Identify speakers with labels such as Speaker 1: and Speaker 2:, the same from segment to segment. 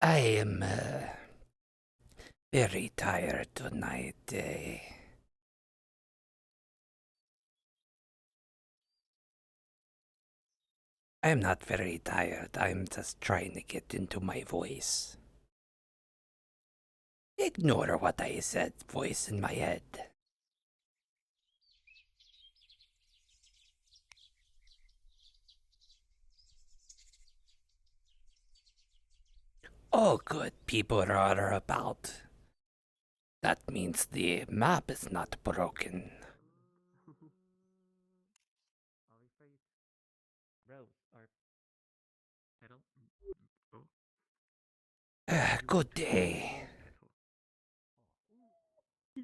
Speaker 1: I am very tired tonight. I'm not very tired. I'm just trying to get into my voice. Ignore what I said, voice in my head. Oh, good. People are about. That means the map is not broken. Good day.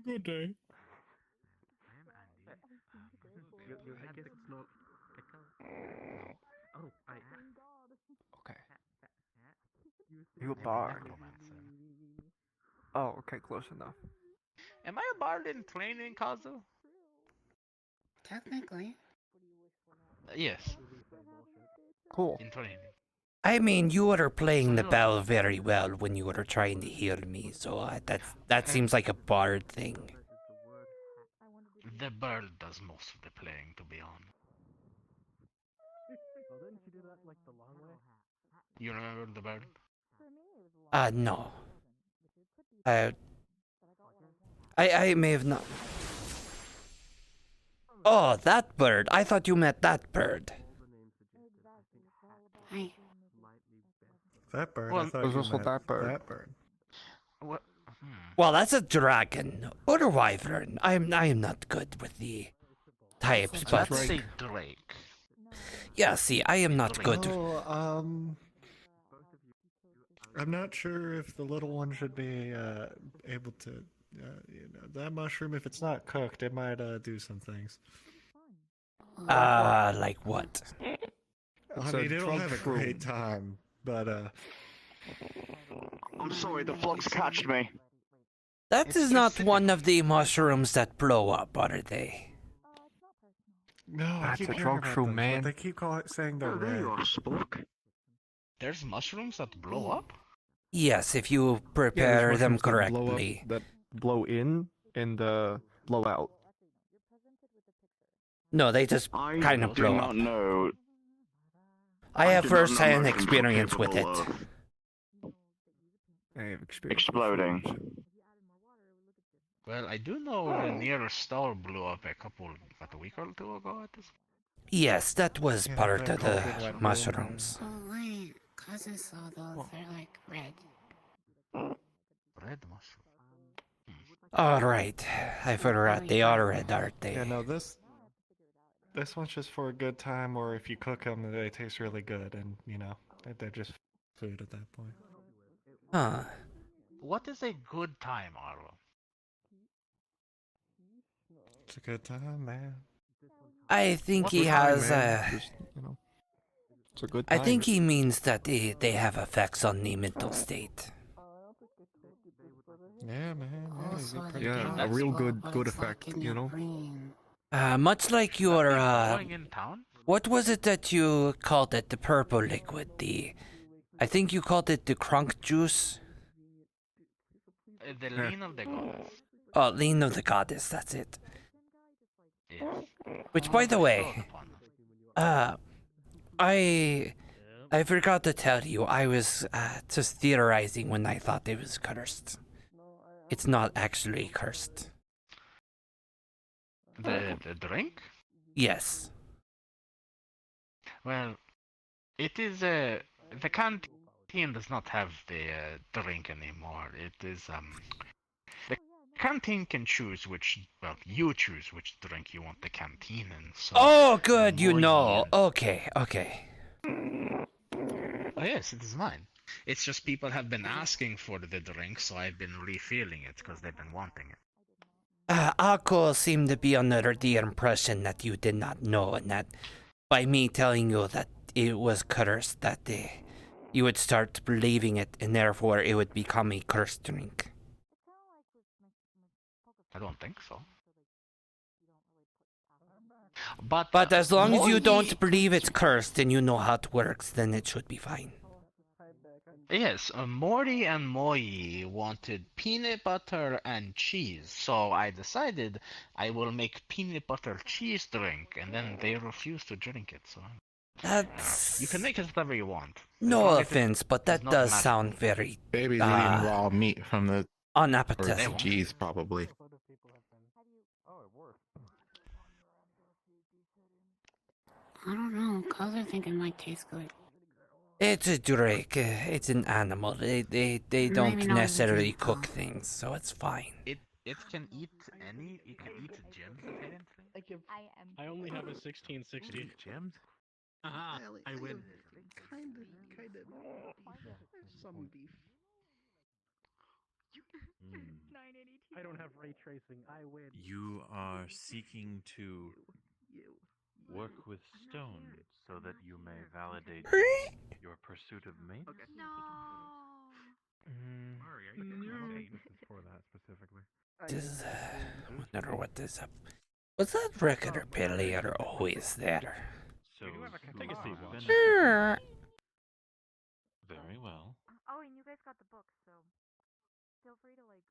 Speaker 2: Good day.
Speaker 3: Okay. You a bard? Oh, okay, close enough.
Speaker 4: Am I a bard in training, Kazu?
Speaker 5: Technically.
Speaker 4: Yes,
Speaker 3: Cool.
Speaker 4: in training.
Speaker 1: I mean, you were playing the bell very well when you were trying to heal me, so that seems like a bard thing.
Speaker 4: The bird does most of the playing, to be honest. You remember the bird?
Speaker 1: No. I may have not. Oh, that bird. I thought you meant that bird.
Speaker 5: Hi.
Speaker 2: That bird.
Speaker 4: Well,
Speaker 2: I thought
Speaker 3: there's
Speaker 2: you
Speaker 3: also
Speaker 2: meant
Speaker 3: that bird.
Speaker 2: That bird.
Speaker 4: What?
Speaker 1: Well, that's a dragon or a wyvern. I am not good with the types, but
Speaker 4: Let's say Drake.
Speaker 1: yeah. See, I am not good.
Speaker 2: Oh, I'm not sure if the little one should be able to. That mushroom, if it's not cooked, it might do some things.
Speaker 1: Like what?
Speaker 2: I mean, it'll have a great time, but
Speaker 6: I'm sorry, the flux catched me.
Speaker 1: That is not one of the mushrooms that blow up, are they?
Speaker 2: no, I
Speaker 3: That's
Speaker 2: keep
Speaker 3: a
Speaker 2: hearing
Speaker 3: drug
Speaker 2: about
Speaker 3: shroom,
Speaker 2: those, but
Speaker 3: man.
Speaker 2: they keep saying they're
Speaker 6: Oh, there
Speaker 2: red.
Speaker 6: you are, Spork.
Speaker 4: There's mushrooms that blow up?
Speaker 1: Yes, if you
Speaker 3: Yeah,
Speaker 1: prepare
Speaker 3: there's
Speaker 1: them
Speaker 3: mushrooms that blow up,
Speaker 1: correctly.
Speaker 3: that blow in and blow out.
Speaker 1: No, they just
Speaker 6: I
Speaker 1: kind of
Speaker 6: do
Speaker 1: blow
Speaker 6: not
Speaker 1: up.
Speaker 6: know.
Speaker 1: I have
Speaker 6: did not know
Speaker 1: first-hand
Speaker 6: mushrooms were
Speaker 1: experience with it.
Speaker 6: capable of
Speaker 3: I have experience.
Speaker 6: Exploding.
Speaker 4: Well, I do know the nearest star blew up a week or two ago at this.
Speaker 1: Yes, that was
Speaker 2: Yeah,
Speaker 1: part
Speaker 2: they're
Speaker 1: of
Speaker 2: called
Speaker 1: the
Speaker 2: red wet
Speaker 1: mushrooms.
Speaker 5: Oh, wait. Cousin saw those. They're like red.
Speaker 4: Red mushroom.
Speaker 1: All right, I forgot they are red, aren't they?
Speaker 2: Yeah, no, this one's just for a good time, or if you cook them, they taste really good, and they're just food at that point.
Speaker 1: Huh.
Speaker 4: What is a good time, Arlo?
Speaker 2: It's a good time, man.
Speaker 1: I think
Speaker 4: What
Speaker 1: he
Speaker 3: Good time,
Speaker 1: has.
Speaker 3: man. Just, it's a good
Speaker 1: I
Speaker 3: time.
Speaker 1: think he means that they have effects on the mental state.
Speaker 2: Yeah, man. Yeah,
Speaker 5: Also,
Speaker 2: you get
Speaker 5: the
Speaker 2: pretty
Speaker 3: Yeah,
Speaker 2: good.
Speaker 3: a real
Speaker 5: explode,
Speaker 3: good-
Speaker 5: but
Speaker 3: good
Speaker 5: it's like
Speaker 3: effect,
Speaker 5: in
Speaker 3: you
Speaker 5: your
Speaker 3: know?
Speaker 5: brain.
Speaker 1: Much like your
Speaker 4: Going in town?
Speaker 1: what was it that you called it? The purple liquid. I think you called it the crunk juice.
Speaker 4: The lean of the goddess.
Speaker 1: Oh, lean of the goddess. That's it.
Speaker 4: Yes.
Speaker 1: Which, by the
Speaker 4: I
Speaker 1: way,
Speaker 4: thought upon it.
Speaker 1: I forgot to tell you. I was just theorizing when I thought it was cursed. It's not actually cursed.
Speaker 4: The drink?
Speaker 1: Yes.
Speaker 4: Well, it is the canteen does not have the drink anymore. It is the canteen can choose you choose which drink you want the canteen in. So
Speaker 1: Oh, good. You
Speaker 4: more
Speaker 1: know.
Speaker 4: you-
Speaker 1: Okay.
Speaker 4: Oh yes, it is mine. It's just people have been asking for the drink, so I've been refilling it because they've been wanting it.
Speaker 1: Akko seemed to be under the impression that you did not know, and that by me telling you that it was cursed, that you would start believing it, and therefore it would become a cursed drink.
Speaker 4: I don't think so. But
Speaker 1: As long as
Speaker 4: more
Speaker 1: you
Speaker 4: ye-
Speaker 1: don't believe it's cursed and you know how it works, then it should be fine.
Speaker 4: Yes, Mori and Moi wanted peanut butter and cheese, so I decided I will make peanut butter cheese drink, and then they refused to drink it. So you can
Speaker 1: That's
Speaker 4: make it whatever you want. as
Speaker 1: no
Speaker 4: long as it
Speaker 1: offense, but
Speaker 4: is
Speaker 1: that
Speaker 4: not
Speaker 1: does
Speaker 4: magical.
Speaker 1: sound very
Speaker 7: Baby's
Speaker 1: Ah.
Speaker 7: eating raw meat from the or
Speaker 1: unappetizing.
Speaker 7: cheese, probably.
Speaker 3: Oh, it worked.
Speaker 5: I don't know. Colors think it might taste good.
Speaker 1: It's a drake. It's an animal. They
Speaker 5: Maybe
Speaker 1: don't
Speaker 5: not as a
Speaker 1: necessarily
Speaker 5: drink,
Speaker 1: cook
Speaker 5: though.
Speaker 1: things, so it's fine.
Speaker 4: It can eat it can eat gems apparently.
Speaker 8: I only have a 1660.
Speaker 4: Gems?
Speaker 8: Haha, I win.
Speaker 9: Kind of some beef.
Speaker 8: I don't have ray tracing. I win.
Speaker 10: You are seeking to work with stone so that you may validate your pursuit of mate?
Speaker 3: This is for that specifically.
Speaker 1: This, wonder what this up. Was that regular player always there?
Speaker 10: So
Speaker 8: We do have a take a seat, Watch.
Speaker 1: Sure.
Speaker 10: Very well.
Speaker 11: Oh, and you guys got the book, so feel free to like.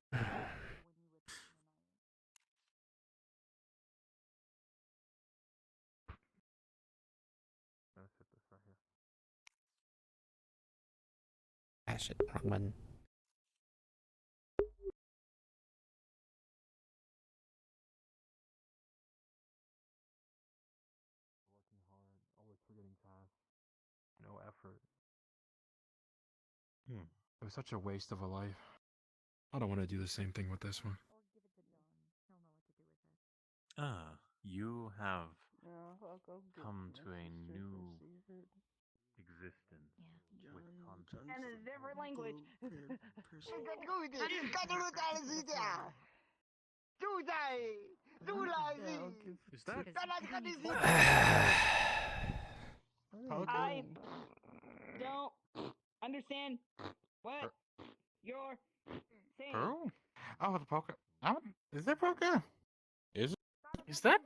Speaker 3: Let's hit this right here.
Speaker 1: Ah, shit, wrong one.
Speaker 3: Working hard, always forgetting tasks, no effort. It was such a waste of a life. I don't want to do the same thing with this one.
Speaker 10: Ah, you have come to a new existence with content.
Speaker 9: And a different language.
Speaker 8: Is that?
Speaker 9: I don't understand what you're saying.
Speaker 7: Pearl? Oh, the poker. Oh, is there poker? Is it?
Speaker 8: Is that?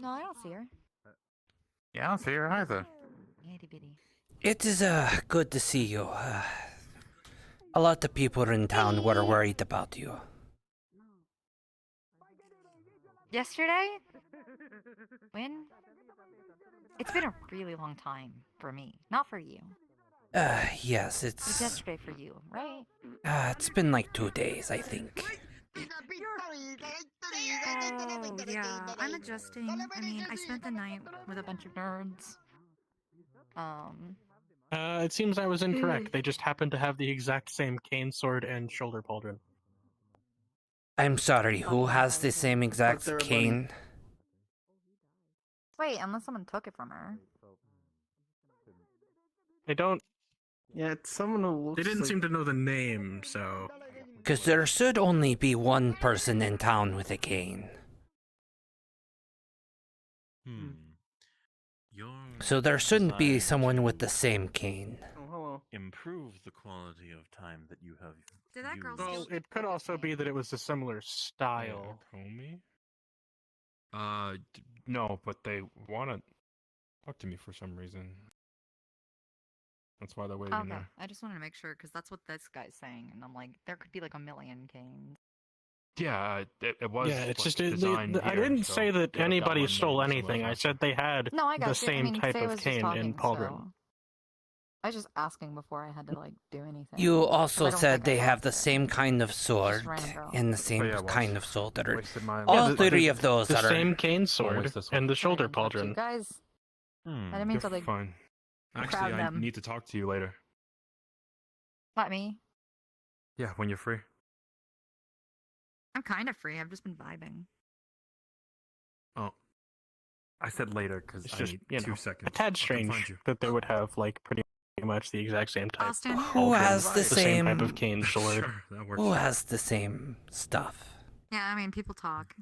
Speaker 11: No, I don't see her.
Speaker 7: Yeah, I don't see her either.
Speaker 11: Itty bitty.
Speaker 1: It is good to see you. A lot of people in town were worried about you.
Speaker 11: Yesterday? When? It's been a really long time for me, not for you.
Speaker 1: Yes,
Speaker 11: It was
Speaker 1: it's
Speaker 11: yesterday for you, right?
Speaker 1: it's been like 2 days, I think.
Speaker 11: Oh, yeah, I'm adjusting. I mean, I spent the night with a bunch of nerds.
Speaker 8: It seems I was incorrect. They just happened to have the exact same cane sword and shoulder pauldron.
Speaker 1: I'm sorry, who has the same exact
Speaker 9: there, buddy.
Speaker 1: cane?
Speaker 11: Wait, unless someone took it from her.
Speaker 8: They don't.
Speaker 9: Yeah, it's someone who looks
Speaker 8: They didn't
Speaker 9: like...
Speaker 8: seem to know the name, so.
Speaker 1: Because there should only be one person in town with a cane.
Speaker 10: Your
Speaker 1: So there shouldn't be
Speaker 10: desire
Speaker 1: someone with
Speaker 10: to
Speaker 1: the same cane.
Speaker 9: Oh, hello.
Speaker 10: improve the quality of time that you have
Speaker 11: Did that girl
Speaker 10: used.
Speaker 8: Well, it could also be that it was a similar style.
Speaker 3: Homie? No, but they want to talk to me for some reason. That's why they're waiting
Speaker 11: Okay,
Speaker 3: there.
Speaker 11: I just wanted to make sure because that's what this guy's saying, and I'm like, there could be like a million canes.
Speaker 3: Yeah, it was.
Speaker 8: Yeah, it's
Speaker 3: like,
Speaker 8: just
Speaker 3: designed
Speaker 8: I
Speaker 3: here,
Speaker 8: didn't
Speaker 3: so
Speaker 8: say that
Speaker 3: they got that
Speaker 8: anybody
Speaker 3: one
Speaker 8: stole
Speaker 3: name, so
Speaker 8: anything. I
Speaker 3: that's
Speaker 8: said they had
Speaker 11: No, I got
Speaker 8: the
Speaker 11: you.
Speaker 8: same
Speaker 11: I mean,
Speaker 8: type
Speaker 11: Faye
Speaker 8: of
Speaker 11: was just
Speaker 8: cane
Speaker 11: talking,
Speaker 8: in pauldron.
Speaker 11: so... I was just asking before I had to like do anything.
Speaker 1: You
Speaker 11: 'cause I
Speaker 1: also
Speaker 11: don't
Speaker 1: said
Speaker 11: think I
Speaker 1: they have
Speaker 11: lost
Speaker 1: the
Speaker 11: it.
Speaker 1: same kind of sword
Speaker 11: random girl.
Speaker 1: and the same
Speaker 3: yeah, once.
Speaker 1: kind of soldier.
Speaker 3: Wasted my
Speaker 1: All
Speaker 8: the-
Speaker 1: three of those
Speaker 8: The
Speaker 1: are.
Speaker 8: same cane
Speaker 3: waste
Speaker 8: sword
Speaker 3: this one.
Speaker 8: and the
Speaker 11: Sorry
Speaker 8: shoulder
Speaker 11: to interrupt you
Speaker 8: pauldron.
Speaker 11: guys, I didn't mean
Speaker 3: You're
Speaker 11: to like
Speaker 3: fine. Actually,
Speaker 11: crowd
Speaker 3: I
Speaker 11: them.
Speaker 3: need to talk to you later.
Speaker 11: Not me.
Speaker 3: Yeah, when you're free.
Speaker 11: I'm kind of free. I've just been vibing.
Speaker 3: Oh, I said later because
Speaker 8: It's
Speaker 3: I
Speaker 8: just,
Speaker 3: need
Speaker 8: you
Speaker 3: 2
Speaker 8: know,
Speaker 3: seconds.
Speaker 8: a tad
Speaker 3: I'll come
Speaker 8: strange
Speaker 3: find you.
Speaker 8: that they would have like pretty much the exact same type.
Speaker 11: Austin?
Speaker 1: Who
Speaker 8: pauldron,
Speaker 1: has the
Speaker 8: same type
Speaker 1: same-
Speaker 8: of cane sword?
Speaker 3: Sure, that works.
Speaker 1: Who has the same stuff?
Speaker 11: Yeah, I mean, people talk.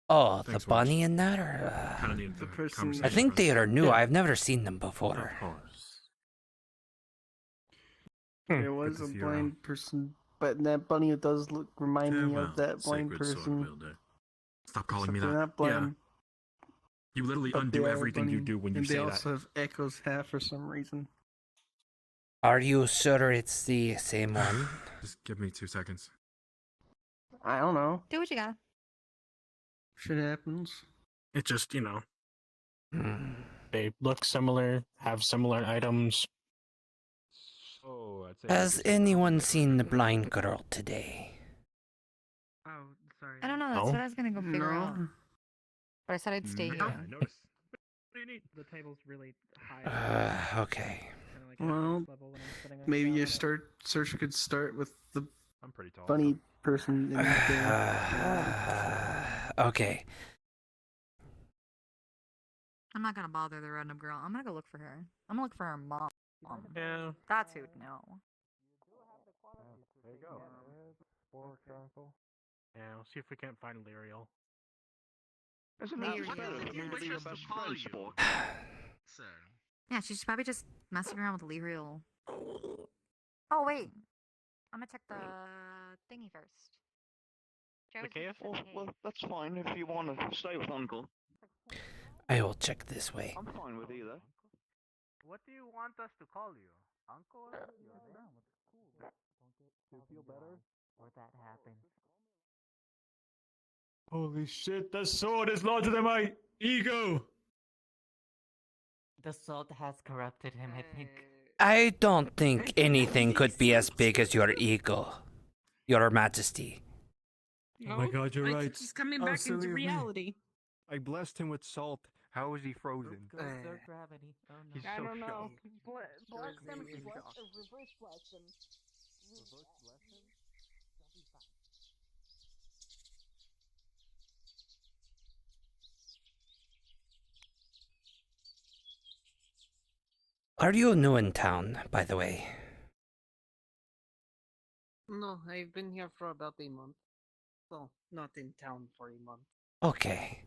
Speaker 1: Oh,
Speaker 3: Thanks,
Speaker 1: the bunny
Speaker 3: Watch.
Speaker 1: in that, or
Speaker 3: Kind of need
Speaker 9: The person-
Speaker 3: conversation
Speaker 1: I think they
Speaker 3: first.
Speaker 1: are new.
Speaker 8: Yeah.
Speaker 1: I've never seen them
Speaker 10: Of
Speaker 1: before.
Speaker 10: course.
Speaker 9: There was
Speaker 3: to
Speaker 9: a
Speaker 3: see you
Speaker 9: blind
Speaker 3: around.
Speaker 9: person, but that bunny does look remind me
Speaker 10: Farewell,
Speaker 9: of that blind
Speaker 10: sacred sword
Speaker 9: person.
Speaker 10: wielder.
Speaker 3: Stop calling
Speaker 9: Except
Speaker 3: me
Speaker 9: they're
Speaker 3: that.
Speaker 9: not blind.
Speaker 3: You literally
Speaker 9: But
Speaker 3: undo
Speaker 9: they are
Speaker 3: everything you
Speaker 9: bunny,
Speaker 3: do when you
Speaker 9: and
Speaker 3: say
Speaker 9: they
Speaker 3: that.
Speaker 9: also have echoes half for some reason.
Speaker 1: Are you sure it's the same one?
Speaker 3: Just give me 2 seconds.
Speaker 9: I don't know.
Speaker 11: Do what you got.
Speaker 9: Shit happens.
Speaker 8: It just,
Speaker 1: Hmm.
Speaker 8: they look similar, have similar items.
Speaker 3: So, I'd say
Speaker 1: Has anyone seen the blind girl today?
Speaker 9: Oh, sorry.
Speaker 11: I don't know. That's
Speaker 8: No.
Speaker 11: what I was gonna go figure out.
Speaker 9: No.
Speaker 11: But I said I'd stay
Speaker 3: Yeah,
Speaker 11: here.
Speaker 3: I noticed.
Speaker 9: The table's really high.
Speaker 1: Okay.
Speaker 9: Well, maybe your search could start with the
Speaker 3: I'm pretty tall.
Speaker 9: bunny
Speaker 3: so-
Speaker 9: person in there.
Speaker 1: Okay.
Speaker 11: I'm not gonna bother the random girl. I'm gonna go look for her. I'm gonna look for her mom.
Speaker 8: Yeah.
Speaker 11: That's who'd know.
Speaker 3: There you go.
Speaker 8: Yeah, we'll see if we can't find Lyriel.
Speaker 6: Isn't
Speaker 11: Maybe
Speaker 6: that
Speaker 11: we'll
Speaker 6: fair?
Speaker 11: get
Speaker 6: Maybe
Speaker 11: it.
Speaker 6: your best friend, Spork.
Speaker 4: So,
Speaker 11: Yeah, she's probably just messing around with Lyriel. Oh wait, I'm gonna check the thingy first. Joe's
Speaker 8: cave?
Speaker 6: Oh, well, that's fine if you want to stay with Uncle.
Speaker 1: I will check this way.
Speaker 6: I'm fine with either.
Speaker 7: What do you want us to call you? Uncle?
Speaker 9: Feel better?
Speaker 7: Or that happens.
Speaker 3: Holy shit, the sword is larger than my ego!
Speaker 7: The salt has corrupted him, I think.
Speaker 1: I don't think anything could be as big as your ego, Your Majesty.
Speaker 3: Oh my god, you're right.
Speaker 9: He's coming
Speaker 3: Oh,
Speaker 9: back
Speaker 3: silly
Speaker 9: into
Speaker 3: of me.
Speaker 9: reality.
Speaker 3: I blessed him with salt. How is he frozen?
Speaker 7: Go observe gravity. Oh no.
Speaker 3: He's
Speaker 9: I
Speaker 3: so
Speaker 9: don't know.
Speaker 3: shocked.
Speaker 9: Bless them.
Speaker 3: in
Speaker 9: Bless
Speaker 3: shock.
Speaker 9: or reverse bless them.
Speaker 1: Are you new in town, by the way?
Speaker 9: No, I've been here for about a month. Well, not in town for a month.
Speaker 1: Okay.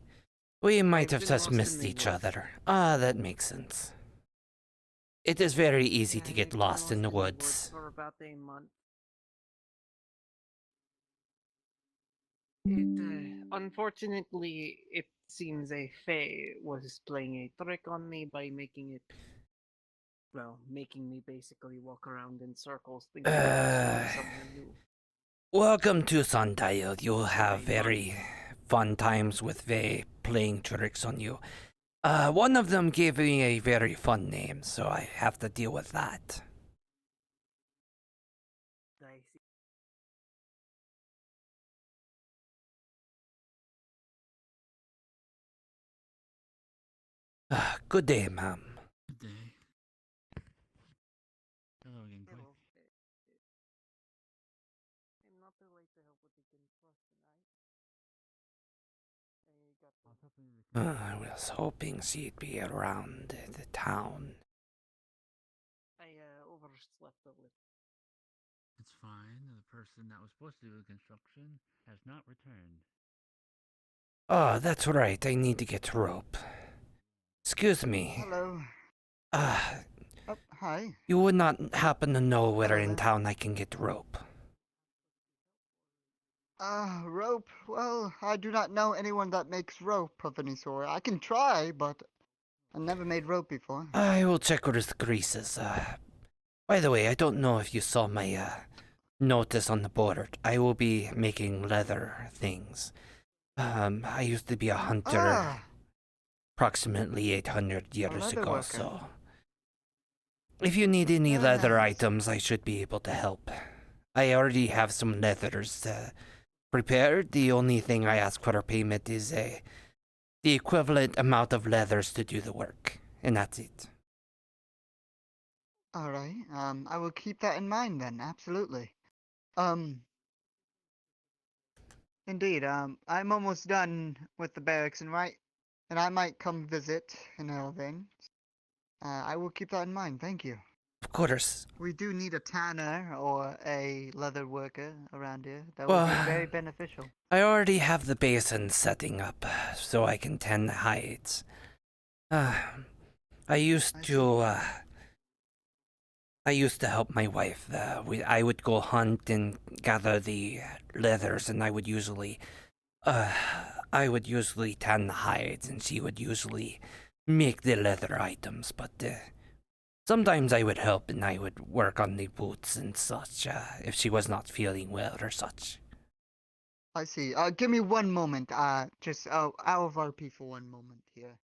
Speaker 1: We might have
Speaker 9: been
Speaker 1: just
Speaker 9: lost in
Speaker 1: missed
Speaker 9: the
Speaker 1: each
Speaker 9: woods.
Speaker 1: other. Ah, that makes sense. It is very easy to
Speaker 9: Yeah,
Speaker 1: get
Speaker 9: I've been
Speaker 1: lost in the woods.
Speaker 9: for about a month. Unfortunately, it seems a fae was playing a trick on me by making me basically walk around in circles thinking I was doing something new.
Speaker 1: Welcome to Sundial. You'll have very fun times with they playing tricks on you. One of them gave me a very fun name, so I have to deal with that.
Speaker 9: I see.
Speaker 1: Good day, ma'am.
Speaker 7: Good day. Hello again, Quinn.
Speaker 9: I'm not too late to help with the construction,
Speaker 1: I was hoping she'd be around the town.
Speaker 9: I overslept a little.
Speaker 7: It's fine. The person that was supposed to do the construction has not returned.
Speaker 1: Oh, that's right. I need to get rope. Excuse me.
Speaker 6: Hello. Hi.
Speaker 1: You would not happen to know where
Speaker 6: Hello
Speaker 1: in
Speaker 6: there.
Speaker 1: town I can get rope?
Speaker 6: Rope. Well, I do not know anyone that makes rope of any sort. I can try, but I never made rope before.
Speaker 1: I will check with Greases. By the way, I don't know if you saw my notice on the board. I will be making leather things. I used to be a hunter approximately 800 years
Speaker 6: leather
Speaker 1: ago,
Speaker 6: worker.
Speaker 1: so if you need any
Speaker 6: Very
Speaker 1: leather
Speaker 6: nice.
Speaker 1: items, I should be able to help. I already have some leathers prepared. The only thing I ask for a payment is the equivalent amount of leathers to do the work, and that's it.
Speaker 6: All right. I will keep that in mind then. Absolutely. Indeed. I'm almost done with the barracks, and I might come visit in Elvin. I will keep that in mind. Thank you.
Speaker 1: Of course.
Speaker 6: We do need a tanner or a leather worker around here. That would be
Speaker 1: Well,
Speaker 6: very beneficial.
Speaker 1: I already have the basin setting up, so I can tan the hides. I used to help my wife. I would go hunt and gather the leathers, and I would usually I would usually tan the hides, and she would usually make the leather items, but sometimes I would help and I would work on the boots and such, if she was not feeling well or such.
Speaker 6: I see. Give me one moment. Just out of RP for one moment here.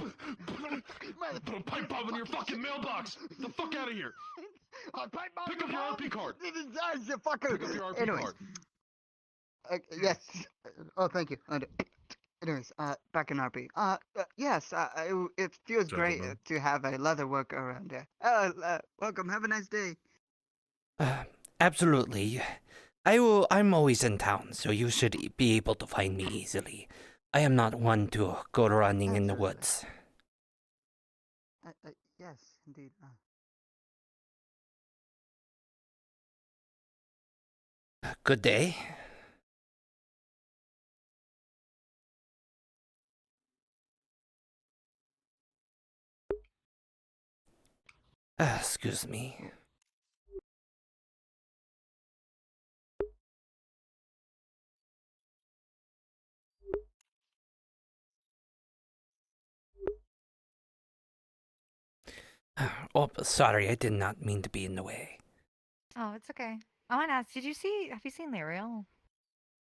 Speaker 3: Man, put a pipe bomb in your fucking mailbox! Get the fuck out of here! Pick up your RP card!
Speaker 6: You fucker!
Speaker 3: Pick up your RP
Speaker 6: Anyways.
Speaker 3: card.
Speaker 6: Yes. Oh, thank you. Anyways, back in RP. Yes, it feels great
Speaker 3: Gentlemen.
Speaker 6: to have a leather worker around here. Welcome. Have a nice day.
Speaker 1: Absolutely. I'm always in town, so you should be able to find me easily. I am not one to go running in the
Speaker 6: Absolutely.
Speaker 1: woods.
Speaker 6: Yes, indeed.
Speaker 1: Good day. Excuse me. Oh, sorry, I did not mean to be in the way.
Speaker 11: Oh, it's okay. I want to ask, have you seen L'Ariel?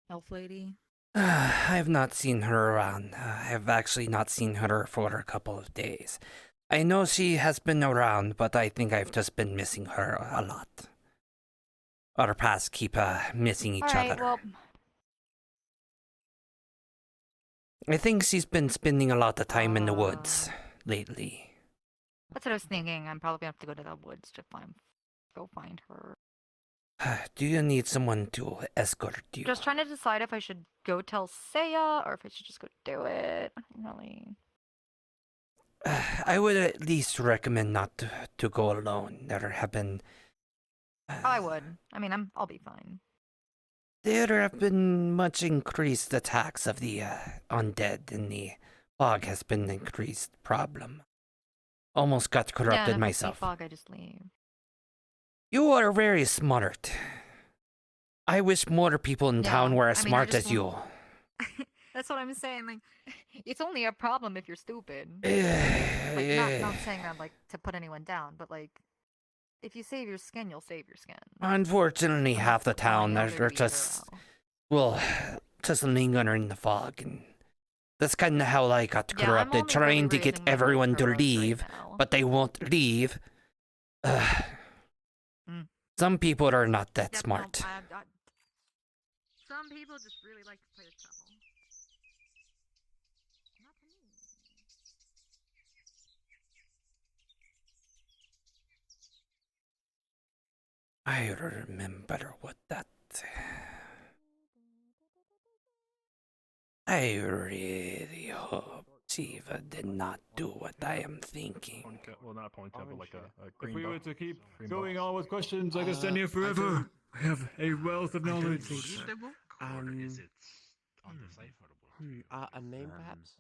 Speaker 11: Elf lady?
Speaker 1: I have not seen her around. I have actually not seen her for a couple of days. I know she has been around, but I think I've just been missing her a lot. Our paths keep missing each other.
Speaker 11: Well,
Speaker 1: I think she's been spending a lot of time in the woods lately.
Speaker 11: that's what I was thinking. I'm probably gonna have to go to the woods to go find her.
Speaker 1: Do you need someone to escort you?
Speaker 11: Just trying to decide if I should go tell Seiya or if I should just go do it. Really.
Speaker 1: I would at least recommend not to go alone. There have been...
Speaker 11: I would. I mean, I'll be fine.
Speaker 1: There have been much increased attacks of the undead, and the fog has been an increased problem. Almost got corrupted
Speaker 11: yeah,
Speaker 1: myself.
Speaker 11: Fog, I just leave.
Speaker 1: You are very smart. I wish more people in town were as smart as you.
Speaker 11: That's what I'm saying. Like, it's only a problem if you're stupid. Not saying that like to put anyone down, but like, if you save your skin, you'll save your skin.
Speaker 1: Unfortunately, half the town
Speaker 11: They're
Speaker 1: they're just lingering in the fog, and that's kind of how I got corrupted, trying to get everyone to leave, but they won't leave. Some people are not that smart.
Speaker 11: No, some people just really like to play the devil. Not to me.
Speaker 1: I remember what that... I really hope Shiva did not do what I am thinking.
Speaker 3: Well, not a ponytail, but like a green
Speaker 12: If we
Speaker 3: bow.
Speaker 12: were to keep
Speaker 3: Green
Speaker 12: going
Speaker 3: bow.
Speaker 12: on with questions, I could stand here forever. I have a wealth of knowledge.
Speaker 4: Or is it undecipherable?
Speaker 13: A name, perhaps?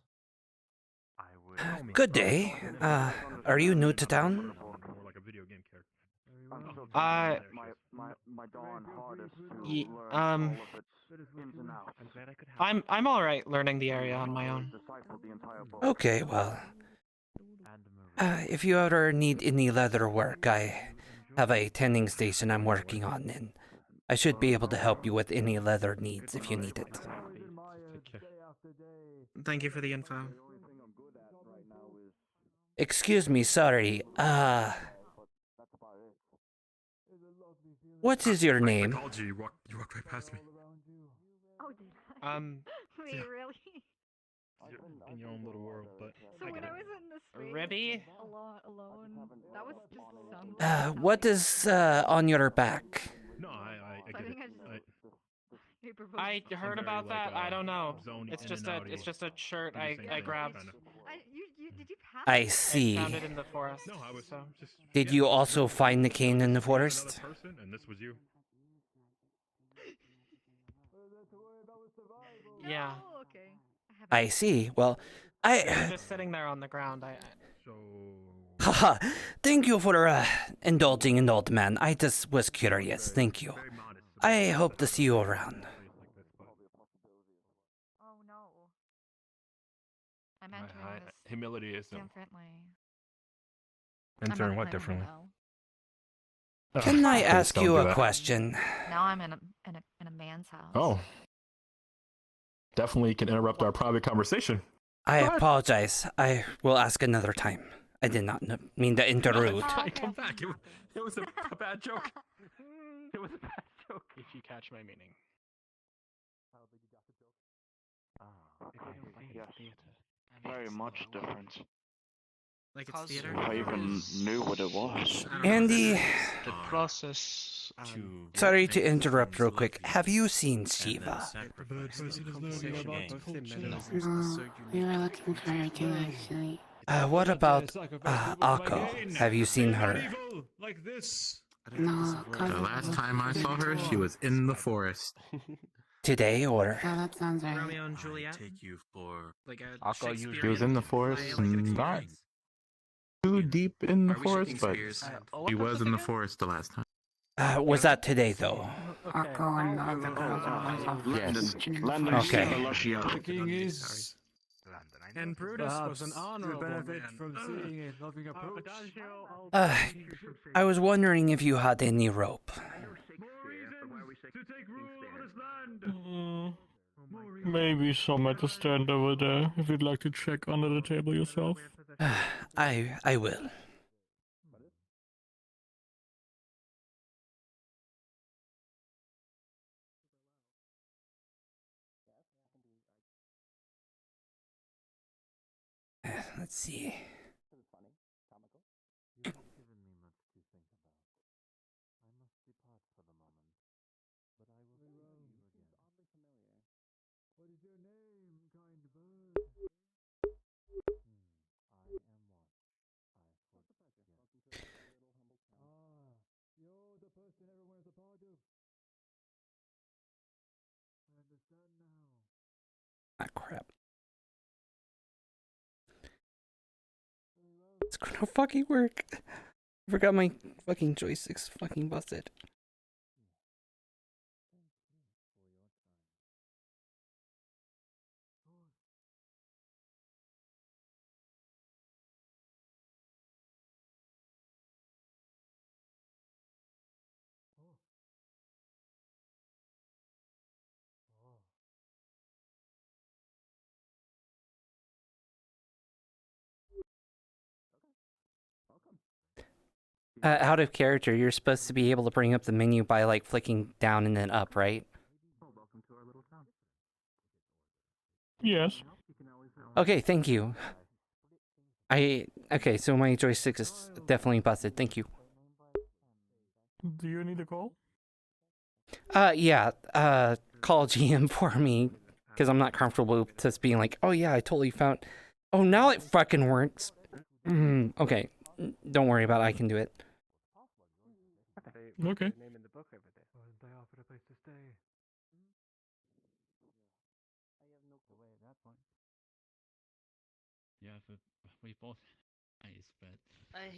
Speaker 10: I would.
Speaker 1: Good day. Are you new to town?
Speaker 3: More like a video game character.
Speaker 8: I'm all right learning the area on my own.
Speaker 1: Okay, well, if you ever need any leather work, I have a tending station I'm working on, and I should be able to help you with any leather needs if you need it.
Speaker 8: Thank you for the info.
Speaker 1: Excuse me, sorry. What is your name?
Speaker 12: I called you. You walked right past me.
Speaker 11: Oh, did I? Wait,
Speaker 8: yeah.
Speaker 11: really?
Speaker 3: You're in your own little world, but
Speaker 11: So when I was in the street,
Speaker 8: Ribby?
Speaker 11: alone, that was just something.
Speaker 1: What is on your back?
Speaker 3: no, I
Speaker 11: I
Speaker 3: get
Speaker 11: think
Speaker 3: it.
Speaker 8: I heard
Speaker 3: very,
Speaker 8: about that.
Speaker 3: like,
Speaker 8: I don't know.
Speaker 3: zony
Speaker 8: It's
Speaker 3: in
Speaker 8: just
Speaker 3: and
Speaker 8: a
Speaker 3: outy.
Speaker 8: it's just a shirt
Speaker 3: Do the
Speaker 8: I
Speaker 3: same thing,
Speaker 8: grabbed.
Speaker 3: kinda.
Speaker 11: Did you pass?
Speaker 1: I
Speaker 8: I
Speaker 1: see.
Speaker 8: found it in the forest.
Speaker 3: No, I was
Speaker 8: so.
Speaker 3: just.
Speaker 1: Did you also find the cane in the
Speaker 3: Another
Speaker 1: forest?
Speaker 3: person, and this was you.
Speaker 8: Yeah.
Speaker 11: Oh, okay.
Speaker 1: I see. Well,
Speaker 8: It was just sitting there on the ground.
Speaker 3: So.
Speaker 1: Haha, thank you for indulging an old man. I just was curious. Thank you. I hope to see you around.
Speaker 11: Oh no. I'm
Speaker 3: Hi,
Speaker 11: entering
Speaker 3: hi.
Speaker 11: this
Speaker 3: Humility is
Speaker 11: differently.
Speaker 12: Entering
Speaker 11: I'm
Speaker 12: what
Speaker 11: not playing
Speaker 12: differently?
Speaker 11: now.
Speaker 1: Can I
Speaker 12: Please
Speaker 1: ask
Speaker 12: don't
Speaker 1: you
Speaker 12: do
Speaker 1: a
Speaker 12: that.
Speaker 1: question?
Speaker 11: Now I'm in a man's house.
Speaker 3: Oh. Definitely can interrupt our private conversation.
Speaker 1: I
Speaker 3: Go ahead.
Speaker 1: apologize. I will ask another time. I did not mean to interrude.
Speaker 3: Fine, come back. It was a bad joke. It was a bad joke.
Speaker 8: If you catch my meaning.
Speaker 13: Yes. Very much different.
Speaker 7: Like it's theater.
Speaker 13: If I even knew what it was.
Speaker 1: Andy,
Speaker 4: The process.
Speaker 1: sorry to interrupt real quick. Have you seen Shiva?
Speaker 5: No, we were looking for her too, actually.
Speaker 1: What about Akko? Have you seen her?
Speaker 12: Like this.
Speaker 5: No,
Speaker 14: The last time I saw her, she was in the forest.
Speaker 1: Today or?
Speaker 5: Oh, that sounds right.
Speaker 7: Romeo and Juliet.
Speaker 14: Take you for
Speaker 7: Like a
Speaker 4: Akko usually-
Speaker 14: She was in the forest, not too deep in the forest, but she was in the forest the last time.
Speaker 1: Was that today though?
Speaker 5: Akko and the other girls are also
Speaker 14: Yes.
Speaker 1: Okay.
Speaker 12: The king is.
Speaker 7: And Brutus was an honorable
Speaker 12: benefit
Speaker 7: man.
Speaker 12: from seeing a loving approach.
Speaker 1: I was wondering if you had any rope.
Speaker 12: Maybe some at the stand over there, if you'd like to check under the table yourself.
Speaker 1: I will. Let's see. Ah, crap. It's gonna fucking work. I forgot my fucking joystick's fucking busted. Out of character, you're supposed to be able to bring up the menu by like flicking down and then up, right?
Speaker 12: Yes.
Speaker 1: Okay, thank you. Okay, so my joystick is definitely busted. Thank you.
Speaker 12: Do you need a call?
Speaker 1: Yeah, call GM for me, because I'm not comfortable with just being like, oh yeah, I totally found... Oh, now it fucking works. Okay, don't worry about it, I can do it.
Speaker 12: Okay.
Speaker 7: Yeah, but we both nice, but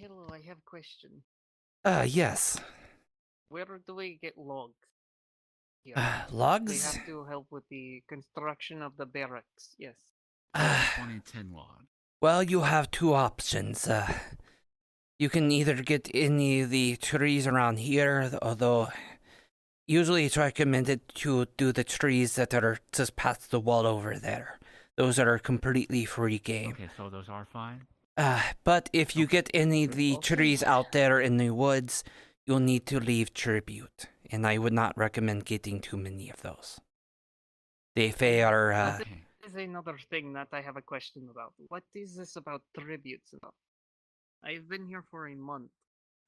Speaker 9: Hello, I have a question.
Speaker 1: Yes.
Speaker 9: Where do we get logs? Here.
Speaker 1: Logs?
Speaker 9: We have to help with the construction of the barracks, yes.
Speaker 7: 2010 log.
Speaker 1: Well, you have two options. You can either get any of the trees around here, although usually it's recommended to do the trees that are just past the wall over there. Those are completely free game.
Speaker 7: Okay, so those are fine.
Speaker 1: But if you get any of the trees out there in the woods, you'll need to leave tribute, and I would not recommend getting too many of those. They are.
Speaker 9: This is another thing that I have a question about. What is this about tributes about? I've been here for a month,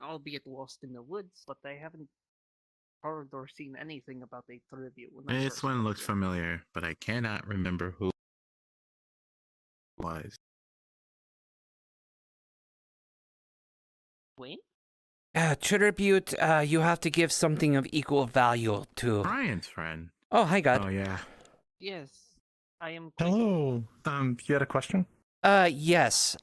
Speaker 9: albeit lost in the woods, but I haven't heard or seen anything about a tribute.
Speaker 14: This one looks familiar, but I cannot remember who it was.
Speaker 9: Wayne?
Speaker 1: Tribute, you have to give something of equal value to...
Speaker 14: Brian's friend.
Speaker 1: Oh, hi, God.
Speaker 14: Oh, yeah.
Speaker 9: Yes, I am...
Speaker 12: Hello. You had a question?
Speaker 1: Yes.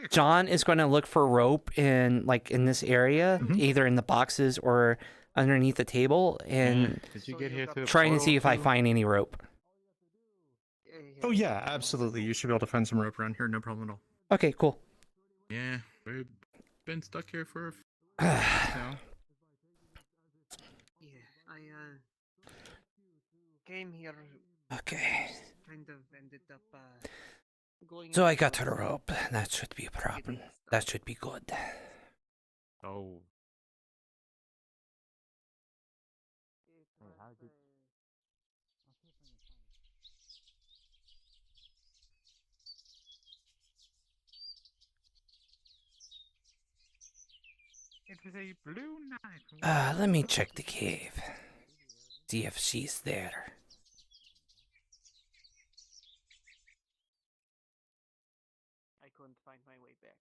Speaker 1: John is going to look for rope in this area, either in the boxes or underneath the table, and
Speaker 14: Did you get here through the
Speaker 1: trying to
Speaker 14: portal
Speaker 1: see if I
Speaker 14: too?
Speaker 1: find any rope.
Speaker 8: Oh yeah, absolutely. You should be able to find some rope around here, no problem at all.
Speaker 1: Okay, cool.
Speaker 14: Yeah, we've been stuck here for a few weeks now.
Speaker 9: Yeah, I came here.
Speaker 1: Okay.
Speaker 9: Kind of ended up going.
Speaker 1: So I got to the rope. That should be a problem. That should be good.
Speaker 10: Oh.
Speaker 4: It is a blue night.
Speaker 1: Let me check the cave. See if she's there.
Speaker 9: I couldn't find my way back.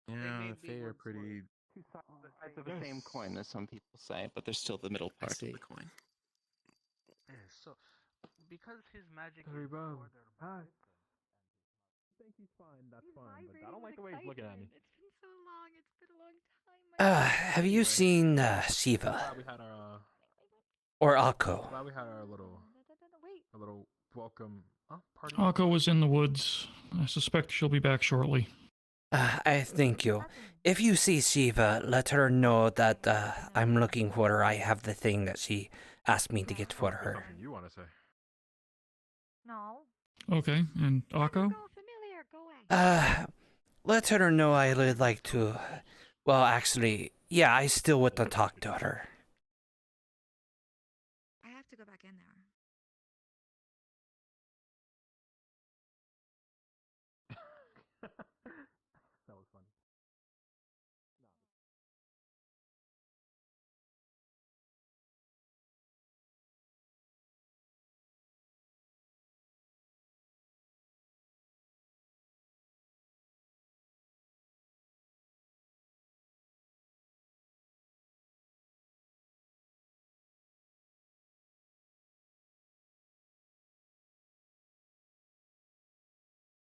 Speaker 14: Yeah, the Fae are pretty...
Speaker 13: Two sides of the same coin, as some people say, but there's still the middle
Speaker 14: I
Speaker 13: part
Speaker 14: see.
Speaker 13: of the coin.
Speaker 4: So, because his magic
Speaker 12: Hey,
Speaker 4: is
Speaker 12: Bob.
Speaker 4: border
Speaker 12: Hi. I think he's fine, that's fine, but I don't like the way he's looking at me.
Speaker 11: It's been so long. It's been a long time.
Speaker 1: Have you seen Shiva
Speaker 12: Glad we had our
Speaker 1: or Akko?
Speaker 12: glad we had our little welcome party.
Speaker 15: Akko was in the woods. I suspect she'll be back shortly.
Speaker 1: I thank you. If you see Shiva, let her know that I'm looking for her. I have the thing that she asked me to get for her.
Speaker 12: Something you want to say?
Speaker 11: No.
Speaker 15: Okay, and Akko?
Speaker 11: Familiar. Go away.
Speaker 1: Let her know I would like to. Well, actually, yeah, I still want to talk to her.
Speaker 11: I have to go back in there.
Speaker 12: That was funny.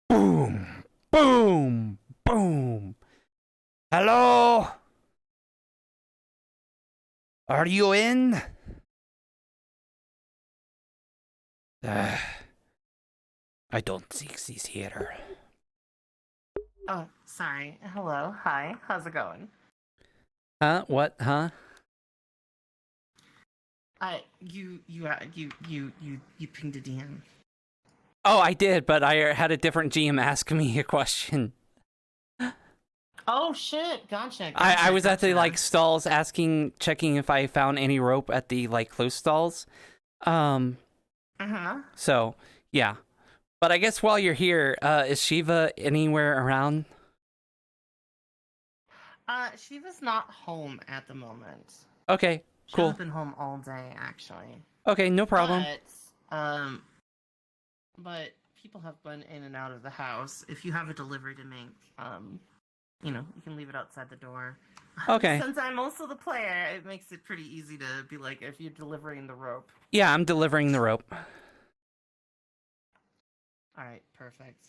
Speaker 1: Boom! Boom! Boom! Hello? Are you in? I don't think she's here.
Speaker 16: Oh, sorry. Hello. Hi. How's it going?
Speaker 1: Huh? What? Huh?
Speaker 16: You pinged a DM.
Speaker 1: Oh, I did, but I had a different GM ask me a question.
Speaker 16: Oh shit! Gotcha.
Speaker 1: I was at the stalls checking if I found any rope at the closed stalls. So yeah, but I guess while you're here, is Shiva anywhere around?
Speaker 16: Shiva's not home at the moment.
Speaker 1: Okay, cool.
Speaker 16: She's been home all day, actually.
Speaker 1: Okay, no problem.
Speaker 16: But people have been in and out of the house. If you have a delivery to make, you can leave it outside the door.
Speaker 1: Okay.
Speaker 16: Since I'm also the player, it makes it pretty easy to be like, if you're delivering the rope.
Speaker 1: Yeah, I'm delivering the rope.
Speaker 16: All right, perfect.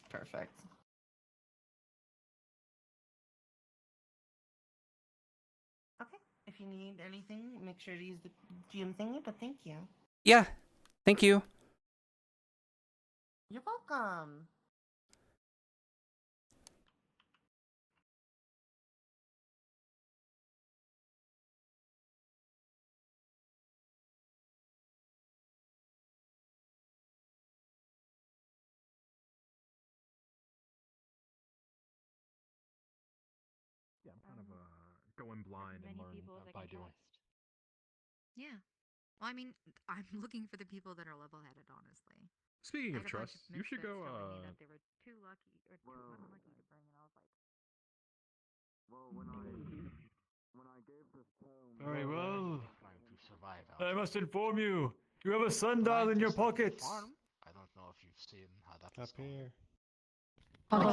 Speaker 16: Okay, if you need anything, make sure to use the GM thingy, but thank you.
Speaker 1: Yeah, thank you.
Speaker 16: You're welcome.
Speaker 12: Yeah, I'm kind of going blind and learning by doing.
Speaker 11: Yeah. Well, I mean, I'm looking for the people that are level-headed, honestly.
Speaker 12: Speaking
Speaker 11: I
Speaker 12: of
Speaker 11: had a bunch
Speaker 12: trust, you should
Speaker 11: misfits
Speaker 12: go.
Speaker 11: telling me that they were too lucky or too unlucky to bring, and I was like,
Speaker 3: When I gave this tome.
Speaker 12: Very well.
Speaker 4: Trying to survive out
Speaker 12: I must inform you. You have a sundial in your pocket.
Speaker 4: I don't know if you've seen how that
Speaker 2: Up here.
Speaker 9: I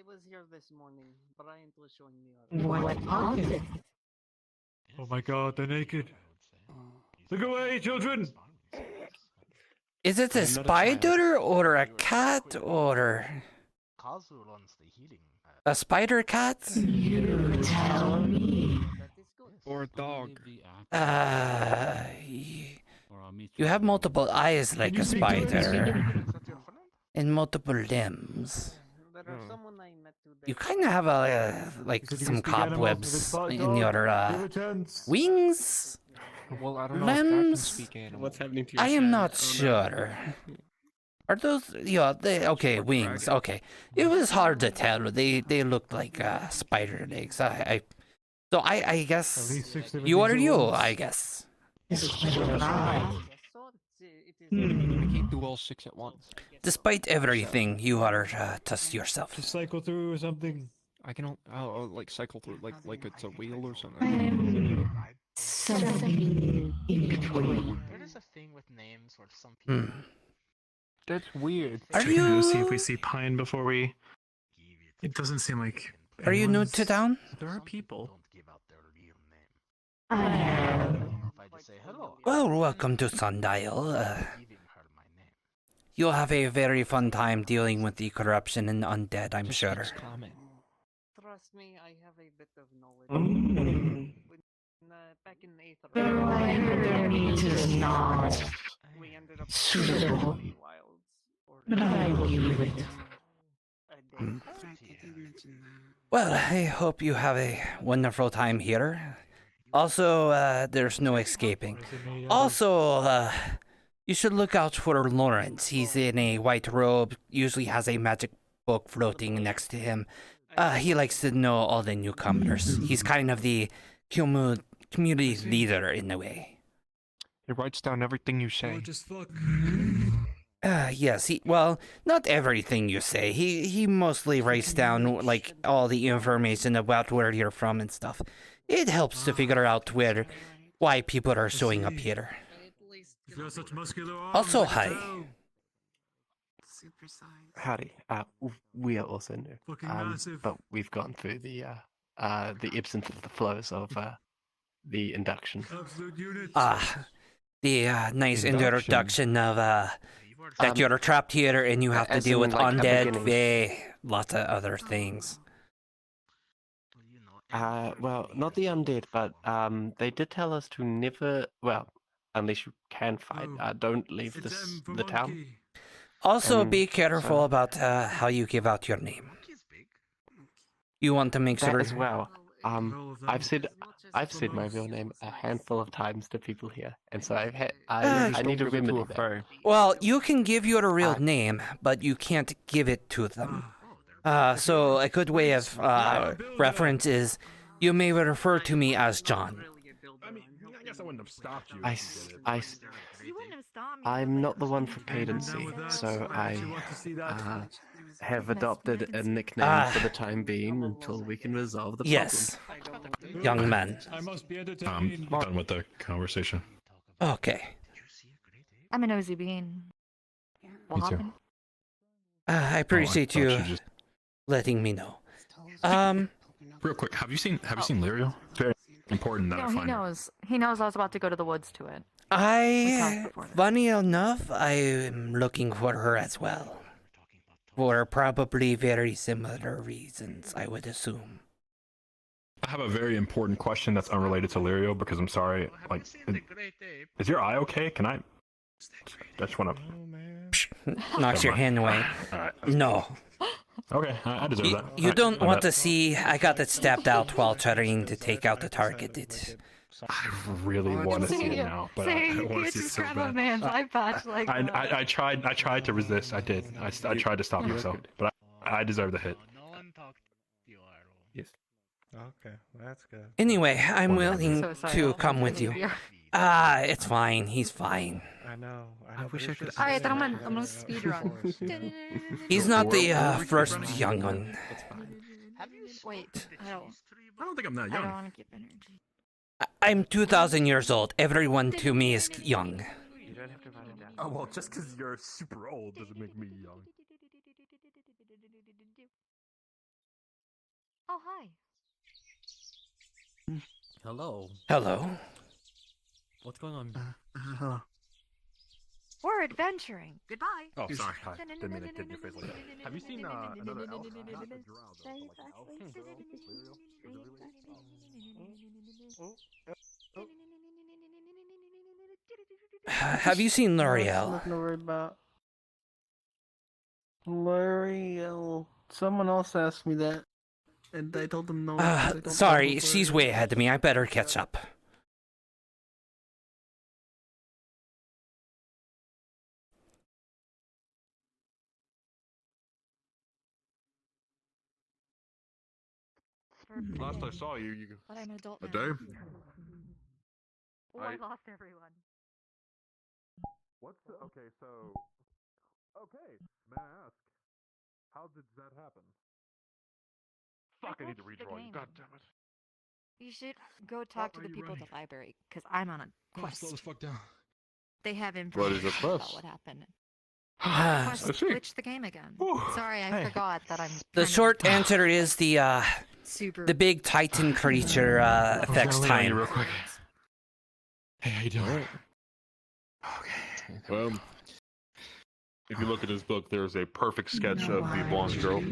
Speaker 9: was here this morning. Bryant was showing me
Speaker 12: Oh my God, they're naked. Look away, children.
Speaker 1: Is it a spider or a cat or
Speaker 4: Kazu runs the healing.
Speaker 1: a spider cat?
Speaker 5: You tell me.
Speaker 3: Or a dog.
Speaker 1: You have multiple eyes like a spider, and multiple limbs. You kind of have like some cobwebs in your wings.
Speaker 2: Well, I don't know
Speaker 1: limbs.
Speaker 2: if that can speak animal.
Speaker 13: What's happening to your
Speaker 1: I am
Speaker 13: shed?
Speaker 1: not
Speaker 13: Oh, no.
Speaker 1: sure. Are those? Yeah, okay, wings. Okay, it was hard to tell. They looked like spider legs. So I guess you are you. I guess.
Speaker 3: I can't do all 6 at once.
Speaker 1: Despite everything, you are just yourself.
Speaker 3: Just cycle through or something. I can like cycle through like it's a wheel or something.
Speaker 5: Something in between.
Speaker 4: There is a thing with names where some people.
Speaker 2: That's weird.
Speaker 1: Are
Speaker 8: Checking to see if
Speaker 1: you?
Speaker 8: we see Pine before we. It doesn't seem like.
Speaker 1: Are you new to town?
Speaker 8: There are people.
Speaker 1: Well, welcome to Sundial. You'll have a very fun time dealing with the corruption and undead, I'm sure.
Speaker 9: Trust me, I have a bit of knowledge. Back in the 8th
Speaker 5: I heard their meat is not
Speaker 9: we ended up
Speaker 5: suitable,
Speaker 9: in the wilds.
Speaker 5: but I will leave it.
Speaker 1: Well, I hope you have a wonderful time here. Also, there's no escaping. Also, you should look out for Lawrence. He's in a white robe, usually has a magic book floating next to him. He likes to know all the newcomers. He's kind of the community leader in a way.
Speaker 2: He writes down everything you say.
Speaker 1: Yes, well, not everything you say. He mostly writes down, like, all the information about where you're from and stuff. It helps to figure out why people are showing up here. Also, hi.
Speaker 13: Howdy. We are also new. But we've gone through the ebbs and the flows of the induction.
Speaker 1: The nice introduction of that you're trapped here and you have to
Speaker 13: as
Speaker 1: deal
Speaker 13: in,
Speaker 1: with
Speaker 13: like, a
Speaker 1: undead,
Speaker 13: beginning.
Speaker 1: lots of other things.
Speaker 13: Well, not the undead, but they did tell us to never, well, unless you can fight, don't leave the town.
Speaker 1: Also, be careful about how you give out your name. You want to make
Speaker 13: That
Speaker 1: sure
Speaker 13: as well. I've said my real name a handful of times to people here, and so I need to remember that.
Speaker 1: Well, you can give your real name, but you can't give it to them. So a good way of reference is, you may refer to me as John.
Speaker 3: I mean, I guess I wouldn't have stopped you.
Speaker 13: I'm not the one for patency, so I have adopted a nickname for the time being until we can resolve the problem.
Speaker 1: Yes, young man.
Speaker 15: I must be entertained.
Speaker 12: I'm done with the conversation.
Speaker 1: Okay.
Speaker 11: I'm a nosy bean. What
Speaker 12: Me too.
Speaker 11: happened?
Speaker 1: I appreciate
Speaker 12: thought
Speaker 1: you
Speaker 12: you just-
Speaker 1: letting me know.
Speaker 12: Real quick, have you seen Lyrio? Very important that
Speaker 11: No,
Speaker 12: I
Speaker 11: he
Speaker 12: find her.
Speaker 11: knows. He knows I was about to go to the woods to it.
Speaker 1: Funny enough, I'm looking for her as well. For probably very similar reasons, I would assume.
Speaker 12: I have a very important question that's unrelated to Lyrio because I'm sorry. Like, is your eye okay? Can I just want to
Speaker 1: Knocks your hand away. No.
Speaker 12: Okay, I deserve that.
Speaker 1: You don't want to see I got it stabbed out while trying to take out the target.
Speaker 12: I really want to see it now, but I want to see it so
Speaker 11: grab a
Speaker 12: bad.
Speaker 11: man's eye patch like that.
Speaker 12: I tried to resist. I did. I tried to stop myself, but I deserve the hit.
Speaker 2: Yes. Okay, that's good.
Speaker 1: Anyway, I'm willing
Speaker 11: So sorry,
Speaker 1: to
Speaker 11: I'll
Speaker 1: come
Speaker 11: take
Speaker 1: with you.
Speaker 11: it.
Speaker 1: It's fine. He's fine.
Speaker 2: I know.
Speaker 13: I wish I could.
Speaker 11: Alright, then I'm gonna speed run.
Speaker 1: He's not the first young one.
Speaker 11: Wait, I
Speaker 12: don't think I'm that
Speaker 11: I don't
Speaker 12: young.
Speaker 11: want to keep energy.
Speaker 1: I'm 2,000 years old. Everyone to me is young.
Speaker 13: You don't have to write it down.
Speaker 12: Oh well, just because you're super old doesn't make me young.
Speaker 11: Oh, hi.
Speaker 17: Hello.
Speaker 1: Hello.
Speaker 17: What's going on?
Speaker 13: Hello.
Speaker 11: We're adventuring. Goodbye.
Speaker 12: Oh, sorry. I didn't mean to dip your face like that. Have you seen another elf? Not a drow, though, but like an elf?
Speaker 1: Have you seen L'Oreal?
Speaker 16: Nothing to worry about. L'Oreal. Someone else asked me that, and I told them no. I don't
Speaker 1: Sorry,
Speaker 16: know
Speaker 1: she's
Speaker 16: L'Oreal.
Speaker 1: way ahead of me. I better catch up.
Speaker 3: Last I saw you,
Speaker 11: But I'm an adult
Speaker 3: a
Speaker 11: now.
Speaker 3: day.
Speaker 11: Oh, I lost everyone.
Speaker 3: What's the, okay? So, okay. May I ask, how did that happen? Fuck! I need to
Speaker 11: glitched the
Speaker 3: redraw you.
Speaker 11: game.
Speaker 3: God damn it!
Speaker 11: You should go talk to
Speaker 3: are
Speaker 11: the
Speaker 3: you
Speaker 11: people at
Speaker 3: running?
Speaker 11: the library, because I'm on a
Speaker 3: Oh,
Speaker 11: quest.
Speaker 3: slow the fuck down.
Speaker 11: They have
Speaker 3: What
Speaker 11: information
Speaker 3: is the
Speaker 11: about
Speaker 3: quest?
Speaker 11: what happened.
Speaker 1: Ah,
Speaker 11: Quest
Speaker 3: I see.
Speaker 11: glitched the game again. Sorry, I
Speaker 1: Hey.
Speaker 11: forgot that I'm
Speaker 1: The
Speaker 11: kind of
Speaker 1: short answer is
Speaker 11: super.
Speaker 1: the big Titan creature affects time.
Speaker 12: Real quick. Hey, how you doing?
Speaker 3: Well, if you look at his book, there's a perfect sketch of the blonde girl.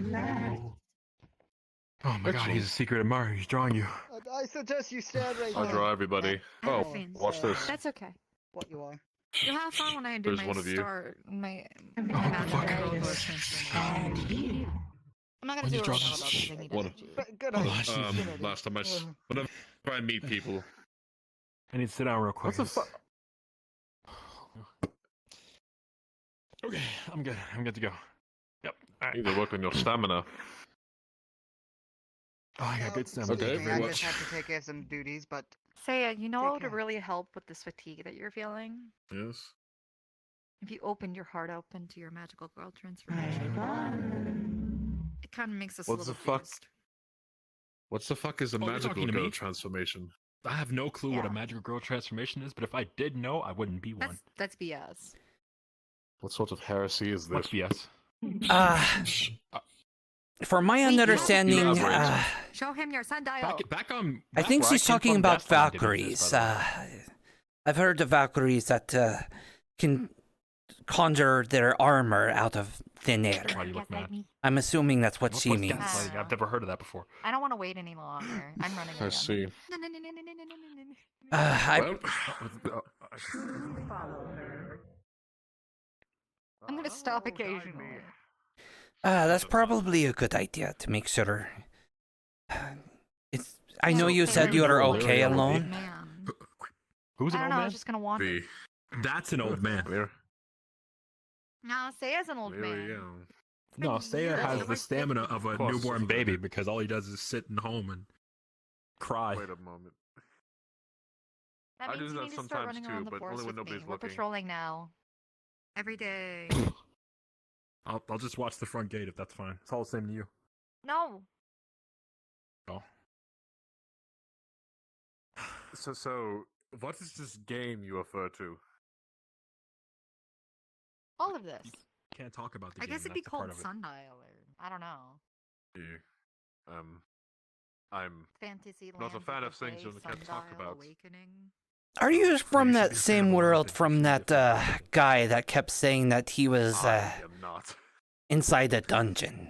Speaker 12: Oh my god, he's a secret admirer. He's drawing you.
Speaker 6: I suggest you stand right
Speaker 3: I
Speaker 6: there.
Speaker 3: draw everybody. Oh,
Speaker 11: Fans.
Speaker 3: watch this.
Speaker 11: That's okay.
Speaker 6: What you are.
Speaker 11: You'll have fun when I do
Speaker 3: There's
Speaker 11: my
Speaker 3: one of you.
Speaker 11: my magical transformation. I'm not gonna do it right now though, because I need
Speaker 3: What?
Speaker 11: energy.
Speaker 6: Good
Speaker 3: Hold
Speaker 6: idea.
Speaker 3: on.
Speaker 6: Good idea.
Speaker 3: Last time whenever I meet people,
Speaker 12: I need to sit down real quick.
Speaker 3: What the fuck?
Speaker 12: Okay, I'm good. I'm good to go. Yep. All
Speaker 3: you
Speaker 12: right.
Speaker 3: need to work on your stamina.
Speaker 12: Oh, I got good stamina.
Speaker 3: Okay,
Speaker 12: Thank you
Speaker 6: I
Speaker 12: very
Speaker 6: just
Speaker 12: much.
Speaker 6: have to take care of some duties, but
Speaker 11: Saya, you know what would
Speaker 6: care.
Speaker 11: really help with this fatigue that you're feeling?
Speaker 3: Yes.
Speaker 11: If you opened your heart open to your magical girl transformation. It kind of makes us a
Speaker 3: What's
Speaker 11: little
Speaker 3: the fuck?
Speaker 11: boost.
Speaker 3: What's the fuck is a
Speaker 12: Oh, you're
Speaker 3: magical
Speaker 12: talking to
Speaker 3: girl
Speaker 12: me?
Speaker 3: transformation?
Speaker 12: I have no clue what a
Speaker 11: Yeah.
Speaker 12: magical girl transformation is, but if I did know, I wouldn't be one.
Speaker 11: That's BS.
Speaker 3: What sort of heresy is this?
Speaker 12: What's BS?
Speaker 1: From my
Speaker 11: Wait,
Speaker 1: understanding,
Speaker 3: elaborate.
Speaker 11: Show him your sundial.
Speaker 12: Back on.
Speaker 1: I think
Speaker 12: where
Speaker 1: she's
Speaker 12: came
Speaker 1: talking
Speaker 12: from,
Speaker 1: about
Speaker 12: Destiny didn't
Speaker 1: Valkyries.
Speaker 12: exist, by the way.
Speaker 1: I've heard of Valkyries that can conjure their armor out of thin air.
Speaker 12: Why do you look mad?
Speaker 1: I'm assuming that's what
Speaker 12: What's
Speaker 1: she
Speaker 12: that?
Speaker 1: means.
Speaker 12: Like, I've never heard of that before.
Speaker 11: I don't want to wait any longer. I'm running
Speaker 3: I
Speaker 11: again.
Speaker 3: see.
Speaker 1: I,
Speaker 11: I'm gonna stop occasionally.
Speaker 1: that's probably a good idea to make sure. It's. I know you said you are okay alone.
Speaker 11: Man.
Speaker 12: Who's
Speaker 11: I
Speaker 12: an
Speaker 11: don't
Speaker 12: old
Speaker 11: know. I
Speaker 12: man?
Speaker 11: was just gonna wander.
Speaker 12: That's an old man.
Speaker 11: No, Saya's an old man.
Speaker 12: No, Saya has the
Speaker 11: Wait
Speaker 12: stamina of a
Speaker 3: course.
Speaker 12: newborn baby because all he does is sit in home and cry.
Speaker 3: Wait a moment.
Speaker 11: That
Speaker 3: I
Speaker 11: means
Speaker 3: do
Speaker 11: you
Speaker 3: that
Speaker 11: need to start
Speaker 3: sometimes
Speaker 11: running
Speaker 3: too,
Speaker 11: around the
Speaker 3: but
Speaker 11: forest
Speaker 3: only when
Speaker 11: with me.
Speaker 3: nobody's
Speaker 11: We're
Speaker 3: looking.
Speaker 11: patrolling now. Every day.
Speaker 12: I'll just watch the front gate if that's fine. It's all the same to you.
Speaker 11: No.
Speaker 12: Oh.
Speaker 3: So, what is this game you refer to?
Speaker 11: All of this.
Speaker 12: Can't talk about the
Speaker 11: I
Speaker 12: game.
Speaker 11: guess it'd be
Speaker 12: that's a part
Speaker 11: called
Speaker 12: of it.
Speaker 11: Sundial, or I don't know.
Speaker 3: I'm
Speaker 11: Fantasy
Speaker 3: not a
Speaker 11: Lands
Speaker 3: fan
Speaker 11: of
Speaker 3: of things
Speaker 11: the
Speaker 3: you
Speaker 11: Day,
Speaker 3: can't talk
Speaker 11: Sundial
Speaker 3: about.
Speaker 11: Awakening.
Speaker 1: Are you from
Speaker 12: you should
Speaker 1: that
Speaker 12: be a fan
Speaker 1: same
Speaker 12: of all
Speaker 1: world
Speaker 12: things. You
Speaker 1: from
Speaker 12: should
Speaker 1: that
Speaker 12: be a fan of
Speaker 1: guy that kept saying that he was
Speaker 3: I am not.
Speaker 1: inside a dungeon?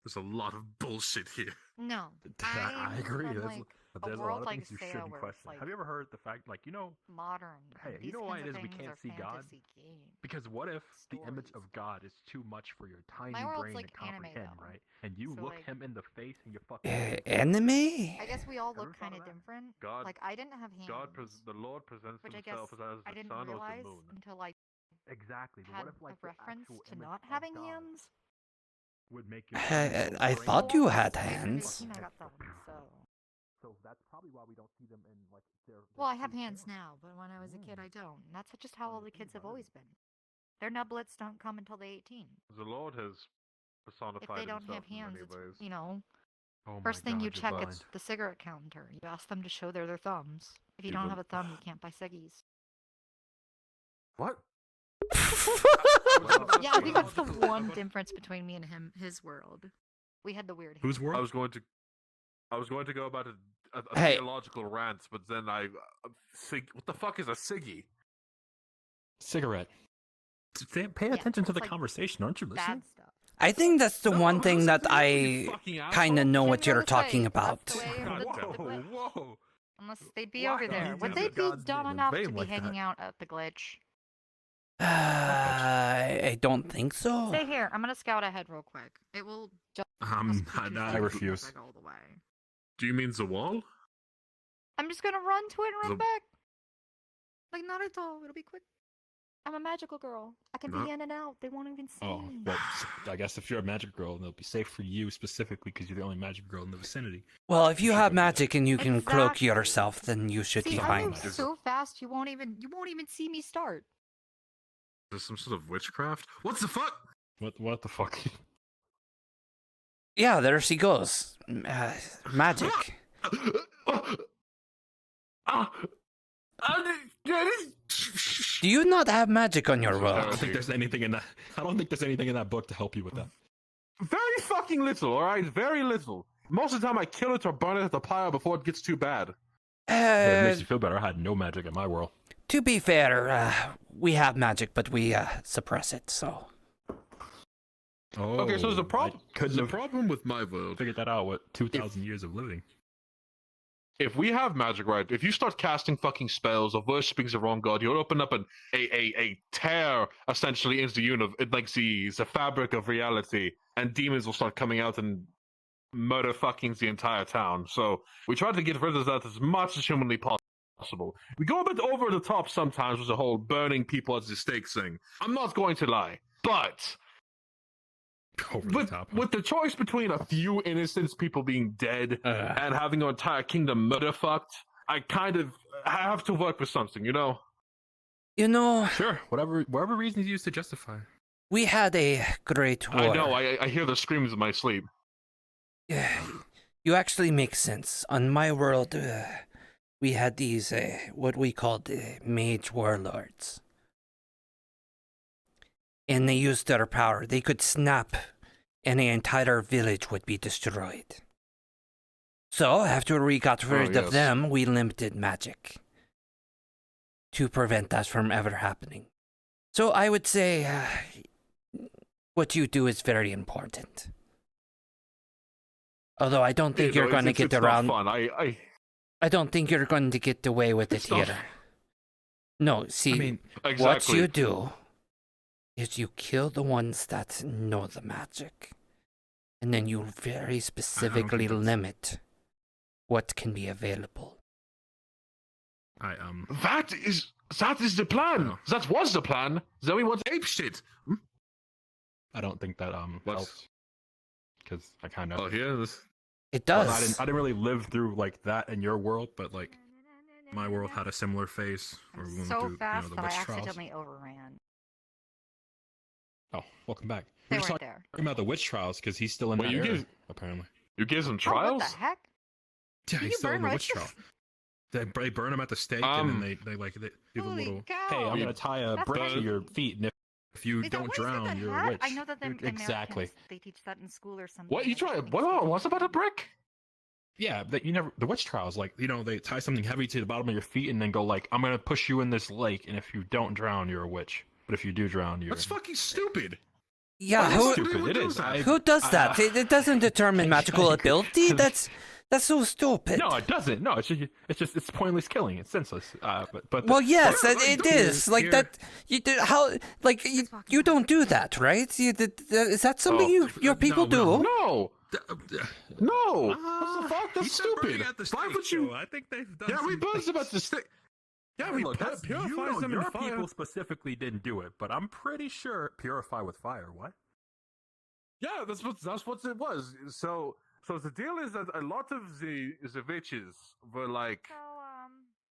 Speaker 3: There's a lot of bullshit here.
Speaker 11: No.
Speaker 12: I agree.
Speaker 11: From,
Speaker 12: There's,
Speaker 11: like,
Speaker 12: there's a
Speaker 11: world
Speaker 12: lot of
Speaker 11: like
Speaker 12: things you
Speaker 11: Saya
Speaker 12: shouldn't
Speaker 11: where
Speaker 12: question.
Speaker 11: it's, like,
Speaker 12: Have you ever heard the fact, like,
Speaker 11: modern.
Speaker 12: hey,
Speaker 11: These
Speaker 12: you know why
Speaker 11: kinds
Speaker 12: it
Speaker 11: of
Speaker 12: is we
Speaker 11: things
Speaker 12: can't
Speaker 11: are
Speaker 12: see God?
Speaker 11: fantasy games.
Speaker 12: Because what if the image
Speaker 11: Stories.
Speaker 12: of God is too much for your tiny
Speaker 11: My world's
Speaker 12: brain
Speaker 11: like
Speaker 12: to
Speaker 11: anime,
Speaker 12: comprehend,
Speaker 11: though.
Speaker 12: right? And you
Speaker 11: So,
Speaker 12: look
Speaker 11: like-
Speaker 12: him in the face and you fucking.
Speaker 1: Anime?
Speaker 11: I guess we all
Speaker 12: Ever
Speaker 11: look
Speaker 12: thought
Speaker 11: kind
Speaker 12: of
Speaker 11: of
Speaker 12: that?
Speaker 11: different.
Speaker 3: God,
Speaker 11: Like, I didn't have hands.
Speaker 3: the Lord presents
Speaker 11: Which I guess
Speaker 3: himself as
Speaker 11: I
Speaker 3: the
Speaker 11: didn't
Speaker 3: sun or the
Speaker 11: realize
Speaker 3: moon.
Speaker 11: until I
Speaker 12: Exactly. But
Speaker 11: had
Speaker 12: what if, like,
Speaker 11: a
Speaker 12: the
Speaker 11: reference
Speaker 12: actual
Speaker 11: to
Speaker 12: image
Speaker 11: not
Speaker 12: of
Speaker 11: having
Speaker 12: God
Speaker 11: hands.
Speaker 12: would make your
Speaker 1: I thought you had hands.
Speaker 11: I got thumbs, so.
Speaker 12: So that's probably why we don't see them in like their.
Speaker 11: Well, I have hands now, but when I was a kid, I don't. And that's just how all the kids have always been. Their nublets don't come until they're 18.
Speaker 3: The Lord has personified
Speaker 11: If they don't
Speaker 3: himself
Speaker 11: have hands,
Speaker 3: in many
Speaker 11: it's,
Speaker 3: ways.
Speaker 12: Oh
Speaker 11: first
Speaker 12: my
Speaker 11: thing
Speaker 12: God,
Speaker 11: you
Speaker 12: you're
Speaker 11: check
Speaker 12: blind.
Speaker 11: at the cigarette counter. You ask them to show their thumbs. If you
Speaker 3: You
Speaker 11: don't
Speaker 3: will-
Speaker 11: have a thumb, you can't buy ciggies.
Speaker 3: What?
Speaker 11: Yeah, I think that's the one difference between me and his world. We had the weird.
Speaker 12: Whose world?
Speaker 3: I was going to go about a
Speaker 1: Hey.
Speaker 3: theological rant, but then what the fuck is a ciggy?
Speaker 12: Cigarette. Pay attention to the conversation, aren't you listening?
Speaker 11: Bad stuff.
Speaker 1: I think that's the one thing that I kind of know what you're
Speaker 11: That's right.
Speaker 1: talking about.
Speaker 11: That's the way the
Speaker 14: Whoa,
Speaker 11: glitch.
Speaker 14: whoa.
Speaker 11: Unless they'd be
Speaker 14: Why
Speaker 11: over
Speaker 14: are
Speaker 11: there.
Speaker 14: you
Speaker 11: Would they
Speaker 14: using
Speaker 11: be
Speaker 14: God's
Speaker 11: dumb
Speaker 14: name in
Speaker 11: enough
Speaker 14: vain
Speaker 11: to be
Speaker 14: like
Speaker 11: hanging
Speaker 14: that?
Speaker 11: out at the glitch?
Speaker 1: I don't think so.
Speaker 11: Stay here. I'm gonna scout ahead real quick. It will just.
Speaker 12: I refuse.
Speaker 11: All the way.
Speaker 3: Do you mean the wall?
Speaker 11: I'm just gonna run to it and run
Speaker 3: The-
Speaker 11: back. Like Naruto. It'll be quick. I'm a magical girl. I can
Speaker 12: Not-
Speaker 11: be in and out. They won't even see
Speaker 12: Oh,
Speaker 11: me.
Speaker 12: well, I guess if you're a magic girl, then it'll be safe for you specifically because you're the only magic girl in the vicinity.
Speaker 1: Well, if you have magic and you can cloak
Speaker 11: Exactly.
Speaker 1: yourself, then you should
Speaker 11: See,
Speaker 1: be
Speaker 11: I
Speaker 1: fine.
Speaker 11: move so fast you won't even see me start.
Speaker 3: Is this some sort of witchcraft? What the fuck?
Speaker 12: What the fuck?
Speaker 1: Yeah, there she goes. Magic. Do you not have magic on your
Speaker 12: I
Speaker 1: world?
Speaker 12: don't think there's anything in that. I don't think there's anything in that book to help you with that.
Speaker 3: Very fucking little, alright? Very little. Most of the time I kill it or burn it at the pyre before it gets too bad.
Speaker 12: Yeah, it makes you feel better. I had no magic in my world.
Speaker 1: To be fair, we have magic, but we suppress it, so.
Speaker 12: Oh,
Speaker 3: Okay, so the problem
Speaker 12: couldn't
Speaker 3: problem with my world.
Speaker 12: figured that out. What 2,000 years of living?
Speaker 3: If we have magic, right, if you start casting fucking spells or worshipping the wrong god, you'll open up a tear essentially into the universe, like the fabric of reality, and demons will start coming out and murder fucking the entire town. So we try to get rid of that as much as humanly possible. We go a bit over the top sometimes with the whole burning people at the stake thing. I'm not going to lie, but with the choice between a few innocent people being dead and having an entire kingdom murder fucked, I have to work with something, you know?
Speaker 1: You know,
Speaker 12: Sure, whatever reason you use to justify.
Speaker 1: we had a great war.
Speaker 3: I know, I hear the screams in my sleep.
Speaker 1: You actually make sense. On my world, we had these, what we called mage warlords. And they used their power. They could snap, and the entire village would be destroyed. So, after we got rid of
Speaker 3: yes.
Speaker 1: them, we limited magic to prevent that from ever happening. So, I would say what you do is very important. Although I don't think you're going to get around.
Speaker 3: Not fun.
Speaker 1: I don't think you're going to get away with it
Speaker 3: It's not
Speaker 1: here. No, see,
Speaker 12: I mean,
Speaker 1: what
Speaker 3: exactly.
Speaker 1: you do is you kill the ones that know the magic. And then you very specifically limit what can be available.
Speaker 3: That is the plan. That was the plan. Then we want ape shit.
Speaker 12: I don't think that helps. Because I kind of.
Speaker 3: Oh, yeah.
Speaker 1: It does.
Speaker 12: Well, I didn't really live through like that in your world, but like my world had a similar phase. Where we went
Speaker 11: So
Speaker 12: through,
Speaker 11: fast
Speaker 12: the
Speaker 11: that I
Speaker 12: witch trials.
Speaker 11: accidentally overran.
Speaker 12: Oh, welcome back.
Speaker 11: They
Speaker 12: We're just
Speaker 11: weren't
Speaker 12: talking
Speaker 11: there.
Speaker 12: about the witch trials because he's still in
Speaker 3: Wait,
Speaker 12: that
Speaker 3: you
Speaker 12: era,
Speaker 3: gave-
Speaker 12: apparently.
Speaker 3: You gave them
Speaker 11: Oh,
Speaker 3: trials?
Speaker 11: what the heck?
Speaker 12: Yeah,
Speaker 11: Did
Speaker 12: he's
Speaker 11: you
Speaker 12: still in
Speaker 11: burn
Speaker 12: the witch trial.
Speaker 11: witches?
Speaker 12: They burn him at the stake, and then they do the
Speaker 11: Holy
Speaker 12: little.
Speaker 11: cow.
Speaker 12: Hey, I'm gonna tie a
Speaker 11: That's
Speaker 12: brick
Speaker 11: crazy.
Speaker 12: to your feet, and if you
Speaker 11: Wait, that
Speaker 12: don't
Speaker 11: wasn't
Speaker 12: drown,
Speaker 11: the
Speaker 12: you're a
Speaker 11: hat?
Speaker 12: witch.
Speaker 11: I know that the
Speaker 12: Exactly.
Speaker 11: Americans, they teach that in school or something.
Speaker 3: What you try? What's about a brick?
Speaker 12: Yeah, that you never. The witch trials, like they tie something heavy to the bottom of your feet, and then go like, "I'm gonna push you in this lake, and if you don't drown, you're a witch. But if you do drown, you're."
Speaker 3: That's fucking stupid.
Speaker 1: Yeah,
Speaker 12: It's
Speaker 1: who,
Speaker 12: stupid. It is.
Speaker 1: who does that? It doesn't determine magical ability. That's so stupid.
Speaker 12: No, it doesn't. No, it's pointless killing. It's senseless. But
Speaker 1: Well, yes,
Speaker 12: but-
Speaker 1: it is. Like that. You don't do that, right? Is that something your people do?
Speaker 3: No. No. What the fuck? That's stupid. Why would you?
Speaker 10: I think they've done.
Speaker 3: Yeah, we buzzed about the stick.
Speaker 10: Yeah,
Speaker 12: Hey,
Speaker 10: we
Speaker 12: look, that's,
Speaker 10: purifies them in
Speaker 12: your
Speaker 10: fire.
Speaker 12: people specifically didn't do it, but I'm pretty sure purify with fire. What?
Speaker 3: Yeah, that's what it was. So the deal is that a lot of the witches were like,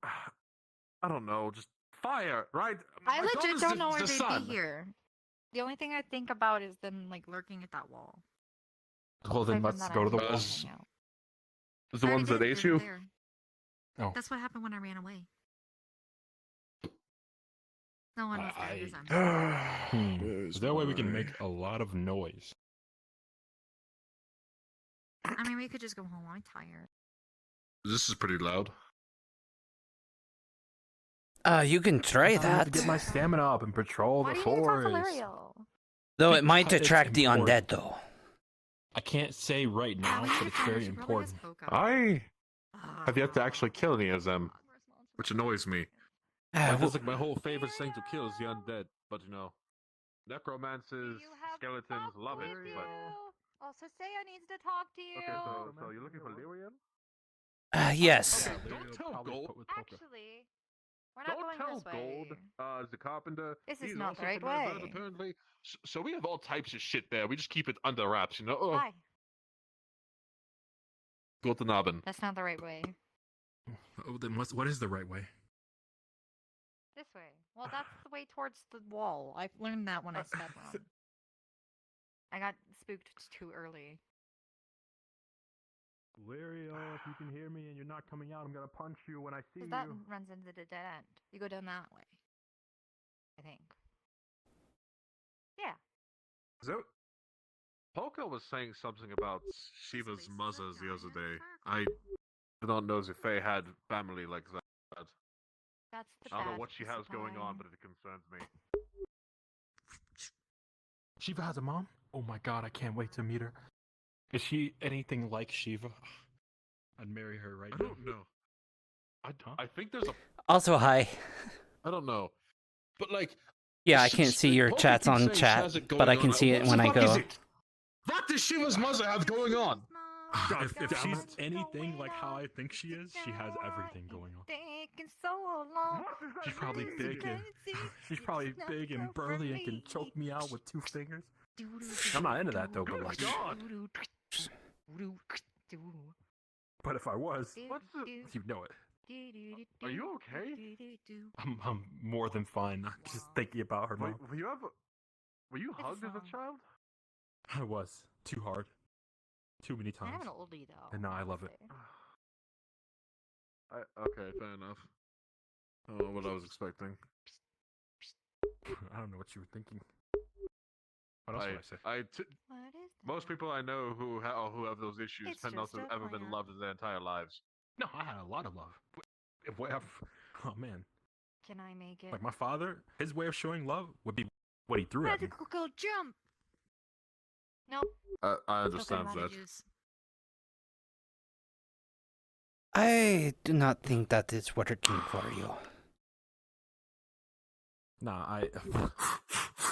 Speaker 3: I don't know, just fire, right?
Speaker 11: I
Speaker 3: My
Speaker 11: legit
Speaker 3: God,
Speaker 11: don't know where
Speaker 3: the
Speaker 11: they'd
Speaker 3: sun.
Speaker 11: be here. The only thing I think about is them like lurking at that wall.
Speaker 12: Well, then
Speaker 11: Aside from
Speaker 12: let's
Speaker 11: that,
Speaker 12: go
Speaker 11: I
Speaker 12: to the
Speaker 11: don't
Speaker 12: wall.
Speaker 11: hang out.
Speaker 3: The
Speaker 11: I already
Speaker 3: ones that
Speaker 11: did,
Speaker 3: ate
Speaker 11: they were
Speaker 3: you.
Speaker 11: there.
Speaker 12: Oh.
Speaker 11: That's what happened when I ran away. No one was there because I'm.
Speaker 12: Is there a way we can make a lot of noise?
Speaker 11: I mean, we could just go home. I'm tired.
Speaker 3: This is pretty loud.
Speaker 1: You can try
Speaker 12: I have to
Speaker 1: that.
Speaker 12: get my stamina up and patrol
Speaker 11: Why
Speaker 12: the
Speaker 11: do you need to talk to
Speaker 12: forest.
Speaker 11: Lario?
Speaker 1: Though it might
Speaker 12: Because it's
Speaker 1: attract the
Speaker 12: important.
Speaker 1: undead, though.
Speaker 12: I can't say right now, but it's very important.
Speaker 3: I have yet to actually kill any of them, which annoys me. Like, that's like my whole favorite thing to kill is the undead, but you know, necromancers, skeletons, love it. But
Speaker 11: Also, Saya needs to talk to you.
Speaker 3: okay, so you're looking for Lyrian?
Speaker 1: Yes.
Speaker 3: Okay, don't tell Gold.
Speaker 11: Actually, we're not
Speaker 3: Don't
Speaker 11: going
Speaker 3: tell
Speaker 11: this way.
Speaker 3: Gold, the carpenter.
Speaker 11: This is
Speaker 3: he's
Speaker 11: not
Speaker 3: also
Speaker 11: the right
Speaker 3: from Mount Verde,
Speaker 11: way.
Speaker 3: apparently. So we have all types of shit there. We just keep it under wraps, you know. Oh,
Speaker 11: Hi.
Speaker 3: Guten Abend.
Speaker 11: That's not the right way.
Speaker 12: Oh, then what is the right way?
Speaker 11: This way. Well, that's the way towards the wall. I learned that when I sped run. I got spooked too early.
Speaker 12: Lario, if you can hear me and you're not coming out, I'm gonna punch you when I see you.
Speaker 11: That runs into the dead end. You go down that way. I think. Yeah.
Speaker 3: So, Polka was saying something about Shiva's mothers the other day. I don't know if Faye had family like that.
Speaker 11: That's the
Speaker 3: I don't know
Speaker 11: bad
Speaker 3: what she has going on,
Speaker 11: discipline.
Speaker 3: but it concerns me.
Speaker 12: Shiva has a mom? Oh my god, I can't wait to meet her. Is she anything like Shiva? I'd marry her right
Speaker 3: I
Speaker 12: now.
Speaker 3: don't know. I think there's a.
Speaker 1: Also, hi.
Speaker 3: I don't know, but like.
Speaker 1: Yeah, I can't see your chats on chat, but I can see it when I go.
Speaker 3: What does Shiva's mother have going on?
Speaker 12: If she's anything like how I think she is, she has everything going on.
Speaker 11: Taking so long.
Speaker 12: She's probably big and burly and can choke me out with 2 fingers. I'm not into that though, but like. But if I was, you know it.
Speaker 3: Are you okay?
Speaker 12: I'm more than fine. I'm just thinking about her mom.
Speaker 3: Were you hugged as a child?
Speaker 12: I was. Too hard. Too many
Speaker 11: I
Speaker 12: times.
Speaker 11: have an oldie though.
Speaker 12: And now I love it.
Speaker 3: Okay, fair enough. I don't know what I was expecting.
Speaker 12: I don't know what you were thinking. What else would I say?
Speaker 3: Most people I know who have those issues
Speaker 11: It's
Speaker 3: tend not to
Speaker 11: just
Speaker 3: have
Speaker 11: a
Speaker 3: ever been
Speaker 11: plant.
Speaker 3: loved in their entire lives.
Speaker 12: No, I had a lot of love. Oh man.
Speaker 11: Can I make it?
Speaker 12: Like my father, his way of showing love would be what he threw at me.
Speaker 11: Magical go jump. Nope.
Speaker 3: I understand that.
Speaker 1: I do not think that is working for you.
Speaker 12: Nah, I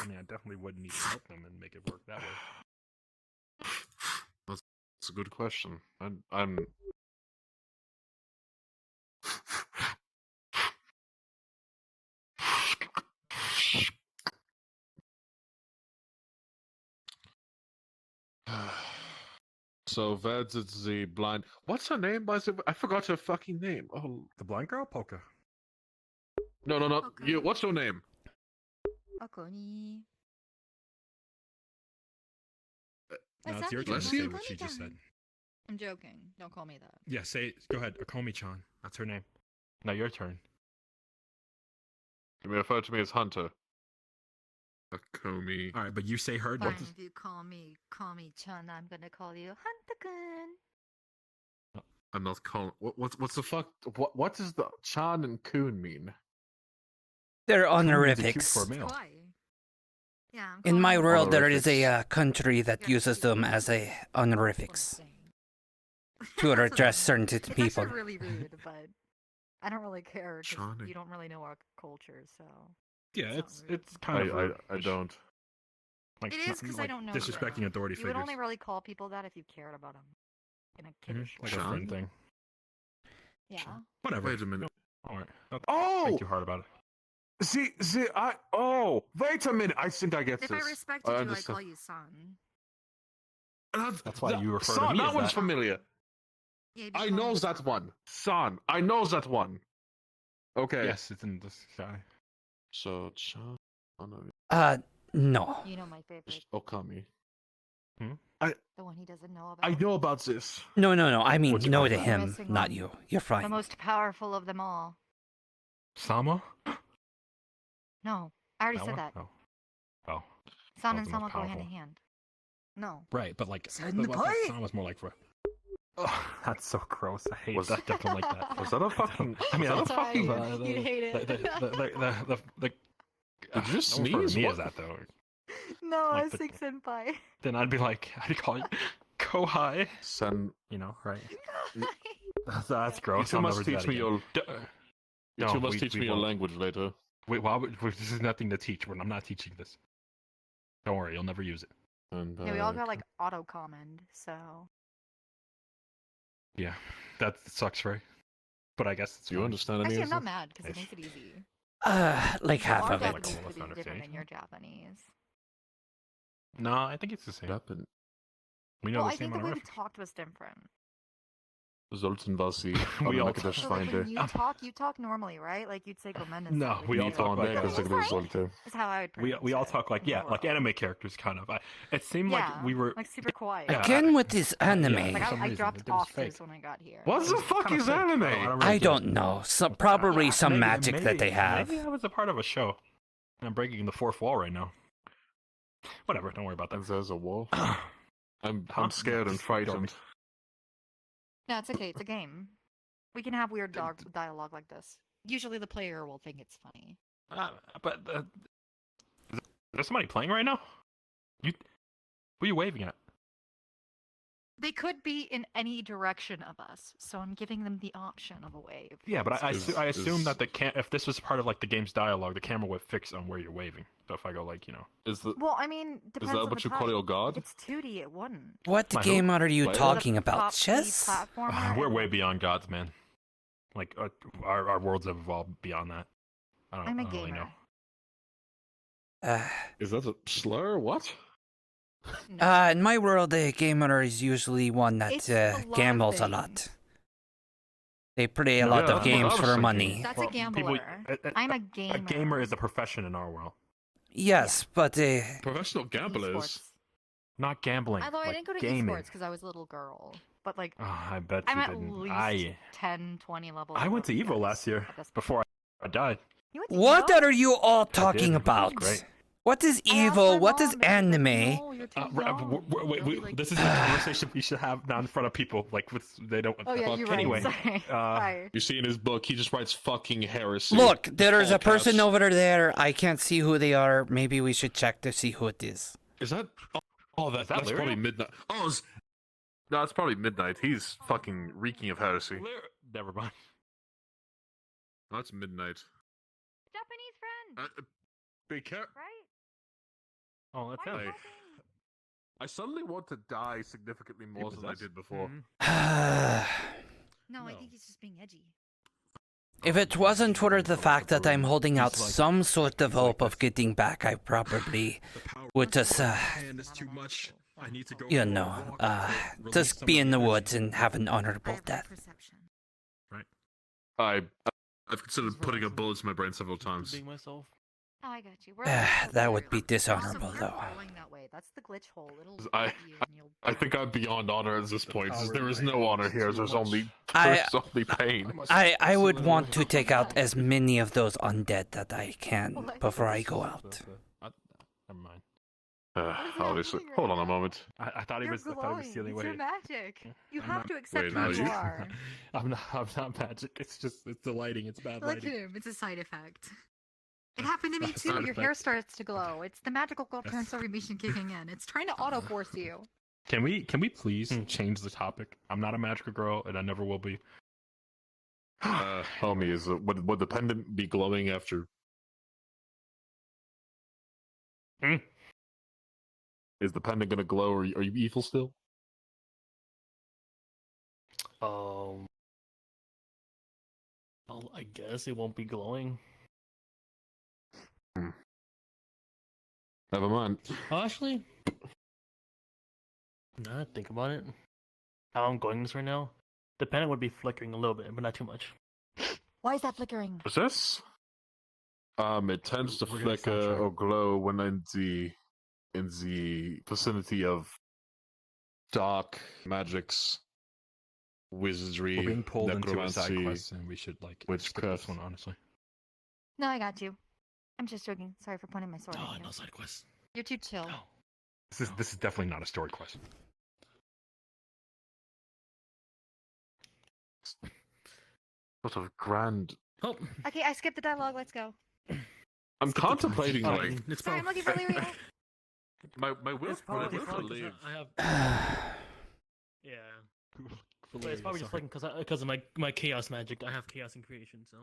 Speaker 12: mean, I definitely would need to help them and make it work that way.
Speaker 3: That's a good question. I'm. So Veds is the blind. What's her name? I forgot her fucking name. Oh,
Speaker 12: the blind girl, Polka.
Speaker 3: No. You. What's her name?
Speaker 11: Akoni.
Speaker 12: Now it's your turn to say what she just said.
Speaker 11: I'm joking. Don't call me that.
Speaker 12: Yeah, go ahead. Akomi-chan. That's her name. Now your turn.
Speaker 3: You may refer to me as Hunter. Akomi.
Speaker 12: Alright, but you say her.
Speaker 11: Fine, if you call me Chan, I'm gonna call you Hunter-kun.
Speaker 3: I'm not calling. What's the fuck? What does the Chan and Kun mean?
Speaker 1: They're
Speaker 12: For
Speaker 1: honorifics.
Speaker 12: a male.
Speaker 11: Why? Yeah. I'm
Speaker 1: In my
Speaker 11: calling
Speaker 1: world, there
Speaker 3: Honorifics.
Speaker 1: is a country that uses them as a honorifics to address certain
Speaker 11: It's
Speaker 1: people.
Speaker 11: actually really rude, but I don't really care because
Speaker 3: Shawnee.
Speaker 11: you don't really know our culture, so.
Speaker 12: Yeah,
Speaker 11: It's not
Speaker 12: it's kind of rude.
Speaker 3: I don't.
Speaker 12: Like,
Speaker 11: It is
Speaker 12: not-
Speaker 11: because
Speaker 12: like
Speaker 11: I don't know.
Speaker 12: disrespecting
Speaker 11: them.
Speaker 12: authority
Speaker 11: You would
Speaker 12: figures.
Speaker 11: only really call people that if you cared about them in a kiddish
Speaker 12: Like
Speaker 11: way.
Speaker 12: a friend thing.
Speaker 11: Yeah.
Speaker 12: Whatever.
Speaker 3: Wait a minute.
Speaker 12: Alright.
Speaker 3: Oh!
Speaker 12: Think too hard about it.
Speaker 3: See, wait a minute. I think I get
Speaker 11: If
Speaker 3: this.
Speaker 11: I respected you, I'd
Speaker 3: understand.
Speaker 11: call you son.
Speaker 12: That's why you refer to
Speaker 3: Son,
Speaker 12: me
Speaker 3: that
Speaker 12: as
Speaker 3: one's
Speaker 12: that.
Speaker 3: familiar.
Speaker 11: Yeah,
Speaker 3: I know that one. Son, I know that one. Okay.
Speaker 12: Yes, it's in the sky.
Speaker 3: So, Chan.
Speaker 1: No.
Speaker 11: You know my favorite.
Speaker 3: Okami.
Speaker 11: The one he doesn't know about.
Speaker 3: I know about this.
Speaker 1: No. I mean,
Speaker 12: What's it
Speaker 1: no
Speaker 12: called?
Speaker 1: to
Speaker 11: The
Speaker 1: him,
Speaker 11: missing
Speaker 1: not
Speaker 11: one.
Speaker 1: you. You're
Speaker 11: The
Speaker 1: fine.
Speaker 11: most powerful of them all.
Speaker 12: Sama?
Speaker 11: No, I already
Speaker 12: That
Speaker 11: said
Speaker 12: one?
Speaker 11: that.
Speaker 12: Oh.
Speaker 11: San
Speaker 12: Oh,
Speaker 11: and
Speaker 12: the most
Speaker 11: Sama go hand in
Speaker 12: powerful.
Speaker 11: hand. No.
Speaker 12: Right, but like,
Speaker 11: Son, the
Speaker 12: but
Speaker 11: boy!
Speaker 12: Sama's more like for. Oh, that's so gross. I hate that. Definitely like that.
Speaker 3: Was that a fucking?
Speaker 12: I mean,
Speaker 11: That's
Speaker 12: that's
Speaker 11: right.
Speaker 12: fucking.
Speaker 11: You'd hate it.
Speaker 3: Did you just
Speaker 12: don't refer to
Speaker 3: sneeze?
Speaker 12: me
Speaker 3: What?
Speaker 12: as that though.
Speaker 11: No,
Speaker 12: Like
Speaker 11: I was
Speaker 12: the-
Speaker 11: 6 senpai.
Speaker 12: Then I'd be like, I'd call you Kohai.
Speaker 3: Sen.
Speaker 12: You know, right? That's gross.
Speaker 3: You two
Speaker 12: I'll
Speaker 3: must
Speaker 12: never do
Speaker 3: teach
Speaker 12: that
Speaker 3: me
Speaker 12: again.
Speaker 3: your. You
Speaker 12: No,
Speaker 3: two must
Speaker 12: we-
Speaker 3: teach
Speaker 12: we
Speaker 3: me your
Speaker 12: won't.
Speaker 3: language later.
Speaker 12: Wait, this is nothing to teach. I'm not teaching this. Don't worry, you'll never use it.
Speaker 3: And,
Speaker 11: Yeah, we all got like auto command, so.
Speaker 12: Yeah, that sucks, right? But I guess it's
Speaker 3: Do you
Speaker 12: fine.
Speaker 3: understand any
Speaker 11: Actually,
Speaker 3: of
Speaker 11: I'm not
Speaker 3: this?
Speaker 11: mad because it makes it easy.
Speaker 1: Like half
Speaker 11: Our
Speaker 1: of it.
Speaker 11: Japanese
Speaker 12: Like,
Speaker 11: would be
Speaker 12: almost
Speaker 11: different than
Speaker 12: understand.
Speaker 11: your Japanese.
Speaker 12: No, I think it's the same.
Speaker 3: Japan.
Speaker 12: We know
Speaker 11: Well,
Speaker 12: the
Speaker 11: I
Speaker 12: same
Speaker 11: think the
Speaker 12: on
Speaker 11: way
Speaker 12: our
Speaker 11: we talked was different.
Speaker 3: Sollten wir sie
Speaker 12: We all
Speaker 3: Amerika
Speaker 11: So, like,
Speaker 3: Schweine.
Speaker 11: when you talk normally, right? Like you'd say Gomen and
Speaker 12: No,
Speaker 11: stuff.
Speaker 12: we all
Speaker 11: you'd
Speaker 12: talk
Speaker 11: say,
Speaker 12: like
Speaker 11: "Okay,
Speaker 12: that.
Speaker 3: sollte.
Speaker 11: Is how I would pronounce
Speaker 12: We all
Speaker 11: it
Speaker 12: talk like
Speaker 11: in the
Speaker 12: like
Speaker 11: world.
Speaker 12: anime characters, kind of. It seemed
Speaker 11: Yeah,
Speaker 12: like we were
Speaker 11: like super quiet.
Speaker 12: Yeah,
Speaker 1: Again with this anime.
Speaker 11: Like
Speaker 12: for some
Speaker 11: I
Speaker 12: reason,
Speaker 11: dropped
Speaker 12: it was
Speaker 11: off
Speaker 12: fake.
Speaker 11: this when I got here.
Speaker 3: What the fuck
Speaker 12: kinda
Speaker 3: is
Speaker 12: fake.
Speaker 3: anime?
Speaker 12: really
Speaker 1: I
Speaker 12: get it.
Speaker 1: don't know. Probably some
Speaker 12: Maybe-
Speaker 1: magic that they
Speaker 12: maybe-
Speaker 1: have.
Speaker 12: Maybe I was a part of a show. And I'm breaking the fourth wall right now. Whatever, don't worry about that.
Speaker 3: There's a wall.
Speaker 12: Huh?
Speaker 3: I'm scared and
Speaker 12: Just ignore me.
Speaker 3: frightened.
Speaker 11: No, it's okay. It's a game. We can have weird dialogue like this. Usually, the player will think it's funny.
Speaker 12: But is there somebody playing right now? Who are you waving at?
Speaker 11: They could be in any direction of us, so I'm giving them the option of a wave.
Speaker 12: Yeah, but I assume
Speaker 3: is-
Speaker 12: that if this was part of like the game's dialogue, the camera would fix on where you're waving. So if I go like,
Speaker 3: Is the
Speaker 11: Well, I mean, depends
Speaker 3: that
Speaker 11: on
Speaker 3: what
Speaker 11: the
Speaker 3: you call
Speaker 11: type.
Speaker 3: your god?
Speaker 11: If it's 2D, it wouldn't.
Speaker 1: What
Speaker 12: My who?
Speaker 1: game are you
Speaker 3: Player?
Speaker 1: talking about?
Speaker 11: Top 2D
Speaker 1: Chess?
Speaker 11: platformer,
Speaker 12: we're
Speaker 11: it
Speaker 12: way
Speaker 11: would-
Speaker 12: beyond gods, man. Like our worlds have evolved beyond that.
Speaker 11: I'm a
Speaker 12: I don't
Speaker 11: gamer.
Speaker 12: really know.
Speaker 3: Is that a slur? What?
Speaker 1: In my world, a gamer is usually one that
Speaker 11: It's a lot of
Speaker 1: gambles a
Speaker 11: things.
Speaker 1: lot. They play a
Speaker 12: No,
Speaker 1: lot
Speaker 12: yeah,
Speaker 1: of
Speaker 12: that's what I
Speaker 1: games
Speaker 12: was
Speaker 1: for
Speaker 12: thinking.
Speaker 1: money.
Speaker 11: That's
Speaker 12: Well,
Speaker 11: a gambler. I'm a gamer.
Speaker 12: A gamer is a profession in our world.
Speaker 1: Yes, but
Speaker 3: Professional gamblers.
Speaker 11: Esports.
Speaker 12: Not gambling.
Speaker 11: Although I
Speaker 12: like
Speaker 11: didn't go to
Speaker 12: gaming.
Speaker 11: esports because I was a little girl. But like,
Speaker 12: Oh, I bet
Speaker 11: I'm
Speaker 12: you
Speaker 11: at
Speaker 12: didn't.
Speaker 11: least 10, 20 levels.
Speaker 12: I went to
Speaker 11: above you
Speaker 12: Evo
Speaker 11: guys
Speaker 12: last year
Speaker 11: at this point.
Speaker 12: before I died.
Speaker 11: You went to
Speaker 1: what
Speaker 11: Evo?
Speaker 1: are you all
Speaker 12: did,
Speaker 1: talking
Speaker 12: it was
Speaker 1: about?
Speaker 12: great.
Speaker 1: What is
Speaker 11: I asked
Speaker 1: evil?
Speaker 11: my
Speaker 1: What is
Speaker 11: mom, and she's like,
Speaker 1: anime?
Speaker 11: "No, you're too young."
Speaker 12: Wait, this is a conversation we should have not in front of people. Like, they don't.
Speaker 11: Oh yeah, you're right.
Speaker 12: Anyway,
Speaker 11: Sorry. Sorry.
Speaker 3: You see in his book, he just writes fucking heresy.
Speaker 1: Look, there's
Speaker 3: All
Speaker 1: a person
Speaker 3: caps.
Speaker 1: over there. I can't see who they are. Maybe we should check to see who it is.
Speaker 3: Is that? Oh, that's
Speaker 12: Lyria?
Speaker 3: probably midnight. Oh, no, it's probably midnight. He's fucking reeking of heresy.
Speaker 12: Never mind.
Speaker 3: No, it's midnight.
Speaker 11: Japanese friend,
Speaker 3: Be careful.
Speaker 11: right?
Speaker 12: Oh, that's
Speaker 11: Why are you
Speaker 12: him.
Speaker 11: helping?
Speaker 3: I suddenly want to die significantly more than I did before.
Speaker 11: No, I think he's just being edgy.
Speaker 1: If it wasn't for the fact that I'm holding out
Speaker 12: He's like-
Speaker 1: some sort of hope of getting back, I probably would just, you know, just be in the woods and have an honorable death.
Speaker 11: Perception.
Speaker 3: I've considered putting a bullet in my brain several times.
Speaker 8: Being myself.
Speaker 11: Oh, I got you. We're
Speaker 1: That would be
Speaker 11: Also,
Speaker 1: dishonorable,
Speaker 11: you're
Speaker 1: though.
Speaker 11: going that way. That's the glitch hole. It'll
Speaker 3: I-
Speaker 11: hit you and you'll
Speaker 3: I think I'm beyond honor at this point.
Speaker 12: power
Speaker 3: There is
Speaker 12: in my
Speaker 3: no
Speaker 12: hands
Speaker 3: honor
Speaker 12: is
Speaker 3: here.
Speaker 12: too
Speaker 3: There's
Speaker 12: much.
Speaker 3: only pain.
Speaker 1: I would want to take out as many of those undead that I can before I go out.
Speaker 12: Never mind.
Speaker 3: Obviously. Hold on a moment.
Speaker 12: I thought he
Speaker 11: You're
Speaker 12: was. I thought he
Speaker 11: glowing.
Speaker 12: was stealing
Speaker 11: It's your
Speaker 12: away.
Speaker 11: magic. You
Speaker 12: I'm
Speaker 11: have
Speaker 12: not-
Speaker 11: to accept
Speaker 3: Wait,
Speaker 11: who
Speaker 3: no,
Speaker 11: you
Speaker 3: you-
Speaker 11: are.
Speaker 12: I'm not magic. It's just the lighting. It's bad
Speaker 11: Look at
Speaker 12: lighting.
Speaker 11: him. It's a side effect. It happened to me
Speaker 12: It's
Speaker 11: too.
Speaker 12: not a
Speaker 11: Your
Speaker 12: side
Speaker 11: hair
Speaker 12: effect.
Speaker 11: starts to glow. It's the magical glow transformation kicking in. It's trying to auto force you.
Speaker 12: Can we please change the topic? I'm not a magical girl, and I never will be.
Speaker 3: Homie, would the pendant be glowing after? Is the pendant gonna glow? Or are you evil still?
Speaker 8: Well, I guess it won't be glowing.
Speaker 3: Never mind.
Speaker 8: Oh, actually, now that I think about it, how I'm going this right now, the pendant would be flickering a little bit, but not too much.
Speaker 11: Why is that flickering?
Speaker 3: What's this? It tends to
Speaker 12: We're gonna
Speaker 3: flicker
Speaker 12: soundtrack.
Speaker 3: or glow when in the vicinity of dark magics, wizardry,
Speaker 12: We're being pulled into a side
Speaker 3: necromancy.
Speaker 12: quest, and we should skip
Speaker 3: witchcraft.
Speaker 12: this one, honestly.
Speaker 11: No, I got you. I'm just joking. Sorry for pointing my sword at you.
Speaker 8: No side quest.
Speaker 11: You're too chill.
Speaker 12: This is definitely not a story quest.
Speaker 3: What a grand.
Speaker 15: Oh,
Speaker 11: Okay, I skipped the dialogue. Let's go.
Speaker 3: I'm contemplating like
Speaker 11: Sorry, I'm looking for Lyria.
Speaker 3: my will for leave.
Speaker 8: I have. Yeah. But it's probably just like because of my chaos magic. I have chaos and creation, so.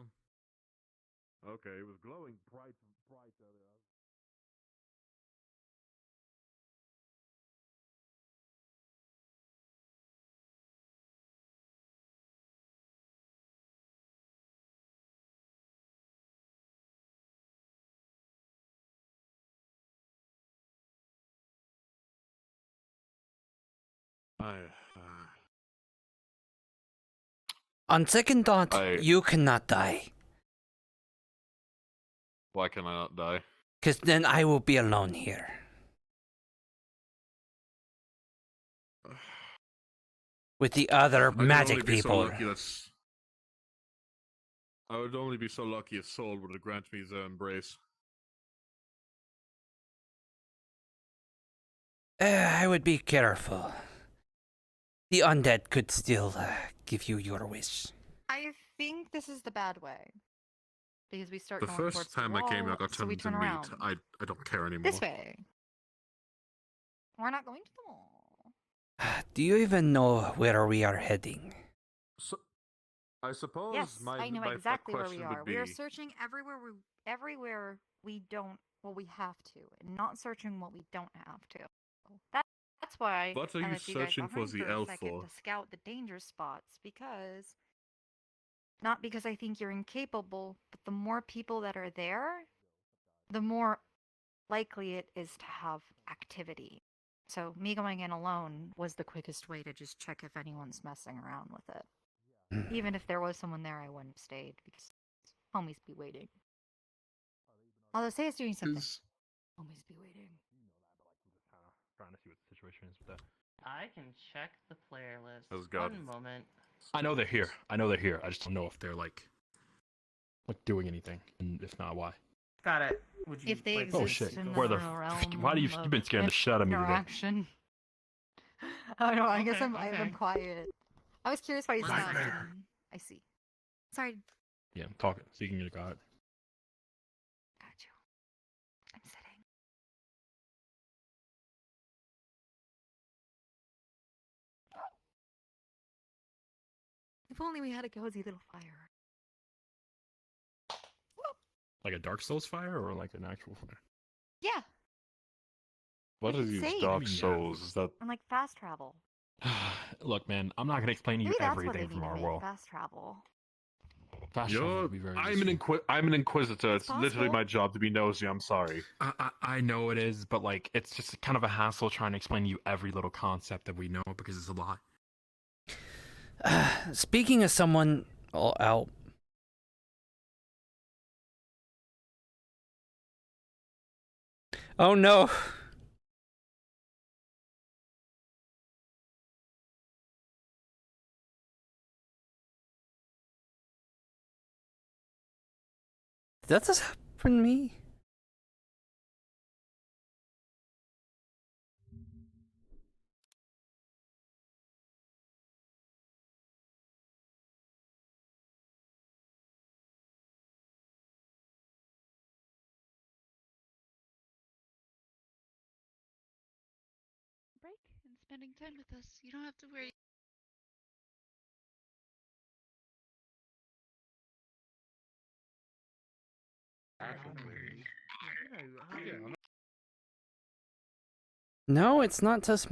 Speaker 3: Okay, it was glowing bright earlier.
Speaker 1: On second thought, you cannot die.
Speaker 3: Why can I not die?
Speaker 1: Because then I will be alone here. With the other magic people.
Speaker 3: I would only be so lucky if Soul would grant me the embrace.
Speaker 1: I would be careful. The undead could still give you your wish.
Speaker 11: I think this is the bad way. Because we start
Speaker 3: The
Speaker 11: going
Speaker 3: first
Speaker 11: towards
Speaker 3: time
Speaker 11: the
Speaker 3: I came,
Speaker 11: wall,
Speaker 3: I got
Speaker 11: so we
Speaker 3: turned
Speaker 11: turn
Speaker 3: into
Speaker 11: around.
Speaker 3: meat. I don't care anymore.
Speaker 11: This way. We're not going to the wall.
Speaker 1: Do you even know where we are heading?
Speaker 3: So, I suppose
Speaker 11: Yes,
Speaker 3: my
Speaker 11: I know
Speaker 3: my
Speaker 11: exactly where
Speaker 3: question
Speaker 11: we
Speaker 3: would
Speaker 11: are.
Speaker 3: be,
Speaker 11: We are searching everywhere we don't. Well, we have to, and not searching what we don't have to. That's why
Speaker 3: What are
Speaker 11: I
Speaker 3: you
Speaker 11: let you guys
Speaker 3: searching for
Speaker 11: behind
Speaker 3: the
Speaker 11: for a
Speaker 3: elf
Speaker 11: second
Speaker 3: for?
Speaker 11: to scout the danger spots, because not because I think you're incapable, but the more people that are there, the more likely it is to have activity. So me going in alone was the quickest way to just check if anyone's messing around with it. Even if there was someone there, I wouldn't have stayed because homies be waiting. Although say it's doing something. Homies be waiting.
Speaker 12: Trying to see what the situation is with that.
Speaker 16: I can check the player list.
Speaker 3: That's God.
Speaker 16: One moment.
Speaker 12: I know they're here. I just don't know if they're like doing anything, and if not, why.
Speaker 16: Got it. Would you
Speaker 11: If they
Speaker 16: like
Speaker 11: exist
Speaker 12: Oh shit!
Speaker 11: in
Speaker 12: Where
Speaker 11: the
Speaker 12: the?
Speaker 11: realm
Speaker 12: Why do you've been scaring the shit out of me today?
Speaker 11: interaction. I don't know. I guess
Speaker 16: Okay,
Speaker 11: I've been
Speaker 16: okay.
Speaker 11: quiet. I was curious why you stopped.
Speaker 12: Nightmare.
Speaker 11: I see. Sorry.
Speaker 12: Yeah, I'm talking, seeking your God.
Speaker 11: Got you. I'm sitting. If only we had a cozy little fire.
Speaker 12: Like a Dark Souls fire or like an actual fire?
Speaker 11: Yeah.
Speaker 3: What
Speaker 11: We
Speaker 3: is
Speaker 11: could
Speaker 3: these
Speaker 11: save.
Speaker 3: Dark Souls? Is that
Speaker 11: And like fast travel.
Speaker 12: Look, man, I'm not gonna explain to you
Speaker 11: Maybe that's what they
Speaker 12: everything
Speaker 11: need
Speaker 12: from
Speaker 11: to
Speaker 12: our
Speaker 11: make,
Speaker 12: world.
Speaker 11: fast travel.
Speaker 12: Fast travel would be very
Speaker 3: I'm an inquisitor. It's literally
Speaker 11: possible.
Speaker 3: my job to be nosy. I'm sorry.
Speaker 12: I know it is, but like it's just kind of a hassle trying to explain to you every little concept that we know because it's a lot.
Speaker 1: Speaking of someone all out. Oh no. That just happened to me.
Speaker 17: Break and spending time with us. You don't have to worry.
Speaker 1: No, it's not just.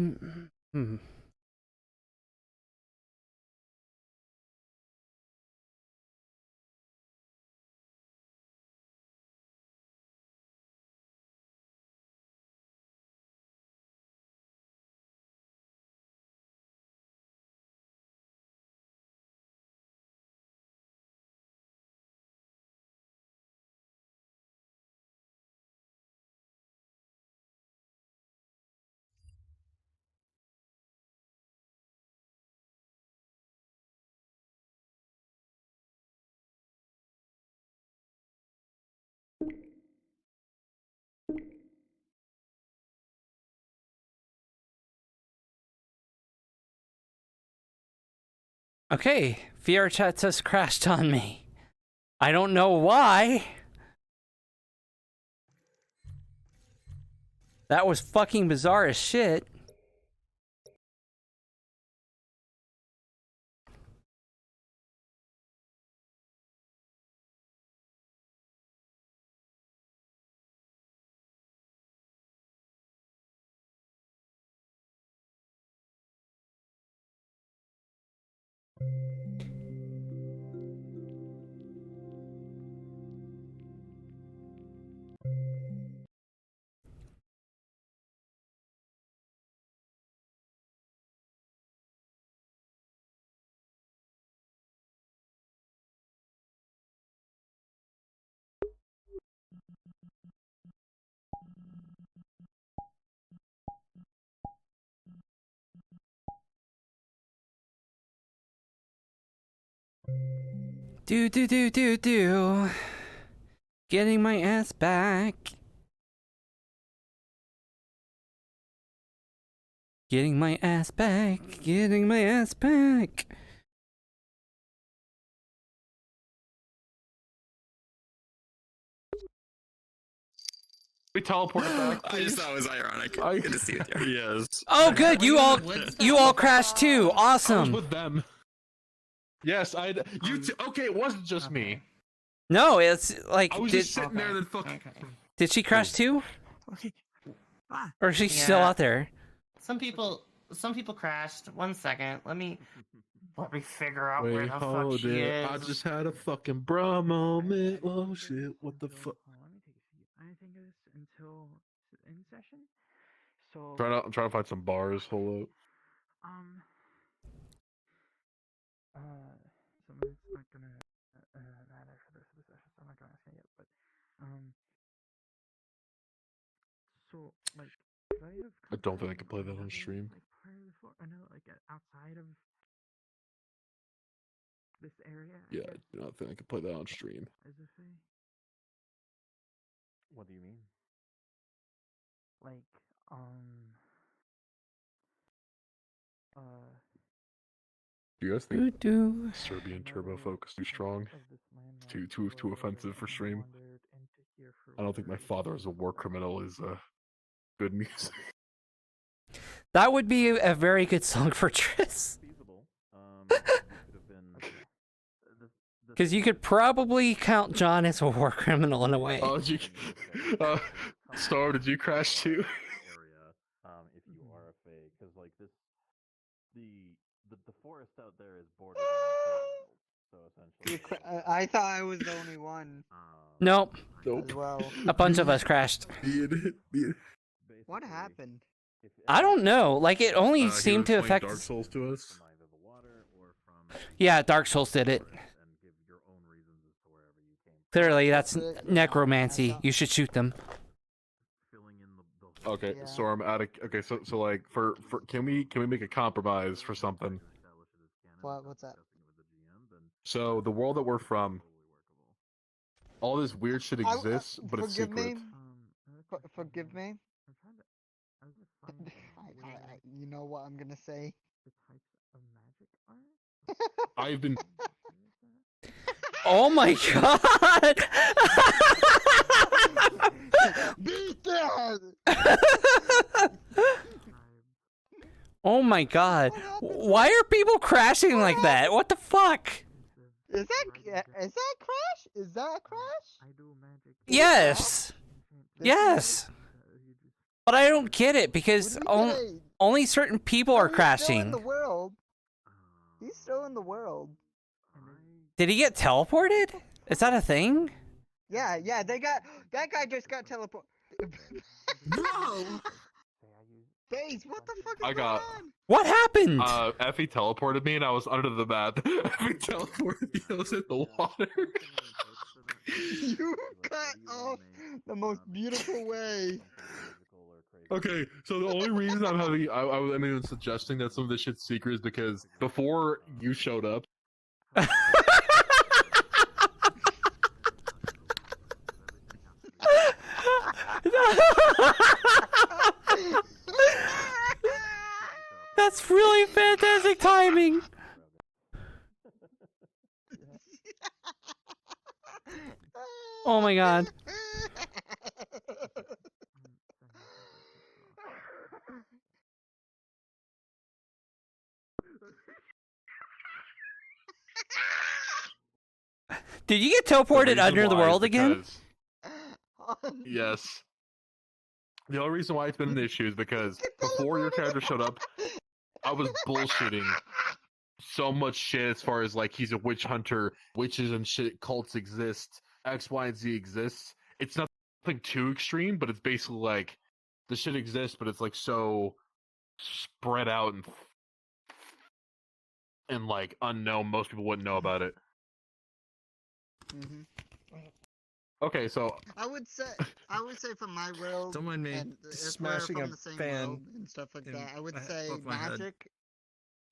Speaker 1: Okay, VRchat just crashed on me. I don't know why. That was fucking bizarre as shit. Do. Getting my ass back. Getting my ass back. Getting my ass back.
Speaker 3: We teleported back.
Speaker 18: I just thought it was ironic. Good to see you there.
Speaker 3: Yes.
Speaker 1: Oh, good. You all crashed too. Awesome.
Speaker 3: I was with them. Yes, okay, it wasn't just me.
Speaker 1: No, it's like.
Speaker 3: I was just sitting there and fucking.
Speaker 1: Did she crash too?
Speaker 16: Okay.
Speaker 1: Or is she still out there?
Speaker 16: Some people crashed. 1 second. Let me figure out where
Speaker 3: Wait,
Speaker 16: the fuck
Speaker 3: hold
Speaker 16: she
Speaker 3: it.
Speaker 16: is.
Speaker 3: I just had a fucking bra moment. Oh shit, what the fuck?
Speaker 7: I think it was until in session. So
Speaker 3: I'm trying to find some bars. Hold up.
Speaker 7: Some of it's not gonna matter for the rest of the session, so I'm not gonna ask it yet. But so like, could I have?
Speaker 3: I don't think I can play that on stream.
Speaker 7: Like prior before, I know, like outside of this area.
Speaker 3: Yeah, I do not think I can play that on stream.
Speaker 7: As if
Speaker 10: What do you mean?
Speaker 7: like
Speaker 3: Do you guys think Serbian Turbo Focus too strong? It's too offensive for stream. I don't think my father as a war criminal is good music.
Speaker 1: That would be a very good song for Triss. Because you could probably count John as a war criminal in a way.
Speaker 3: Oh, Star, did you crash too?
Speaker 10: If you are a fake, because like this, the forest out there is bordered on so essentially.
Speaker 6: I thought I was the only one.
Speaker 1: Nope.
Speaker 6: As well.
Speaker 1: A bunch of us crashed.
Speaker 6: What happened?
Speaker 1: I don't know. Like, it only seemed to affect.
Speaker 3: Dark Souls to us.
Speaker 1: Yeah, Dark Souls did it. Clearly, that's necromancy. You should shoot them.
Speaker 3: Okay, Storm, okay, so like for can we make a compromise for something?
Speaker 6: What's that?
Speaker 3: So the world that we're from, all this weird shit exists, but it's secret.
Speaker 6: Forgive me. You know what I'm gonna say?
Speaker 3: I've been.
Speaker 1: Oh my god!
Speaker 6: Beat that!
Speaker 1: Oh my god. Why are people crashing like that? What the fuck?
Speaker 6: Is that crash? Is that a crash?
Speaker 1: Yes. Yes. But I don't get it because only certain people are crashing.
Speaker 6: He's still in the world. He's still in the world.
Speaker 1: Did he get teleported? Is that a thing?
Speaker 6: Yeah, that guy just got teleported.
Speaker 18: Bro!
Speaker 6: Days, what the fuck is going on?
Speaker 1: What happened?
Speaker 3: Effie teleported me and I was under the mat. Effie teleported me, I was in the water.
Speaker 6: You cut off the most beautiful way.
Speaker 3: Okay, so the only reason I'm having I mean suggesting that some of this shit's secret is because before you showed up.
Speaker 1: That's really fantastic timing. Oh my god. Did you get teleported under the world again?
Speaker 3: Yes. The only reason why it's been an issue is because before your character showed up, I was bullshitting so much shit as far as like he's a witch hunter, witches and shit, cults exist, X, Y, and Z exists. It's nothing too extreme, but it's basically like the shit exists, but it's like so spread out and like unknown. Most people wouldn't know about it.
Speaker 6: Mm-hmm.
Speaker 3: Okay, so
Speaker 6: I would say from my world,
Speaker 14: Don't mind me
Speaker 6: and if we're
Speaker 14: smashing
Speaker 6: from
Speaker 14: a
Speaker 6: the same
Speaker 14: fan
Speaker 6: world and stuff like
Speaker 14: in
Speaker 6: that, I would
Speaker 14: my-
Speaker 6: say
Speaker 14: above my head.
Speaker 6: magic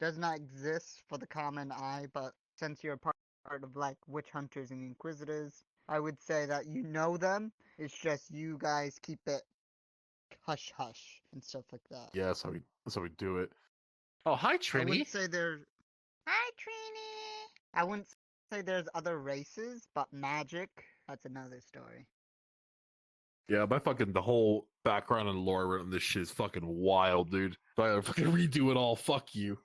Speaker 6: does not exist for the common eye, but since you're part of like witch hunters and inquisitors, I would say that you know them. It's just you guys keep it hush hush and stuff like that.
Speaker 3: yeah, that's how we do it. Oh, hi
Speaker 6: I
Speaker 3: Trini.
Speaker 6: wouldn't say there's. Hi, Trini. I wouldn't say there's other races, but magic, that's another story.
Speaker 3: Yeah, the whole background and lore around this shit is fucking wild, dude. If I fucking redo it all, fuck you.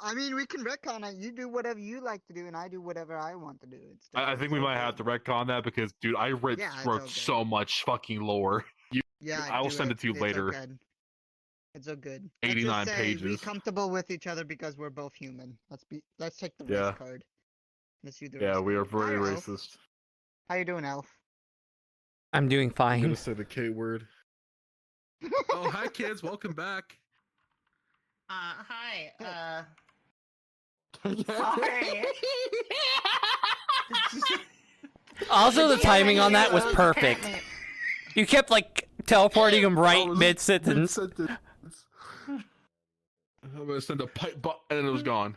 Speaker 6: I mean, we can retcon it. You do whatever you like to do, and I do whatever I want to do.
Speaker 3: I think we might have to retcon that because, dude, I wrote so much fucking lore. I will send it to you later.
Speaker 6: Okay. It's so good.
Speaker 3: 89
Speaker 6: Let's just say
Speaker 3: pages.
Speaker 6: Be comfortable with each other because we're both human. Let's take the
Speaker 3: Yeah.
Speaker 6: race card. Let's do the
Speaker 3: Yeah,
Speaker 6: race
Speaker 3: we are
Speaker 6: card.
Speaker 3: very
Speaker 6: Hi, Elf.
Speaker 3: racist.
Speaker 6: How you doing, Elf?
Speaker 1: I'm doing
Speaker 14: I'm
Speaker 1: fine.
Speaker 14: gonna say the K word. Oh, hi kids, welcome back.
Speaker 16: Hi.
Speaker 6: Sorry.
Speaker 1: Also, the timing on that was perfect. You kept like teleporting him right mid sentence.
Speaker 3: I'm gonna send a pipe and then it was gone.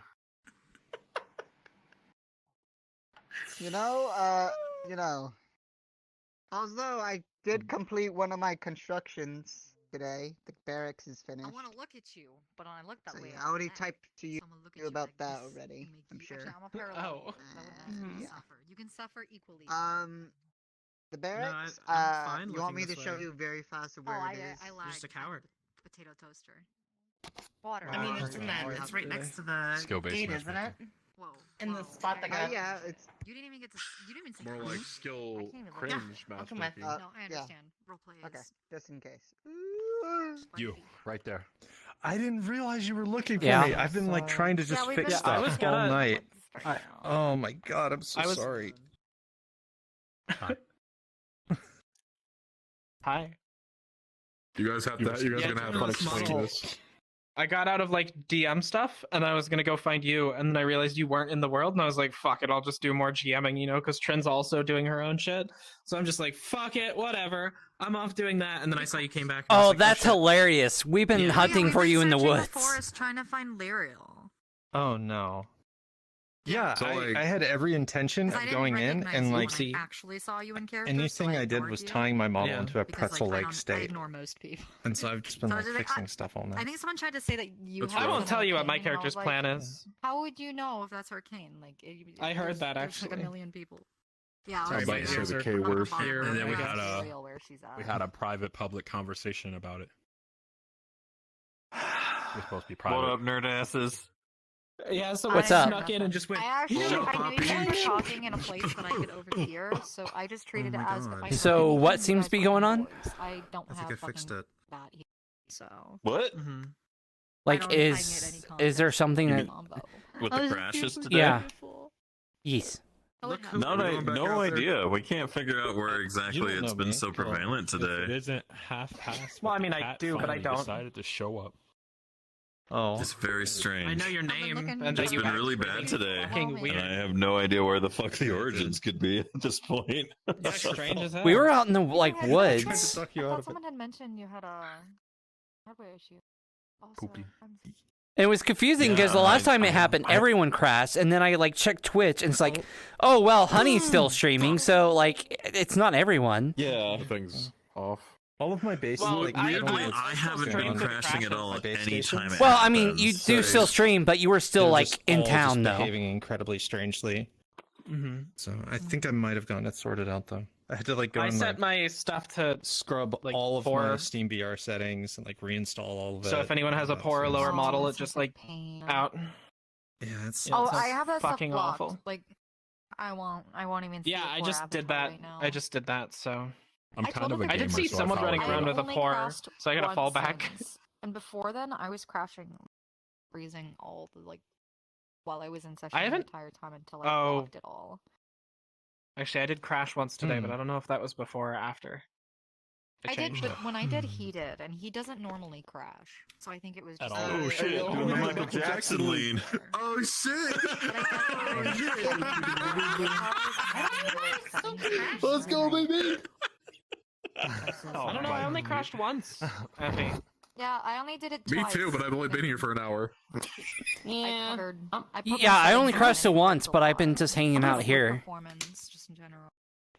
Speaker 6: You know, although I did complete one of my constructions today, the barracks is finished.
Speaker 11: I want to look at you, but when I look that
Speaker 6: So,
Speaker 11: way,
Speaker 6: yeah, I already typed to you
Speaker 11: look at you
Speaker 6: about
Speaker 11: like
Speaker 6: that
Speaker 11: this,
Speaker 6: already.
Speaker 11: you make
Speaker 6: I'm
Speaker 11: you-
Speaker 6: sure.
Speaker 11: Actually, I'm a parallel.
Speaker 16: Oh.
Speaker 11: You suffer. You can suffer equally.
Speaker 6: The barracks.
Speaker 8: I'm fine
Speaker 6: You want me
Speaker 8: looking
Speaker 6: to
Speaker 8: this
Speaker 6: show
Speaker 8: way.
Speaker 6: you very fast of where
Speaker 11: I
Speaker 6: it is?
Speaker 11: lied.
Speaker 8: Just a coward.
Speaker 11: Potato toaster. Water.
Speaker 16: I mean, it's in that. It's right next to the
Speaker 12: Skill-based
Speaker 16: gate, isn't it?
Speaker 11: Whoa.
Speaker 16: In the spot that got.
Speaker 6: Yeah, it's
Speaker 11: You didn't even get to. You didn't even see.
Speaker 3: More
Speaker 11: Chris.
Speaker 3: like skill
Speaker 11: I can't even look.
Speaker 3: cringe
Speaker 16: I'll come with
Speaker 3: matchmaking.
Speaker 16: you.
Speaker 11: No, I
Speaker 6: yeah.
Speaker 11: understand. Roleplay is.
Speaker 6: Okay, just in case.
Speaker 12: You, right there.
Speaker 14: I didn't realize you were looking for
Speaker 1: Yeah.
Speaker 14: me. I've been like trying to just
Speaker 11: we've
Speaker 14: fix
Speaker 11: been
Speaker 14: stuff
Speaker 11: I was
Speaker 14: all
Speaker 8: gonna-
Speaker 14: night. Oh my god, I'm so
Speaker 8: I was-
Speaker 14: sorry.
Speaker 8: Hi.
Speaker 3: You guys have to. You guys are gonna have fun explaining this.
Speaker 8: I got out of like DM stuff, and I was gonna go find you, and then I realized you weren't in the world, and I was like, "Fuck it, I'll just do more GMing," you know, because Trin's also doing her own shit. So I'm just like, "Fuck it, whatever." I'm off doing that, and then I saw you came back. And I was
Speaker 1: Oh,
Speaker 8: like,
Speaker 1: that's
Speaker 8: shit.
Speaker 1: hilarious. We've been hunting
Speaker 11: we've
Speaker 1: for
Speaker 11: been
Speaker 1: you in the
Speaker 11: searching
Speaker 1: woods.
Speaker 11: forest trying to find Lyriel.
Speaker 14: Oh no. Yeah,
Speaker 3: So, like-
Speaker 14: I had every intention
Speaker 11: 'Cause I
Speaker 14: of
Speaker 11: didn't
Speaker 14: going in
Speaker 11: recognize
Speaker 14: and
Speaker 11: you
Speaker 14: like
Speaker 11: when I actually saw you in character.
Speaker 14: anything I did was tying my model
Speaker 8: Yeah.
Speaker 14: into a
Speaker 11: because,
Speaker 14: pretzel-like
Speaker 11: I
Speaker 14: state.
Speaker 11: ignore most people.
Speaker 14: And so I've just been
Speaker 11: So I
Speaker 14: like
Speaker 11: was like,
Speaker 14: fixing stuff all
Speaker 11: I
Speaker 14: night.
Speaker 11: think someone tried to say that you.
Speaker 3: That's
Speaker 11: have
Speaker 8: I
Speaker 3: right.
Speaker 8: won't tell you what my
Speaker 11: arcane, and I
Speaker 8: character's
Speaker 11: was
Speaker 8: plan
Speaker 11: like,
Speaker 8: is.
Speaker 11: How would you know if that's arcane? Like,
Speaker 8: I heard
Speaker 11: there's-
Speaker 8: that,
Speaker 11: there's like a
Speaker 8: actually.
Speaker 11: million people. Yeah,
Speaker 12: Sorry,
Speaker 11: I was
Speaker 12: but
Speaker 11: like,
Speaker 12: you
Speaker 3: Say
Speaker 12: said
Speaker 3: the
Speaker 12: the
Speaker 3: K
Speaker 11: I'm
Speaker 3: word.
Speaker 11: gonna
Speaker 8: Here,
Speaker 11: bother
Speaker 12: and then we
Speaker 11: her
Speaker 12: had
Speaker 11: ask
Speaker 12: a-
Speaker 11: Lyriel where she's at.
Speaker 12: We had a private public conversation about it. We're supposed to be private.
Speaker 14: What up, nerd asses?
Speaker 8: Yeah, so
Speaker 1: What's
Speaker 8: I
Speaker 1: up?
Speaker 8: snuck in and just went.
Speaker 11: I actually
Speaker 14: Shut up,
Speaker 11: I knew you guys
Speaker 14: Poppy.
Speaker 11: were talking in a place that I could overhear, so I just treated
Speaker 14: Oh
Speaker 11: it
Speaker 14: my
Speaker 11: as. If
Speaker 14: God.
Speaker 11: I
Speaker 1: So
Speaker 11: heard anything,
Speaker 1: what
Speaker 11: you
Speaker 1: seems
Speaker 11: guys
Speaker 1: to be
Speaker 11: were
Speaker 1: going
Speaker 11: in
Speaker 1: on?
Speaker 11: voice. I don't
Speaker 14: I
Speaker 11: have
Speaker 14: think I fixed
Speaker 11: fucking
Speaker 14: it.
Speaker 11: that here, so.
Speaker 14: What?
Speaker 8: Mm-hmm.
Speaker 1: Like,
Speaker 11: I don't hide it any
Speaker 1: is there
Speaker 11: context
Speaker 1: something
Speaker 11: in
Speaker 1: that?
Speaker 11: combo.
Speaker 14: With
Speaker 11: I
Speaker 14: the
Speaker 11: was
Speaker 14: crashes
Speaker 11: just
Speaker 14: today?
Speaker 1: Yeah.
Speaker 11: beautiful.
Speaker 1: Yes.
Speaker 11: Oh, it
Speaker 14: No,
Speaker 11: happened.
Speaker 14: no idea. We can't figure out where
Speaker 12: You
Speaker 14: exactly
Speaker 12: don't
Speaker 14: it's
Speaker 12: know
Speaker 14: been
Speaker 12: me.
Speaker 14: so prevalent
Speaker 12: If
Speaker 14: today.
Speaker 12: it isn't half-assed.
Speaker 8: Well, I
Speaker 12: but
Speaker 8: mean,
Speaker 12: the
Speaker 8: I
Speaker 12: cat
Speaker 8: do, but I
Speaker 12: finally
Speaker 8: don't.
Speaker 12: decided to show up.
Speaker 14: Oh. It's very strange.
Speaker 8: I know your
Speaker 11: I've been
Speaker 8: name,
Speaker 11: looking
Speaker 8: and
Speaker 11: for
Speaker 8: that
Speaker 14: It's
Speaker 8: you
Speaker 14: been
Speaker 8: act
Speaker 14: really bad today.
Speaker 8: fucking
Speaker 11: And
Speaker 8: weird.
Speaker 14: And I have no idea where the fuck the origins could be at this point.
Speaker 8: Yeah, strange as hell.
Speaker 1: We were out in the like
Speaker 11: I
Speaker 1: woods.
Speaker 11: thought someone had mentioned you had a hardware issue. Also,
Speaker 14: Poopy.
Speaker 1: It was confusing because the
Speaker 14: Yeah,
Speaker 1: last time it happened, everyone crashed, and then I like checked Twitch, and it's like, oh well, Honey's still streaming, so like it's not everyone.
Speaker 14: Yeah.
Speaker 3: Things off.
Speaker 14: All of my bases,
Speaker 8: Well,
Speaker 14: like,
Speaker 8: I-
Speaker 14: I don't know
Speaker 8: I-
Speaker 14: what's
Speaker 8: I haven't
Speaker 14: going
Speaker 8: been
Speaker 14: on.
Speaker 8: crashing at
Speaker 14: all
Speaker 8: all
Speaker 14: anytime it
Speaker 1: Well, I mean, you
Speaker 14: happens.
Speaker 1: do still stream, but you were still
Speaker 14: They're
Speaker 1: like
Speaker 14: just
Speaker 1: in
Speaker 14: all just
Speaker 1: town though.
Speaker 14: behaving incredibly strangely.
Speaker 8: Mm-hmm.
Speaker 19: So I think I might have gotten it sorted out though. I had to like go
Speaker 8: I
Speaker 19: and
Speaker 8: set
Speaker 19: like,
Speaker 8: my stuff to
Speaker 19: scrub
Speaker 8: like
Speaker 19: all of
Speaker 8: poor.
Speaker 19: my Steam VR settings and like reinstall all of it.
Speaker 8: So if anyone has a poor or lower model, it just like out.
Speaker 19: Yeah, it's
Speaker 11: Oh, I have that
Speaker 8: fucking
Speaker 11: stuff blocked.
Speaker 8: awful.
Speaker 11: Like, I won't even. See
Speaker 8: Yeah,
Speaker 11: the
Speaker 8: I
Speaker 11: poor
Speaker 8: just did
Speaker 11: avatar
Speaker 8: that.
Speaker 11: Right now.
Speaker 8: I just did that. So
Speaker 12: I'm kind of a
Speaker 8: I
Speaker 12: gamer,
Speaker 8: did see
Speaker 12: so
Speaker 8: someone
Speaker 12: I
Speaker 8: running
Speaker 12: follow
Speaker 8: around
Speaker 12: it.
Speaker 8: with a
Speaker 11: only
Speaker 8: poor,
Speaker 11: crashed
Speaker 8: so I gotta fall
Speaker 11: once
Speaker 8: back.
Speaker 11: since- And before then, I was crashing, freezing all the like while I was in session
Speaker 8: I haven't-
Speaker 11: the entire time until I
Speaker 8: Oh.
Speaker 11: blocked it all.
Speaker 8: Actually, I did crash once today, but I don't know if that was before or after.
Speaker 11: I did,
Speaker 8: changed
Speaker 11: but
Speaker 8: it.
Speaker 11: when I did, he did, and he doesn't normally crash. So I think it was
Speaker 12: At
Speaker 11: just.
Speaker 12: all. Oh shit! Doing the Michael Jackson lean. Oh shit!
Speaker 11: Let's
Speaker 12: go, baby!
Speaker 8: I don't know. I only crashed once. I think.
Speaker 11: Yeah, I only did it
Speaker 3: Me
Speaker 11: twice.
Speaker 3: too, but I've only been here for an hour.
Speaker 11: Yeah.
Speaker 1: Yeah, I only crashed it once, but I've been just hanging out here.
Speaker 11: Performance, just in general.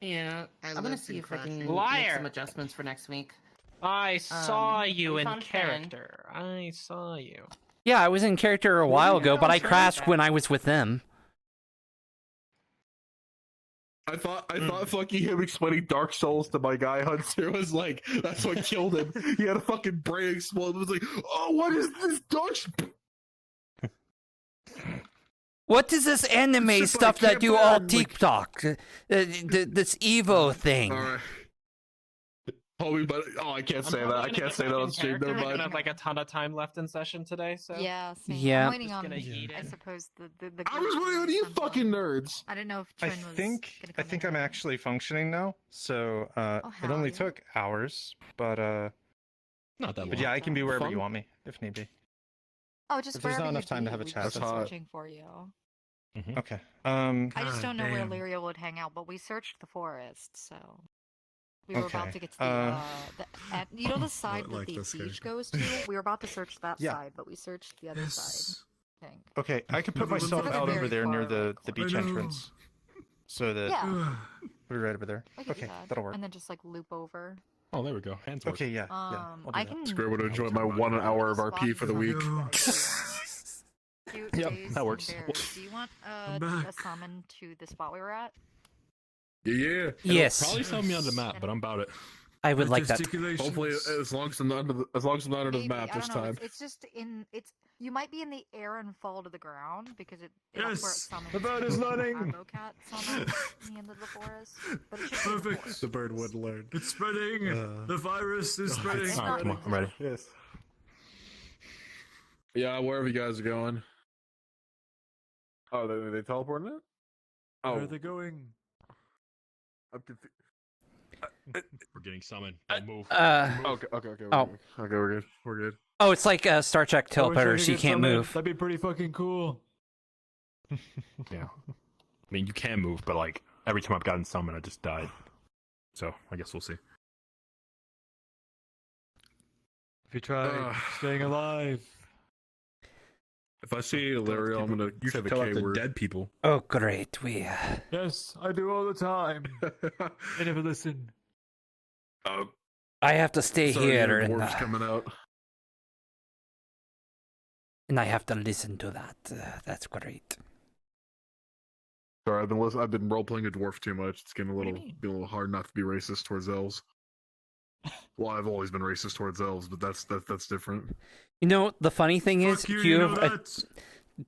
Speaker 16: Yeah, I'm gonna see if I can make
Speaker 8: Liar.
Speaker 16: some adjustments for next week.
Speaker 8: I saw you
Speaker 16: we
Speaker 8: in
Speaker 16: found Ken.
Speaker 8: character. I saw you.
Speaker 1: Yeah, I was in character a while ago, but I crashed when I was with them.
Speaker 3: I thought fucking him explaining Dark Souls to my guy Hunter was like, that's what killed him. He had a fucking brain explode. It was like, oh, what is this Dark?
Speaker 1: What is this anime stuff that do all TikTok? This Evo thing.
Speaker 3: Alright. Homie, but I can't say that. I can't say that on stream. Never
Speaker 8: I don't
Speaker 3: mind.
Speaker 8: have like a ton of time left in session today, so
Speaker 11: Yeah, same.
Speaker 1: Yeah.
Speaker 11: I'm waiting
Speaker 8: Just
Speaker 11: on,
Speaker 8: gonna eat
Speaker 11: I
Speaker 8: it.
Speaker 11: suppose, the
Speaker 3: I was waiting on you fucking nerds.
Speaker 11: I didn't know if
Speaker 19: I
Speaker 11: Trin was
Speaker 19: think
Speaker 11: gonna come in.
Speaker 19: I'm actually functioning now. So
Speaker 11: Oh,
Speaker 19: it
Speaker 11: hell
Speaker 19: only
Speaker 11: yeah.
Speaker 19: took hours, but
Speaker 12: Not that
Speaker 19: but
Speaker 12: long.
Speaker 19: yeah, I can be wherever
Speaker 3: Fun.
Speaker 19: you want me if need be.
Speaker 11: Oh, just
Speaker 19: If there's
Speaker 11: wherever
Speaker 19: not
Speaker 11: you
Speaker 19: enough time to
Speaker 11: be,
Speaker 19: have a
Speaker 11: we've
Speaker 19: chat,
Speaker 11: just
Speaker 19: that's
Speaker 11: been
Speaker 19: hot.
Speaker 11: searching for you.
Speaker 19: Okay.
Speaker 11: I just don't know where
Speaker 19: damn.
Speaker 11: Lyria would hang out, but we searched the forest, so we were about
Speaker 19: Okay,
Speaker 11: to get to the you know the side that
Speaker 19: like
Speaker 11: the
Speaker 19: this
Speaker 11: siege
Speaker 19: guy.
Speaker 11: goes to. We were about to search that
Speaker 19: Yeah.
Speaker 11: side, but we searched the other side. I think.
Speaker 19: Okay, I can put
Speaker 11: Never
Speaker 19: myself
Speaker 11: been
Speaker 19: out
Speaker 11: very
Speaker 19: over there
Speaker 11: far
Speaker 19: near
Speaker 11: away.
Speaker 19: the beach entrance, so that
Speaker 11: Yeah.
Speaker 19: we're right over there.
Speaker 11: I could do
Speaker 19: Okay,
Speaker 11: that.
Speaker 19: that'll work.
Speaker 11: And then just like loop over.
Speaker 12: Oh, there we go. Hands work.
Speaker 19: Okay, yeah, yeah. I'll do
Speaker 11: I
Speaker 19: that.
Speaker 11: can.
Speaker 3: Screw it, to enjoy my 1 hour of RP for the week.
Speaker 11: Cute
Speaker 12: Yep,
Speaker 11: days
Speaker 12: that
Speaker 11: and
Speaker 12: works.
Speaker 11: bears. Do you want a summon to the spot we were at?
Speaker 3: Yeah.
Speaker 1: Yes.
Speaker 12: Probably sell me on the map, but I'm about it.
Speaker 1: I would like that.
Speaker 3: Hopefully, as long as I'm not under the
Speaker 11: Maybe,
Speaker 3: map
Speaker 11: I
Speaker 3: this
Speaker 11: don't know.
Speaker 3: time.
Speaker 11: It's just in. It's you might be in the air and fall to the ground because that's where it
Speaker 19: Yes,
Speaker 11: summons.
Speaker 19: the bird is learning.
Speaker 11: Cat summons in the end of the forest, but it should be in the forest.
Speaker 19: The bird would learn.
Speaker 15: It's spreading. The virus is spreading.
Speaker 11: It's
Speaker 12: Alright, come on, I'm ready.
Speaker 19: Yes.
Speaker 3: Yeah, wherever you guys are going. Oh, they teleporting it? Oh,
Speaker 15: Where are they going?
Speaker 3: I'm confused.
Speaker 12: We're getting summoned. Don't move.
Speaker 3: Okay.
Speaker 1: Oh.
Speaker 3: We're good.
Speaker 1: Oh, it's like a Star Trek
Speaker 15: I wish I
Speaker 1: teleporter,
Speaker 15: could
Speaker 1: so you
Speaker 15: get
Speaker 1: can't
Speaker 15: summoned.
Speaker 1: move.
Speaker 15: That'd be pretty fucking cool.
Speaker 12: Yeah. I mean, you can move, but like every time I've gotten summoned, I just died. So I guess we'll see.
Speaker 15: If you try staying alive.
Speaker 3: If I see Ilario, I'm gonna
Speaker 12: You
Speaker 3: say
Speaker 12: should
Speaker 3: the
Speaker 12: tell
Speaker 3: K
Speaker 12: that to
Speaker 3: word.
Speaker 12: dead people.
Speaker 1: Oh, great. We.
Speaker 15: Yes, I do all the time. They never listen.
Speaker 3: Oh,
Speaker 1: I have to stay
Speaker 3: sorry,
Speaker 1: here,
Speaker 3: your
Speaker 1: and
Speaker 3: dwarf's coming out.
Speaker 1: I have to listen to that. That's great.
Speaker 3: Sorry, I've been role playing a dwarf too much. It's getting a little hard not to be racist towards elves. Well, I've always been racist towards elves, but that's different.
Speaker 1: You know, the funny thing is,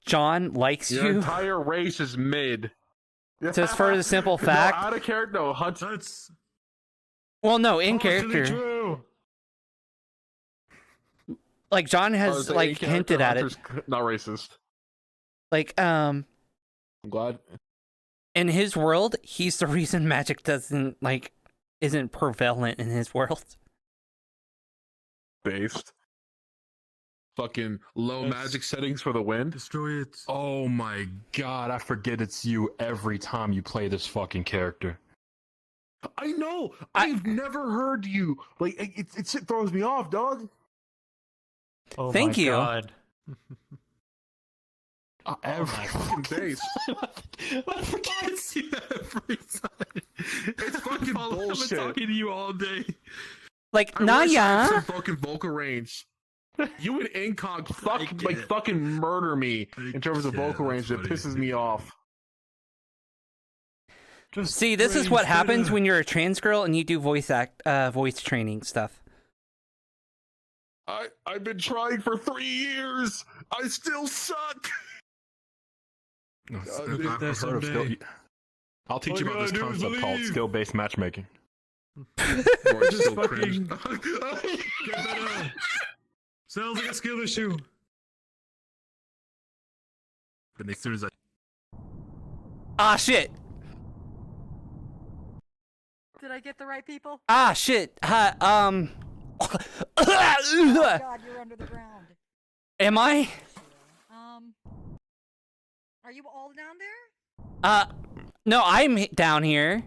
Speaker 1: John likes
Speaker 3: Your
Speaker 1: you.
Speaker 3: entire race is mid.
Speaker 1: Just for the simple fact.
Speaker 3: No, out of character, no, Hunt.
Speaker 15: That's
Speaker 1: Well, no, in
Speaker 15: partially
Speaker 1: character.
Speaker 15: true.
Speaker 1: Like John
Speaker 3: Oh,
Speaker 1: has
Speaker 3: so
Speaker 1: like
Speaker 3: in character,
Speaker 1: hinted at it.
Speaker 3: Hunter's not racist.
Speaker 1: Like
Speaker 3: I'm glad.
Speaker 1: in his world, he's the reason magic isn't prevalent in his world.
Speaker 3: Based. Fucking low magic settings for the win.
Speaker 15: Destroy it.
Speaker 12: Oh my god, I forget it's you every time you play this fucking character.
Speaker 3: I know. I've never heard you. Like it throws me off, dog.
Speaker 15: Oh
Speaker 1: Thank
Speaker 15: my
Speaker 1: you.
Speaker 15: God.
Speaker 3: Every fucking days.
Speaker 15: I forget it's you every time.
Speaker 3: It's fucking
Speaker 15: I've been
Speaker 3: bullshit.
Speaker 15: talking to you all day.
Speaker 1: Like
Speaker 3: I wish I had
Speaker 1: Naya.
Speaker 3: some fucking vocal range. You and Incog fucking murder me in terms of vocal range. That pisses me off.
Speaker 12: Just
Speaker 1: See, this is
Speaker 12: raise
Speaker 1: what happens
Speaker 12: it.
Speaker 1: when you're a trans girl and you do voice training stuff.
Speaker 3: I've been trying for 3 years. I still suck.
Speaker 12: I've
Speaker 19: get there
Speaker 12: heard of
Speaker 19: someday.
Speaker 12: I'll teach
Speaker 19: All
Speaker 12: you
Speaker 19: you
Speaker 12: about this
Speaker 19: gotta do is
Speaker 12: concept called
Speaker 19: believe.
Speaker 12: skill-based matchmaking.
Speaker 3: Or
Speaker 19: Just
Speaker 3: still
Speaker 19: fucking
Speaker 3: cringe.
Speaker 19: get better. Sounds like a skill issue.
Speaker 14: But as soon as I
Speaker 1: Ah, shit.
Speaker 11: Did I get the right people?
Speaker 1: Ah, shit.
Speaker 11: Oh God, you're under the ground.
Speaker 1: Am I?
Speaker 11: Are you all down there?
Speaker 1: No, I'm down here.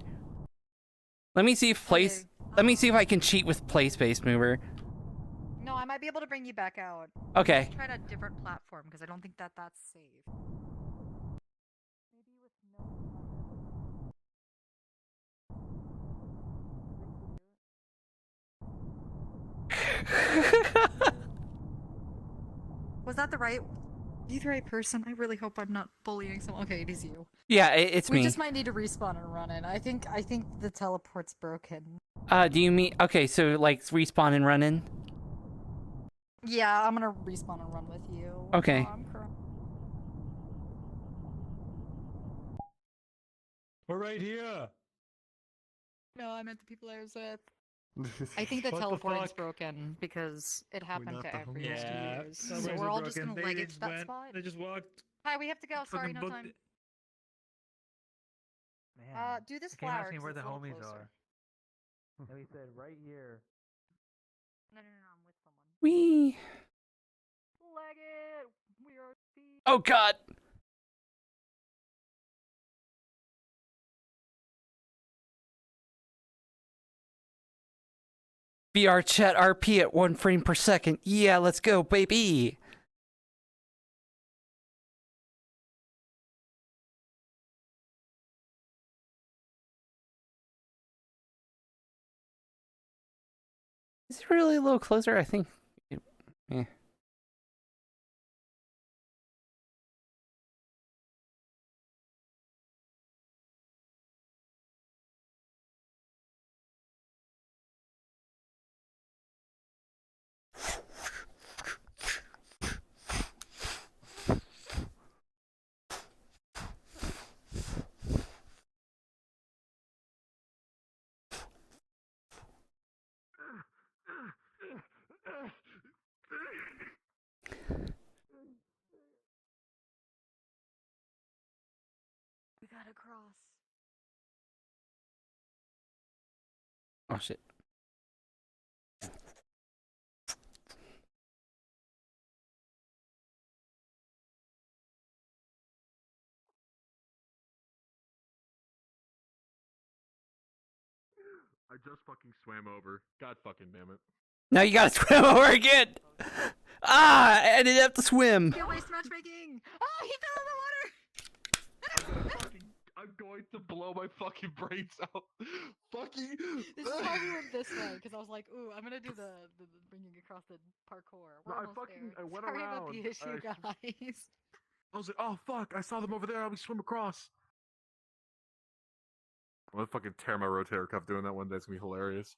Speaker 1: Let me see if Let me see if I can cheat with play space mover.
Speaker 11: No, I might be able to bring you back out.
Speaker 1: Okay.
Speaker 11: Try a different platform because I don't think that that's safe. Maybe with no. Was that the right? You the right person? I really hope I'm not bullying someone. Okay, it is you.
Speaker 1: Yeah, it's
Speaker 11: We
Speaker 1: me.
Speaker 11: just might need to respawn and run in. I think the teleport's broken.
Speaker 1: Do you mean okay? So like respawn and run in.
Speaker 11: Yeah, I'm gonna respawn and run with you.
Speaker 1: Okay.
Speaker 19: We're right here.
Speaker 11: No, I meant the people I was with. I think the
Speaker 19: What the
Speaker 11: teleporting's
Speaker 19: fuck?
Speaker 11: broken because it happened to every
Speaker 19: Yeah,
Speaker 11: studios.
Speaker 19: some
Speaker 11: So
Speaker 19: ways
Speaker 11: we're
Speaker 19: are
Speaker 11: all just
Speaker 19: broken.
Speaker 11: gonna
Speaker 19: They
Speaker 11: leg it
Speaker 19: just
Speaker 11: to that
Speaker 19: went-
Speaker 11: spot.
Speaker 19: They just walked.
Speaker 11: Hi, we have to go. Sorry,
Speaker 19: fucking
Speaker 11: no
Speaker 19: booked
Speaker 11: time.
Speaker 20: Man,
Speaker 11: Do this
Speaker 20: you came
Speaker 11: flower.
Speaker 20: asking
Speaker 11: 'cause
Speaker 20: where
Speaker 11: it's
Speaker 20: the
Speaker 11: a little
Speaker 20: homies
Speaker 11: closer.
Speaker 20: are. And we said right here.
Speaker 11: No, I'm with someone.
Speaker 1: We.
Speaker 11: Leg it. We are.
Speaker 1: Oh God. VRchat RP at 1 frame per second. Yeah, let's go, baby. Is it really a little closer? I think. Yeah.
Speaker 11: We gotta cross.
Speaker 1: Oh shit.
Speaker 3: I just fucking swam over. God fucking damn it.
Speaker 1: Now you gotta swim over again. Ah, I didn't have to swim.
Speaker 11: Skill-based matchmaking. Oh, he fell in the water.
Speaker 3: I'm going to blow my fucking brains out. Fucking.
Speaker 11: This is why we went this way because I was like, ooh, I'm gonna do the bringing across the parkour. We're
Speaker 3: No,
Speaker 11: almost there.
Speaker 3: I went
Speaker 11: Sorry
Speaker 3: around.
Speaker 11: about the issue, guys.
Speaker 3: I was like, oh fuck, I saw them over there. I'll be swim across. I'm gonna fucking tear my rotator cuff doing that one day. It's gonna be hilarious.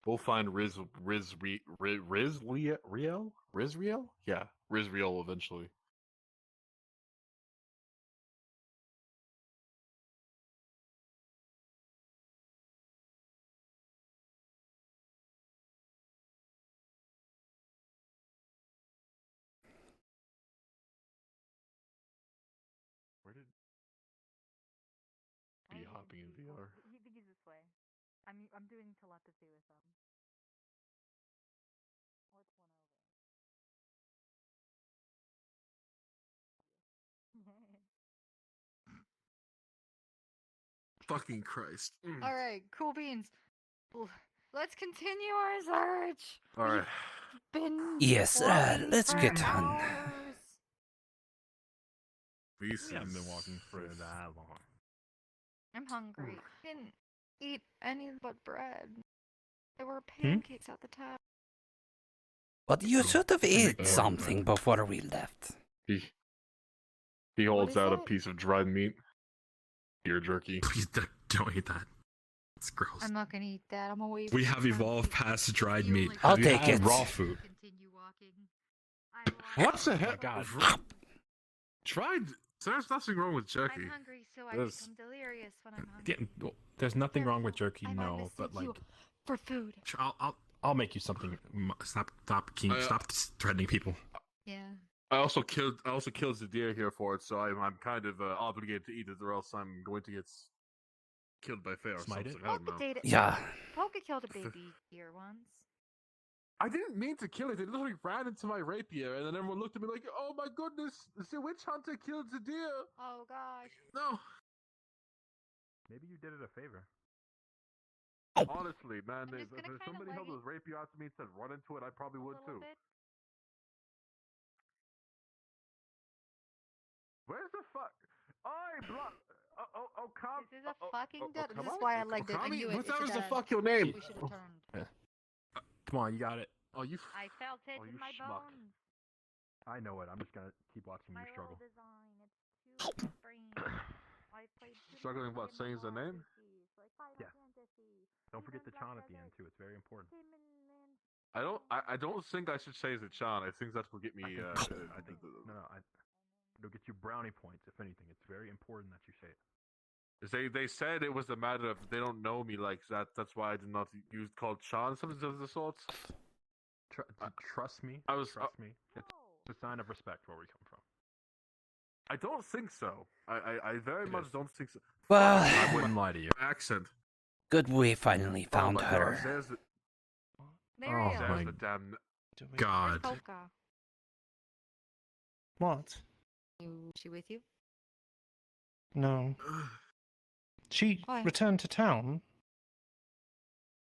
Speaker 3: We'll find Rizriel? Yeah, Rizriel eventually. Where did be hopping in VR?
Speaker 11: He think he's this way. I'm doing telepathy with them. What's one over?
Speaker 3: Fucking Christ.
Speaker 11: All right, cool beans. Let's continue our search.
Speaker 3: All right.
Speaker 11: We've been
Speaker 1: Yes,
Speaker 11: walking
Speaker 1: let's
Speaker 11: for
Speaker 1: get on.
Speaker 11: hours.
Speaker 3: We
Speaker 12: haven't been walking for that long.
Speaker 11: I'm hungry. Didn't eat any but bread. There were pancakes at the top.
Speaker 1: But you should have ate something before we left.
Speaker 3: He holds
Speaker 11: is
Speaker 3: out a
Speaker 11: that?
Speaker 3: piece of dried meat. Deer jerky.
Speaker 12: Please don't eat that. It's gross.
Speaker 11: I'm not gonna eat that. I'm away.
Speaker 12: We have evolved past dried meat.
Speaker 1: I'll
Speaker 12: Have you
Speaker 1: take
Speaker 12: had
Speaker 1: it.
Speaker 12: raw food.
Speaker 11: Continue walking.
Speaker 3: What the heck?
Speaker 12: God.
Speaker 3: Tried. There's nothing wrong with jerky.
Speaker 11: I'm hungry, so I
Speaker 12: There's-
Speaker 11: become delirious when I'm hungry.
Speaker 12: Yeah, well, there's nothing wrong with jerky,
Speaker 11: I might
Speaker 12: no,
Speaker 11: mistake
Speaker 12: but like,
Speaker 11: you for food.
Speaker 12: I'll make you something. Stop, stop threatening people.
Speaker 11: Yeah.
Speaker 3: I also killed the deer here for it, so I'm kind of obligated to eat it, or else I'm going to get killed by Faye or
Speaker 12: Smite it?
Speaker 3: something. I don't know.
Speaker 11: Poke
Speaker 1: Yeah.
Speaker 11: Poke killed a baby deer once.
Speaker 3: I didn't mean to kill it. It literally ran into my rapier, and then everyone looked at me like, "Oh my goodness, the witch hunter killed the deer."
Speaker 11: Oh gosh.
Speaker 3: No.
Speaker 12: Maybe you did it a favor.
Speaker 3: Honestly, man,
Speaker 11: just
Speaker 3: if
Speaker 11: gonna
Speaker 3: somebody
Speaker 11: kinda
Speaker 3: held
Speaker 11: leg
Speaker 3: those rapier out to me and said run into it, I probably would too.
Speaker 11: Bit.
Speaker 3: Where's the fuck? Come.
Speaker 11: This is a fucking dead. This
Speaker 3: come
Speaker 11: is
Speaker 3: on.
Speaker 11: why I legged it. I
Speaker 3: Kami,
Speaker 11: knew
Speaker 3: what
Speaker 11: it.
Speaker 3: the
Speaker 11: It's
Speaker 3: hell
Speaker 11: a
Speaker 3: is the
Speaker 11: dead.
Speaker 3: fuck your name?
Speaker 11: We should have turned.
Speaker 12: Come on, you got it.
Speaker 3: Oh, you.
Speaker 11: I felt it
Speaker 3: Oh,
Speaker 11: in
Speaker 3: you
Speaker 11: my
Speaker 3: schmuck.
Speaker 11: bones.
Speaker 12: I know it. I'm just gonna keep watching
Speaker 11: My
Speaker 12: you struggle.
Speaker 11: little design. It's too brain. I played too
Speaker 3: Struggling
Speaker 11: many
Speaker 3: what? Saying the name?
Speaker 11: fantasies, like Final
Speaker 12: Yeah.
Speaker 11: Fantasy.
Speaker 12: Don't forget the
Speaker 11: Kingdom
Speaker 12: Chan
Speaker 11: Black
Speaker 12: at the end
Speaker 11: Desert,
Speaker 12: too. It's very important.
Speaker 3: I don't think I should say Zachan. I think that will get me.
Speaker 12: I think no. It'll get you brownie points if anything. It's very important that you say it.
Speaker 3: They said it was a matter of they don't know me like that. That's why I did not use called Chan, something of the sorts.
Speaker 12: Trust me. Trust me. It's a sign of respect where we come from.
Speaker 3: I don't think so. I very much don't think so.
Speaker 1: Well,
Speaker 12: I wouldn't lie to you.
Speaker 3: Accent.
Speaker 1: good we finally found
Speaker 3: Oh my
Speaker 1: her.
Speaker 3: God, there's the,
Speaker 11: There
Speaker 12: Oh
Speaker 11: you go.
Speaker 12: my
Speaker 3: there's the damn.
Speaker 12: God.
Speaker 11: Polka.
Speaker 15: What?
Speaker 11: She with you?
Speaker 15: No. She
Speaker 11: Why?
Speaker 15: returned to town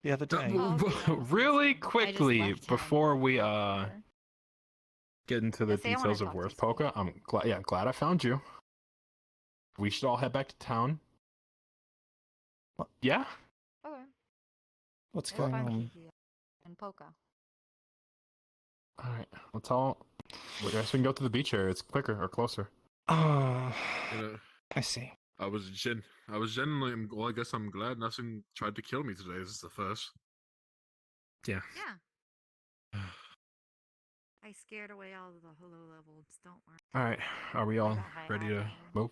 Speaker 15: the other day.
Speaker 12: Really quickly
Speaker 11: left town.
Speaker 12: before we get into the
Speaker 11: Yes, I wanna
Speaker 12: details of
Speaker 11: talk to
Speaker 12: where's
Speaker 11: someone.
Speaker 12: Polka, I'm glad I found you. We should all head back to town.
Speaker 15: What?
Speaker 12: Yeah?
Speaker 11: Okay.
Speaker 15: What's
Speaker 11: We'll
Speaker 15: going
Speaker 11: find
Speaker 15: on?
Speaker 11: Kiki and Polka.
Speaker 12: Alright, let's all. I guess we can go to the beach area. It's quicker or closer.
Speaker 15: Ah,
Speaker 3: You know,
Speaker 15: I see.
Speaker 3: I was genuinely. Well, I guess I'm glad nothing tried to kill me today. This is the first.
Speaker 12: Yeah.
Speaker 11: Yeah. I scared away all of the hello levels. Don't worry.
Speaker 12: Alright, are we all
Speaker 11: don't hide
Speaker 12: ready to
Speaker 11: anything.
Speaker 12: move?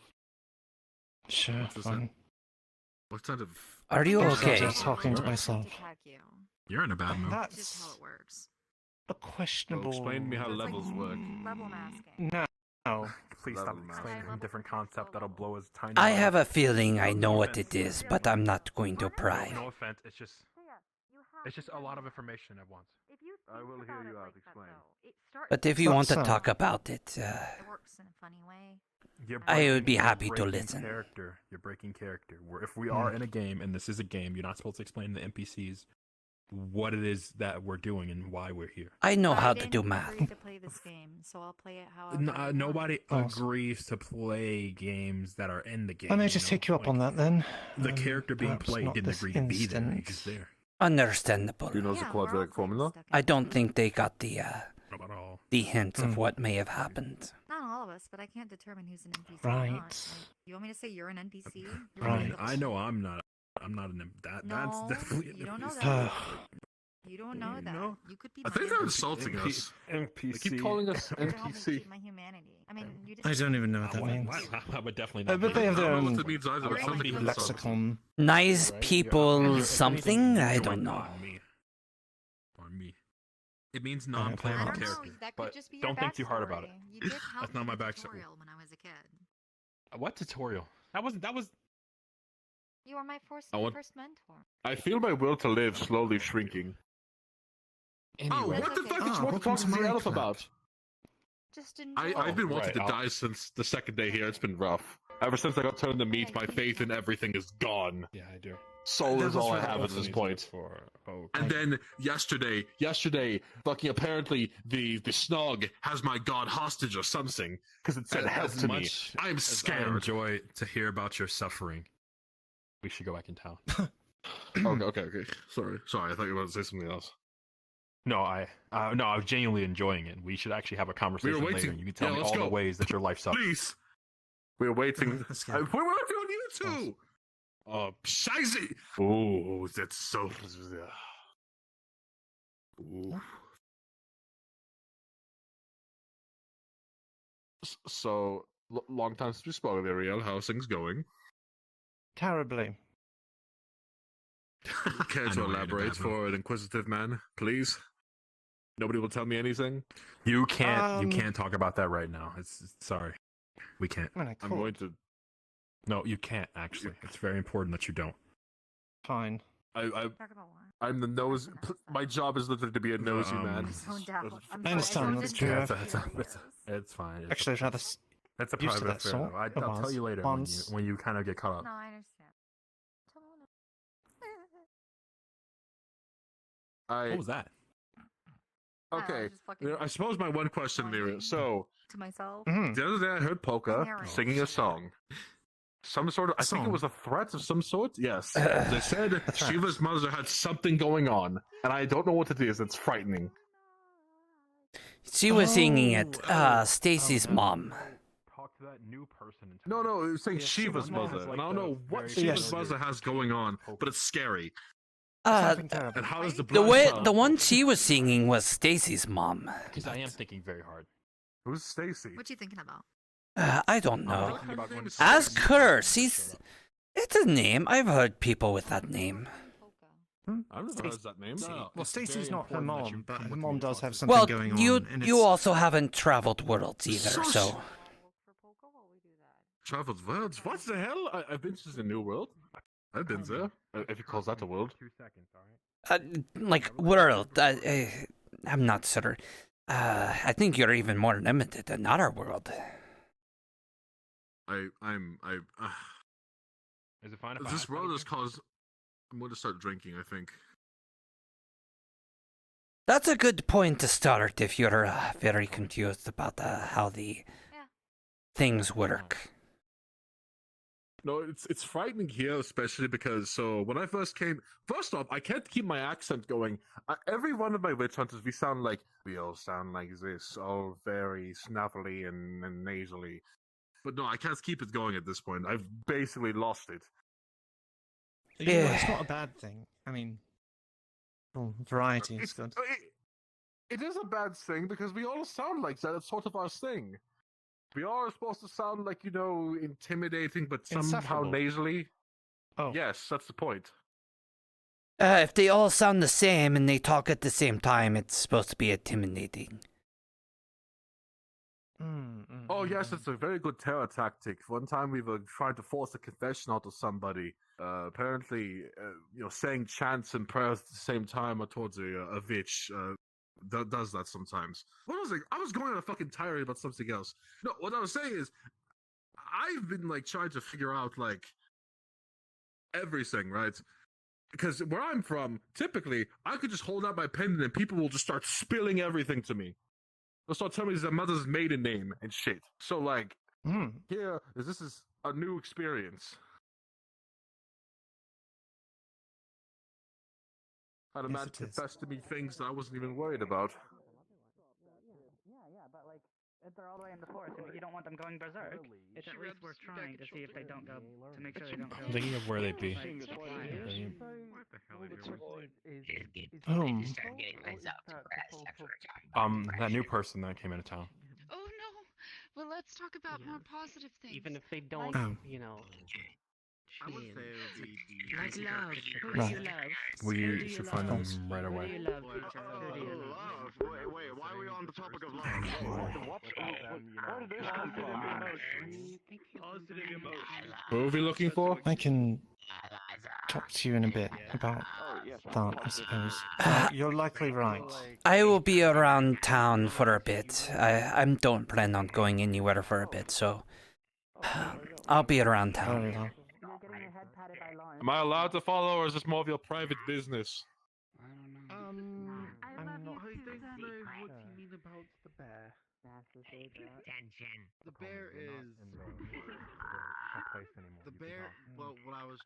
Speaker 15: Sure,
Speaker 3: What's this
Speaker 15: fine.
Speaker 3: What kind of?
Speaker 1: Are you
Speaker 15: I was
Speaker 1: okay?
Speaker 15: just talking to
Speaker 12: Sure.
Speaker 15: myself.
Speaker 11: Attack you.
Speaker 12: You're in a bad mood.
Speaker 11: That's just how
Speaker 15: That's
Speaker 11: it works.
Speaker 15: a questionable.
Speaker 3: Explain to me how
Speaker 11: It's like
Speaker 3: levels work.
Speaker 11: Level masking.
Speaker 15: No.
Speaker 12: Please stop
Speaker 3: Level mask.
Speaker 12: explaining a different concept that'll blow his tiny
Speaker 1: I
Speaker 12: mind.
Speaker 1: have a feeling I know what it is, but I'm not going to pry.
Speaker 12: No offense, it's just a lot of information at once.
Speaker 11: If you
Speaker 3: I
Speaker 11: think
Speaker 3: will hear
Speaker 11: about
Speaker 3: you
Speaker 11: it
Speaker 3: out.
Speaker 11: like that,
Speaker 3: Explain.
Speaker 11: though, it starts
Speaker 1: But if you want to
Speaker 15: But,
Speaker 1: talk about it,
Speaker 11: it works in a funny way.
Speaker 1: I would be
Speaker 12: You're
Speaker 1: happy to
Speaker 12: breaking
Speaker 1: listen.
Speaker 12: Character. You're breaking character. If we are in a game, and this is a game, you're not supposed to explain to the NPCs what it is that we're doing and why we're here.
Speaker 1: I know
Speaker 11: But
Speaker 1: how
Speaker 11: I
Speaker 1: to
Speaker 11: didn't
Speaker 1: do math.
Speaker 11: agree to play this game, so I'll play it however.
Speaker 12: Nobody
Speaker 15: Oh.
Speaker 12: agrees to play games that are in the game.
Speaker 15: I may just take you up on that then.
Speaker 12: The character being
Speaker 15: perhaps
Speaker 12: played
Speaker 15: not
Speaker 12: didn't
Speaker 15: this
Speaker 12: agree to be there. He's
Speaker 15: instant.
Speaker 12: just there.
Speaker 1: Understandable.
Speaker 3: Who knows the
Speaker 11: Yeah, we're all
Speaker 3: quadratic
Speaker 11: playing
Speaker 3: formula?
Speaker 11: stuck in
Speaker 1: I
Speaker 11: it.
Speaker 1: don't think they got the
Speaker 12: Not at all.
Speaker 1: hints of what may have happened.
Speaker 11: Not all of us, but I can't determine who's an NPC.
Speaker 15: Right.
Speaker 11: Or not. Like, you want me to say you're an NPC? You're
Speaker 15: Right.
Speaker 12: I know I'm not. I'm not an. That's
Speaker 11: No,
Speaker 12: definitely. an
Speaker 11: you don't know
Speaker 12: NPC.
Speaker 11: that. You don't know that.
Speaker 12: No.
Speaker 11: You could be.
Speaker 3: I
Speaker 11: my
Speaker 3: think they're
Speaker 11: NPC.
Speaker 3: insulting us.
Speaker 12: NPC.
Speaker 3: They keep calling us
Speaker 11: You're helping
Speaker 3: NPC.
Speaker 11: keep my humanity. I mean, you just.
Speaker 15: I don't even know what that means.
Speaker 12: I would definitely not.
Speaker 15: But they have
Speaker 3: I
Speaker 15: their
Speaker 3: don't know
Speaker 15: own
Speaker 3: what it means either. but somebody
Speaker 11: Right.
Speaker 3: insults us.
Speaker 15: lexicon.
Speaker 1: Nice
Speaker 12: Right?
Speaker 1: people,
Speaker 12: If anything,
Speaker 1: something? I
Speaker 12: join
Speaker 1: don't know.
Speaker 12: on me. On me. It means
Speaker 15: I
Speaker 12: non-playable
Speaker 11: I don't know.
Speaker 12: character.
Speaker 11: That could
Speaker 12: But
Speaker 11: just be your
Speaker 12: don't think too hard about it.
Speaker 11: backstory. You did help
Speaker 12: That's not
Speaker 11: me
Speaker 12: my
Speaker 11: with the
Speaker 12: backstory.
Speaker 11: tutorial when I was a kid.
Speaker 12: What tutorial? That was.
Speaker 11: You were my first
Speaker 3: I want-
Speaker 11: first mentor.
Speaker 3: I feel my will to live slowly shrinking. Oh,
Speaker 12: Anyway.
Speaker 3: what the
Speaker 11: okay.
Speaker 3: fuck is
Speaker 15: Ah,
Speaker 3: what
Speaker 15: welcome
Speaker 3: talking
Speaker 15: to
Speaker 3: to the
Speaker 15: my
Speaker 3: elf
Speaker 15: club.
Speaker 3: about?
Speaker 11: Just enjoy.
Speaker 3: I've been wanting
Speaker 12: right,
Speaker 3: to
Speaker 12: I'll-
Speaker 3: die since the second day here. It's been rough. Ever since I got turned to meat, my faith in everything is gone.
Speaker 12: Yeah, I do.
Speaker 3: Soul is all I have at
Speaker 12: Also
Speaker 3: this
Speaker 12: needs
Speaker 3: point.
Speaker 12: For,
Speaker 3: And then yesterday, fucking apparently the snog has my god hostage or something because it said help
Speaker 12: as
Speaker 3: to me.
Speaker 12: much
Speaker 3: I'm
Speaker 12: as I
Speaker 3: scared.
Speaker 12: enjoy to hear about your suffering. We should go back in town.
Speaker 3: Okay. Sorry. I thought you were about to say something else.
Speaker 12: No, I was genuinely enjoying it. We should actually have a conversation later.
Speaker 3: waiting.
Speaker 12: And you can tell
Speaker 3: Yeah,
Speaker 12: me
Speaker 3: let's
Speaker 12: all the
Speaker 3: go.
Speaker 12: ways that your life sucks.
Speaker 3: Please. We're waiting.
Speaker 19: Let's
Speaker 3: We're
Speaker 19: go.
Speaker 3: waiting on you too. Oh, scheiße. Oh, that's so. Ooh. So, long time since we spoke, Ariel. How's things going?
Speaker 13: Terribly.
Speaker 3: Care to elaborate for an inquisitive man, please? Nobody will tell me anything.
Speaker 12: You can't talk about that right now. It's sorry, we can't.
Speaker 13: I mean, I
Speaker 3: I'm
Speaker 13: could.
Speaker 3: going to.
Speaker 12: No, you can't. Actually, it's very important that you don't.
Speaker 13: Fine.
Speaker 3: I'm the nose. My job is literally to be a nosy man.
Speaker 13: I understand that's true.
Speaker 12: It's fine.
Speaker 13: Actually, I'd rather
Speaker 12: That's a
Speaker 13: used to
Speaker 12: private
Speaker 13: that
Speaker 12: affair.
Speaker 13: sort.
Speaker 12: Though. I'll tell you later
Speaker 13: Once.
Speaker 12: when you kind of get caught up.
Speaker 11: No, I understand.
Speaker 12: What was that?
Speaker 3: Okay.
Speaker 11: just fucking
Speaker 3: I suppose my one question, Lyra. So,
Speaker 11: to myself.
Speaker 3: the other day I heard Polka singing a song. Some sort of, I think it was a threat of some sort. Yes. They said Shiva's mother had something going on, and I don't know what it is. It's frightening.
Speaker 1: She was singing it, Stacy's mom.
Speaker 12: Talk to that new person.
Speaker 3: No, it was saying Shiva's mother, and I don't know what Shiva's mother has going on, but it's scary. And how does
Speaker 1: the one she was singing was Stacy's mom.
Speaker 12: Because I am thinking very hard.
Speaker 3: Who's Stacy?
Speaker 11: What you thinking about?
Speaker 1: I don't know. Ask her. It's a name. I've heard people with that name.
Speaker 3: I've never heard that name.
Speaker 13: Well, Stacy's not her mom, but her mom does have something
Speaker 1: Well,
Speaker 13: going on. and
Speaker 1: you
Speaker 13: it's-
Speaker 1: also haven't traveled worlds either, so.
Speaker 3: Traveled worlds? What the hell? I've been to the New World. I've been there. If you call that a world.
Speaker 12: 2 seconds, all right.
Speaker 1: Like world. I'm not sure. I think you're even more limited than our world.
Speaker 3: Is
Speaker 12: it fine if
Speaker 3: this world is caused? I'm going to start drinking, I think.
Speaker 1: That's a good point to start if you're very confused about how the things work.
Speaker 3: No, it's frightening here, especially because when I first came, first off, I can't keep my accent going. Every one of my witch hunters, we all sound like this, all very snappily and nasally. But no, I can't keep it going at this point. I've basically lost it.
Speaker 13: It's not a bad thing. I mean, variety is good.
Speaker 3: It is a bad thing because we all sound like that. It's sort of our thing. We are supposed to sound like, intimidating, but somehow
Speaker 13: Insufferable.
Speaker 3: nasally.
Speaker 13: Oh.
Speaker 3: Yes, that's the point.
Speaker 1: If they all sound the same and they talk at the same time, it's supposed to be intimidating.
Speaker 3: Oh, yes, it's a very good terror tactic. One time we were trying to force a confession out of somebody. Apparently, saying chants and prayers at the same time or towards a witch does that sometimes. What was it? I was going on a fucking tirade about something else. No, what I was saying is, I've been trying to figure out everything, right? Because where I'm from, typically, I could just hold out my pen and people will just start spilling everything to me. They'll start telling me their mother's maiden name and shit. So here, this is a new experience. Had a man confess to me things that I wasn't even worried about.
Speaker 21: Yeah, but if they're all the way in the forest, if you don't want them going berserk, it's at least worth trying to see if they don't go, to make sure they don't go.
Speaker 12: Thinking of where they'd be. That new person that came into town.
Speaker 17: Oh no! Well, let's talk about more positive things.
Speaker 20: Even if they don't,
Speaker 21: I would say it would be like love. Who do
Speaker 12: Right.
Speaker 21: you love?
Speaker 12: We should find them right away.
Speaker 21: Who do you love, teacher? Who do you love?
Speaker 3: Wait, why are we on the topic of love? Where did this come from?
Speaker 10: Positive emotion.
Speaker 3: What are we looking for?
Speaker 13: I can talk to you in a bit about that, I suppose. You're likely right.
Speaker 1: I will be around town for a bit. I don't plan on going anywhere for a bit, so I'll be around town.
Speaker 3: Am I allowed to follow, or is this more of your private business?
Speaker 20: I'm not. I don't know what you mean about the bear. The bear is. The bear. Well, what I was.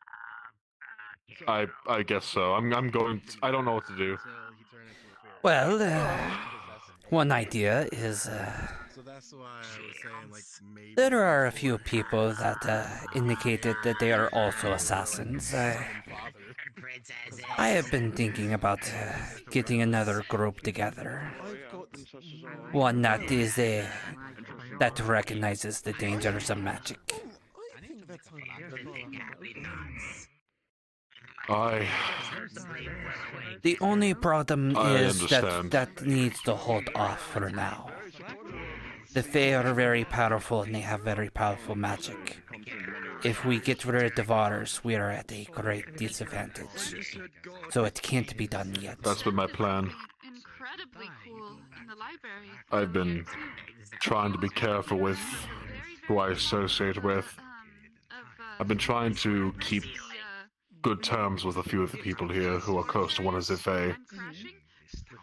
Speaker 3: I guess so. I'm going. I don't know what to do.
Speaker 1: Well, one idea is
Speaker 19: So that's why I was saying, like, maybe
Speaker 1: there are a few people that indicated that they are also assassins. I have been thinking about getting another group together. One that is that recognizes the dangers of magic. The only problem is that needs to hold off for now. The Fae are very powerful and they have very powerful magic. If we get rid of ours, we are at a great disadvantage. So it can't be done yet.
Speaker 3: That's been my plan.
Speaker 17: Incredibly cool in the library.
Speaker 3: I've been trying to be careful with who I associate with. I've been trying to keep good terms with a few of the people here who are close to one as if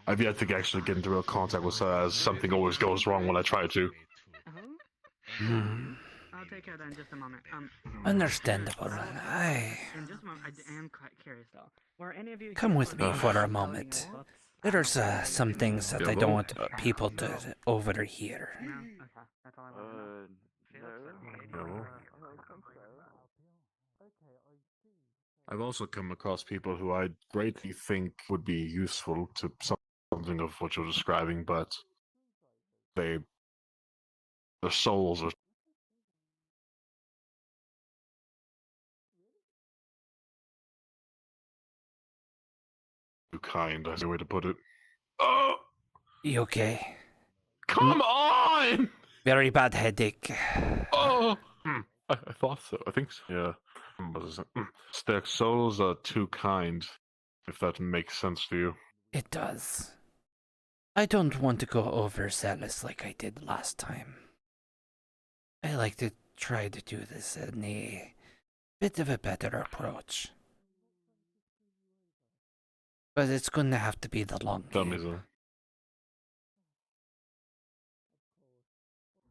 Speaker 3: I've yet to actually get into real contact with her, as something always goes wrong when I try to.
Speaker 21: I'll take care of that in just a moment.
Speaker 1: Understandable.
Speaker 21: In just a moment, I am quite curious though. Were any of you
Speaker 1: Come with me for a moment. There's some things that I don't want people to overhear.
Speaker 3: No. I've also come across people who I greatly think would be useful to something of what you're describing, but their souls are too kind. That's the way to put it. Oh!
Speaker 1: You okay?
Speaker 3: Come on!
Speaker 1: Very bad headache.
Speaker 3: Oh! I thought so. I think so. Yeah. Their souls are too kind, if that makes sense to you.
Speaker 1: It does. I don't want to go overzealous like I did last time. I like to try to do this in a bit of a better approach. But it's going to have to be the long game.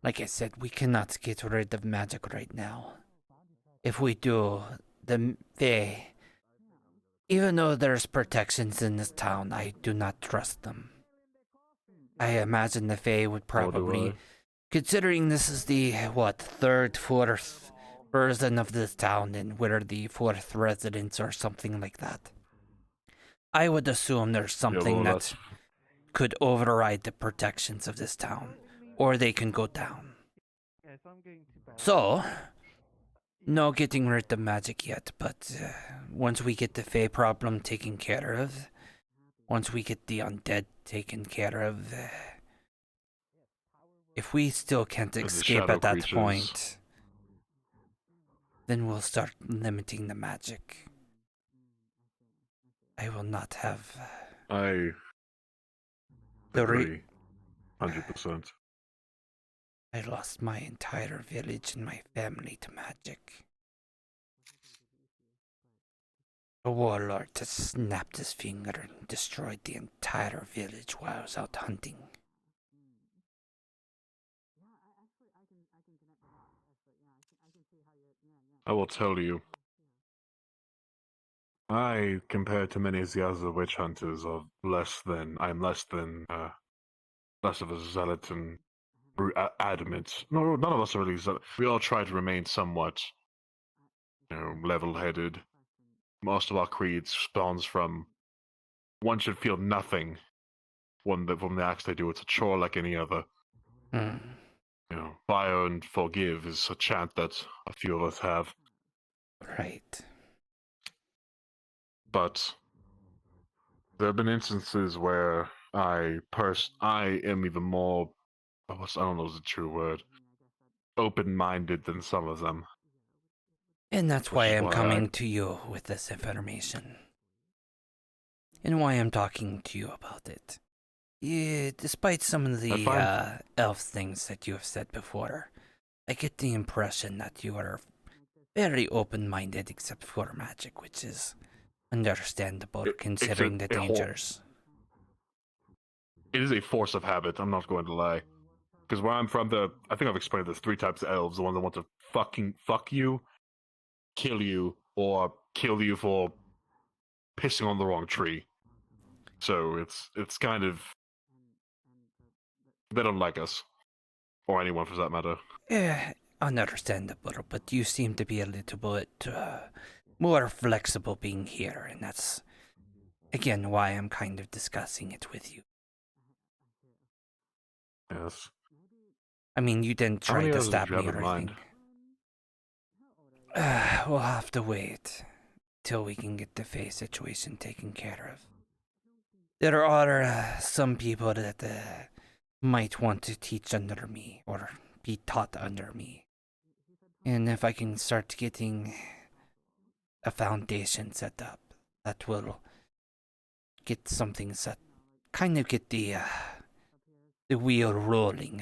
Speaker 1: Like I said, we cannot get rid of magic right now. If we do, the Fae, even though there's protections in this town, I do not trust them. I imagine the Fae would probably, considering this is the, third, fourth version of this town, and we're the fourth residents or something like that. I would assume there's something that could override the protections of this town, or they can go down. So, no getting rid of magic yet, but once we get the Fae problem taken care of, once we get the undead taken care of, if we still can't escape at that point, then we'll start limiting the magic. I will not have...
Speaker 3: I agree. 100%.
Speaker 1: I lost my entire village and my family to magic. A warlord has snapped his finger and destroyed the entire village while I was out hunting.
Speaker 3: I will tell you, I, compared to many of the other witch hunters, are less of a zealot and adamant. No, none of us are really zealot. We all try to remain somewhat, level-headed. Most of our creed spawns from one should feel nothing from the acts they do. It's a chore like any other. Fire and forgive is a chant that a few of us have.
Speaker 1: Right.
Speaker 3: But there have been instances where I am even more, I don't know if it's a true word, open-minded than some of them.
Speaker 1: And that's why I'm coming to you with this information. And why I'm talking to you about it. Despite some of the elf things that you have said before, I get the impression that you are very open-minded except for magic, which is understandable considering the dangers.
Speaker 3: It is a force of habit, I'm not going to lie. Because where I'm from, I think I've explained this, 3 types of elves. The ones that want to fucking fuck you, kill you, or kill you for pissing on the wrong tree. So it's kind of, they don't like us, or anyone for that matter.
Speaker 1: Yeah, understandable, but you seem to be a little bit more flexible being here, and that's, again, why I'm kind of discussing it with you.
Speaker 3: Yes.
Speaker 1: I mean, you didn't
Speaker 3: How many
Speaker 1: try to
Speaker 3: others
Speaker 1: stab
Speaker 3: did you
Speaker 1: me
Speaker 3: have
Speaker 1: or
Speaker 3: in
Speaker 1: anything. We'll have to wait till we can get the face situation taken care of. There are some people that might want to teach under me, or be taught under me. And if I can start getting a foundation set up, that will get something set, kind of get the wheel rolling.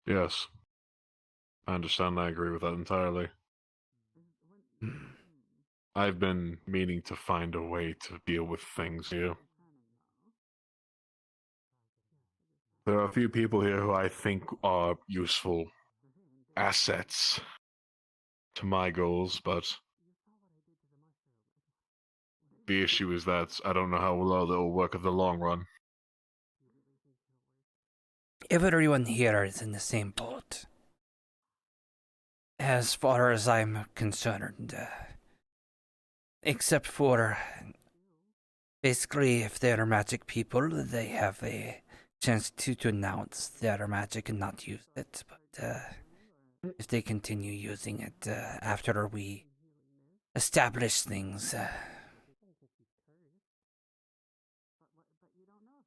Speaker 3: Yes. I understand. I agree with that entirely. I've been meaning to find a way to deal with things here. There are a few people here who I think are useful assets to my goals, but the issue is that I don't know how well they'll work in the long run.
Speaker 1: Everyone here is in the same boat. As far as I'm concerned, except for basically if they're magic people, they have a chance to denounce their magic and not use it. But if they continue using it after we establish things,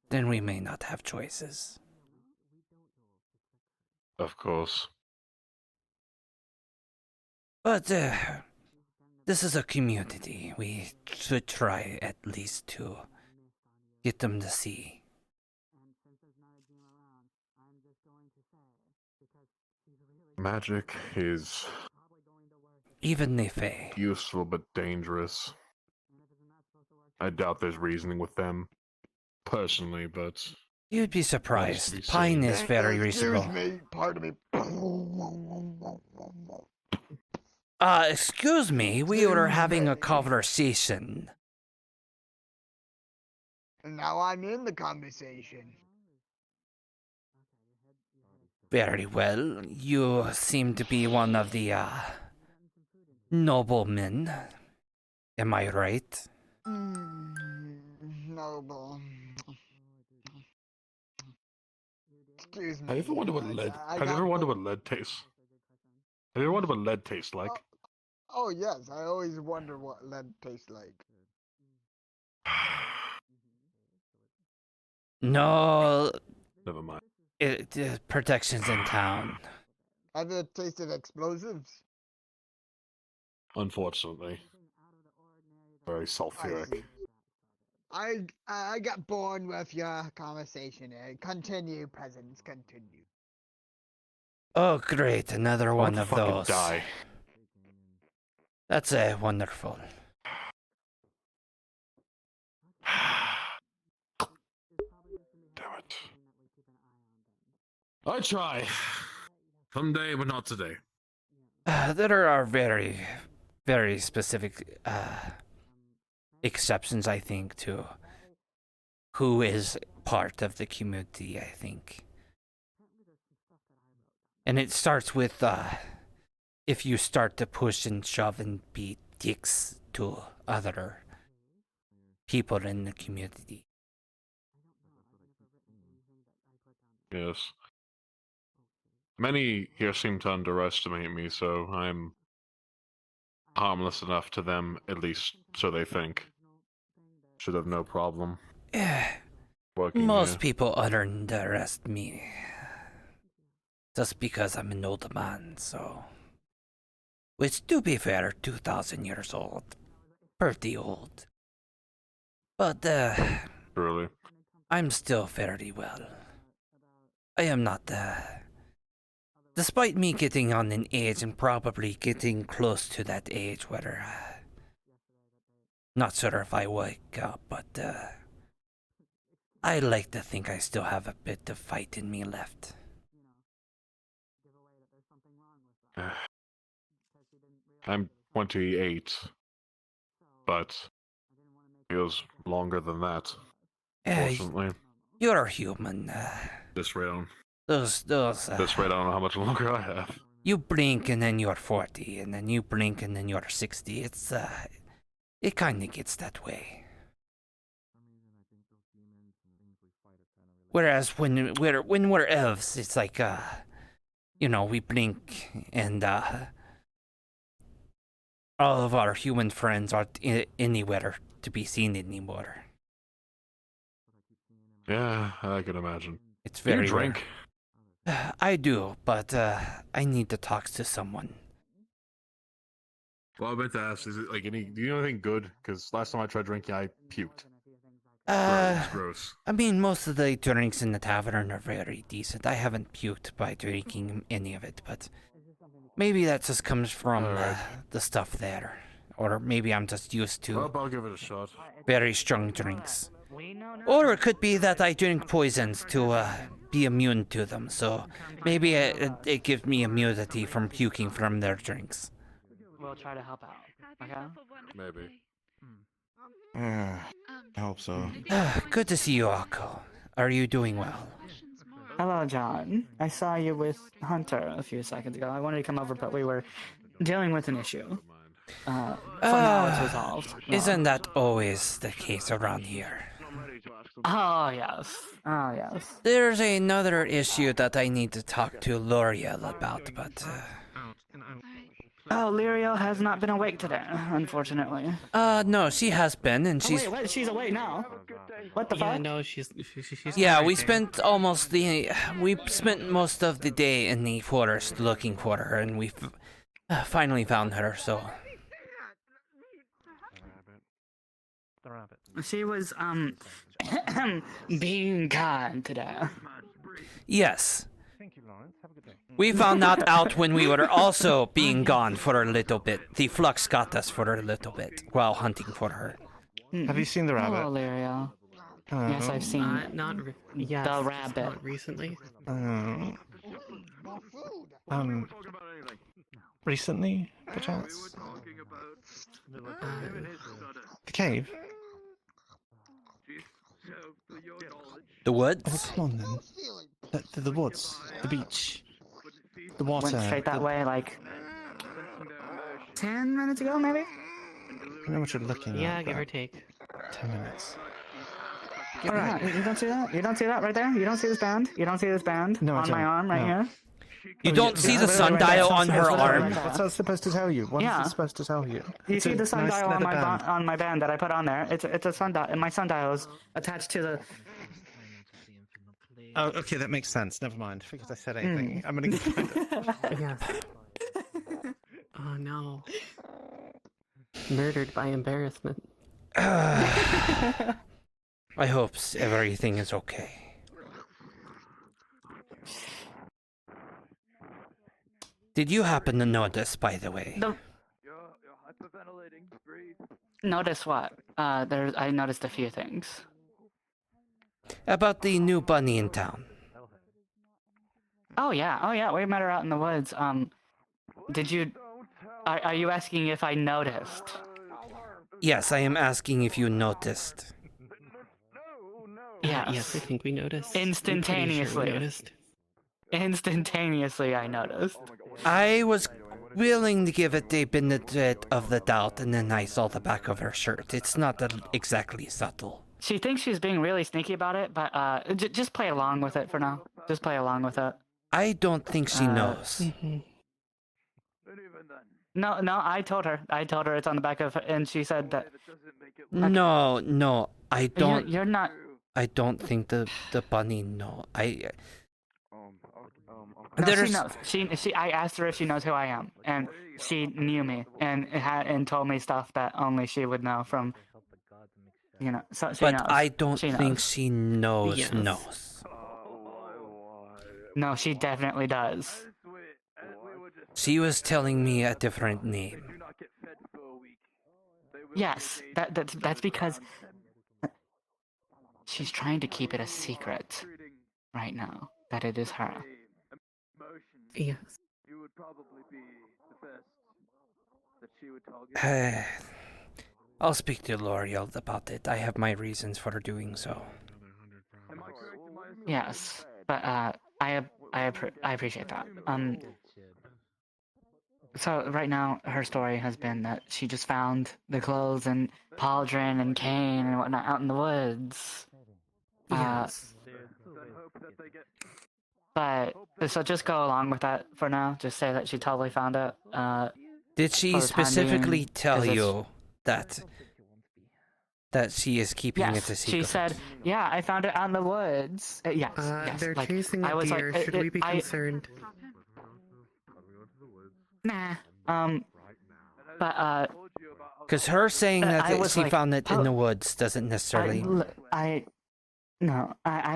Speaker 1: then we may not have choices.
Speaker 3: Of course.
Speaker 1: But this is a community. We should try at least to get them to see.
Speaker 3: Magic is
Speaker 1: even the Fae
Speaker 3: useful but dangerous. I doubt there's reasoning with them, personally, but
Speaker 1: you'd be surprised. Pine is very reasonable.
Speaker 6: Excuse me, pardon me.
Speaker 1: Excuse me, we were having a conversation.
Speaker 6: And now I'm in the conversation.
Speaker 1: Very well. You seem to be one of the, noblemen. Am I right?
Speaker 6: Noble. Excuse me.
Speaker 3: Have you ever wondered what lead? Have you ever wondered what lead tastes? Have you ever wondered what lead tastes like?
Speaker 6: Oh yes, I always wonder what lead tastes like.
Speaker 1: No.
Speaker 3: Never mind.
Speaker 1: Protection's in town.
Speaker 6: Have you tasted explosives?
Speaker 3: Unfortunately. Very sulfuric.
Speaker 6: I got bored with your conversation. Continue, peasants, continue.
Speaker 1: Oh, great, another one of those.
Speaker 3: Die.
Speaker 1: That's wonderful.
Speaker 3: Damn it. I try. Someday, but not today.
Speaker 1: There are very, very specific exceptions, I think, to who is part of the community, I think. And it starts with if you start to push and shove and be dicks to other people in the community.
Speaker 3: Yes. Many here seem to underestimate me, so I'm harmless enough to them, at least so they think. Should have no problem. Working
Speaker 1: Most
Speaker 3: here.
Speaker 1: people underestimate me. Just because I'm an old man, so... Which, to be fair, 2,000 years old. Pretty old. But,
Speaker 3: Really?
Speaker 1: I'm still fairly well. I am not, despite me getting on an age and probably getting close to that age where, not sure if I wake up, but, I like to think I still have a bit of fight in me left.
Speaker 3: I'm 28, but feels longer than that. Fortunately,
Speaker 1: you're human.
Speaker 3: This rate,
Speaker 1: Those.
Speaker 3: This rate, I don't know how much longer I have.
Speaker 1: You blink and then you're 40, and then you blink and then you're 60. It kind of gets that way. Whereas when we're elves, it's like, we blink and all of our human friends aren't anywhere to be seen anymore.
Speaker 3: Yeah, I can imagine.
Speaker 1: It's very
Speaker 3: Do you drink?
Speaker 1: I do, but I need to talk to someone.
Speaker 3: Well, I meant to ask, is it like do you know anything good? Because last time I tried drinking, I puked. It's gross.
Speaker 1: I mean, most of the drinks in the tavern are very decent. I haven't puked by drinking any of it, but maybe that just comes from the stuff there. Or maybe I'm just used to
Speaker 3: I'll give it a shot.
Speaker 1: very strong drinks. Or it could be that I drink poisons to be immune to them, so maybe it gives me immunity from puking from their drinks.
Speaker 21: We'll try to help out. Okay?
Speaker 3: Maybe.
Speaker 14: I hope so.
Speaker 1: Good to see you, Akko. Are you doing well?
Speaker 21: Hello, John. I saw you with Hunter a few seconds ago. I wanted to come over, but we were dealing with an issue. For now, it's resolved.
Speaker 1: Isn't that always the case around here?
Speaker 21: Oh, yes. Oh, yes.
Speaker 1: There's another issue that I need to talk to L'Oreal about, but...
Speaker 21: Oh, Lyrio has not been awake today, unfortunately.
Speaker 1: No, she has been, and she's...
Speaker 21: Oh, wait, she's awake now? What the fuck?
Speaker 13: No, she's
Speaker 1: Yeah, we spent most of the day in the forest looking for her, and we finally found her, so...
Speaker 13: The rabbit.
Speaker 21: She was, being kind today.
Speaker 1: Yes.
Speaker 13: Thank you, Lawrence. Have a good day.
Speaker 1: We found that out when we were also being gone for a little bit. The flux got us for a little bit while hunting for her.
Speaker 13: Have you seen the rabbit?
Speaker 21: Hello, Lyrio. Yes, I've seen the rabbit.
Speaker 13: Not recently. Recently, perchance? The cave?
Speaker 1: The woods?
Speaker 13: Oh, come on then. The woods, the beach, the water.
Speaker 21: Went straight that way, like 10 minutes ago, maybe?
Speaker 13: I know what you're looking at.
Speaker 21: Yeah, give or take.
Speaker 13: 10 minutes.
Speaker 21: Alright, you don't see that? You don't see that right there? You don't see this band? You don't see this band
Speaker 13: No, I
Speaker 21: on
Speaker 13: don't.
Speaker 21: my arm right
Speaker 13: No.
Speaker 21: here?
Speaker 1: You don't see the sundial on her arm?
Speaker 13: What's that supposed to tell you? What is
Speaker 21: Yeah.
Speaker 13: it supposed to tell you?
Speaker 21: You
Speaker 13: It's
Speaker 21: see
Speaker 13: a
Speaker 21: the
Speaker 13: nice
Speaker 21: sundial on
Speaker 13: leather
Speaker 21: my
Speaker 13: band.
Speaker 21: on my band that I put on there? It's a sundial, and my sundial is attached to the.
Speaker 13: Oh, okay, that makes sense. Never mind. Because I said anything. I'm gonna go find it.
Speaker 4: Yes. Oh no. Murdered by embarrassment.
Speaker 1: I hope everything is okay. Did you happen to notice, by the way?
Speaker 21: Notice what? I noticed a few things.
Speaker 1: About the new bunny in town.
Speaker 21: Oh yeah, we met her out in the woods. Did you? Are you asking if I noticed?
Speaker 1: Yes, I am asking if you noticed.
Speaker 21: Yes.
Speaker 4: Yes, I think we noticed.
Speaker 21: Instantaneously.
Speaker 4: We noticed.
Speaker 21: Instantaneously, I noticed.
Speaker 1: I was willing to give it a benefit of the doubt, and then I saw the back of her shirt. It's not exactly subtle.
Speaker 21: She thinks she's being really sneaky about it, but just play along with it for now. Just play along with it.
Speaker 1: I don't think she knows.
Speaker 21: No, I told her. It's on the back of, and she said that.
Speaker 1: No, I don't.
Speaker 21: You're not.
Speaker 1: I don't think the bunny know.
Speaker 21: No, she knows. She. I asked her if she knows who I am, and she knew me, and told me stuff that only she would know from. So she
Speaker 1: but
Speaker 21: knows.
Speaker 1: I don't
Speaker 21: she
Speaker 1: think
Speaker 21: knows.
Speaker 1: she knows.
Speaker 21: Yes.
Speaker 1: Knows.
Speaker 21: No, she definitely does.
Speaker 1: She was telling me a different name.
Speaker 21: Yes, that's because she's trying to keep it a secret right now that it is her.
Speaker 4: Yes.
Speaker 1: I'll speak to L'Oreal about it. I have my reasons for doing so.
Speaker 21: Yes, but I appreciate that. So right now, her story has been that she just found the clothes and Pauldron and Kane and whatnot out in the woods.
Speaker 13: Yes.
Speaker 21: But so just go along with that for now. Just say that she totally found it.
Speaker 1: Did she
Speaker 21: for the time
Speaker 1: specifically
Speaker 21: being,
Speaker 1: tell
Speaker 21: 'cause it's-
Speaker 1: you that she is keeping
Speaker 21: Yes,
Speaker 1: it a secret?
Speaker 21: she said, "Yeah, I found it out in the woods." Yes, yes.
Speaker 13: They're
Speaker 21: like,
Speaker 13: chasing
Speaker 21: I
Speaker 13: a
Speaker 21: was
Speaker 13: deer.
Speaker 21: like,
Speaker 13: Should we be concerned?
Speaker 21: Nah. But
Speaker 1: Because her saying that
Speaker 21: I was
Speaker 1: she
Speaker 21: like,
Speaker 1: found it in the woods doesn't necessarily.
Speaker 21: I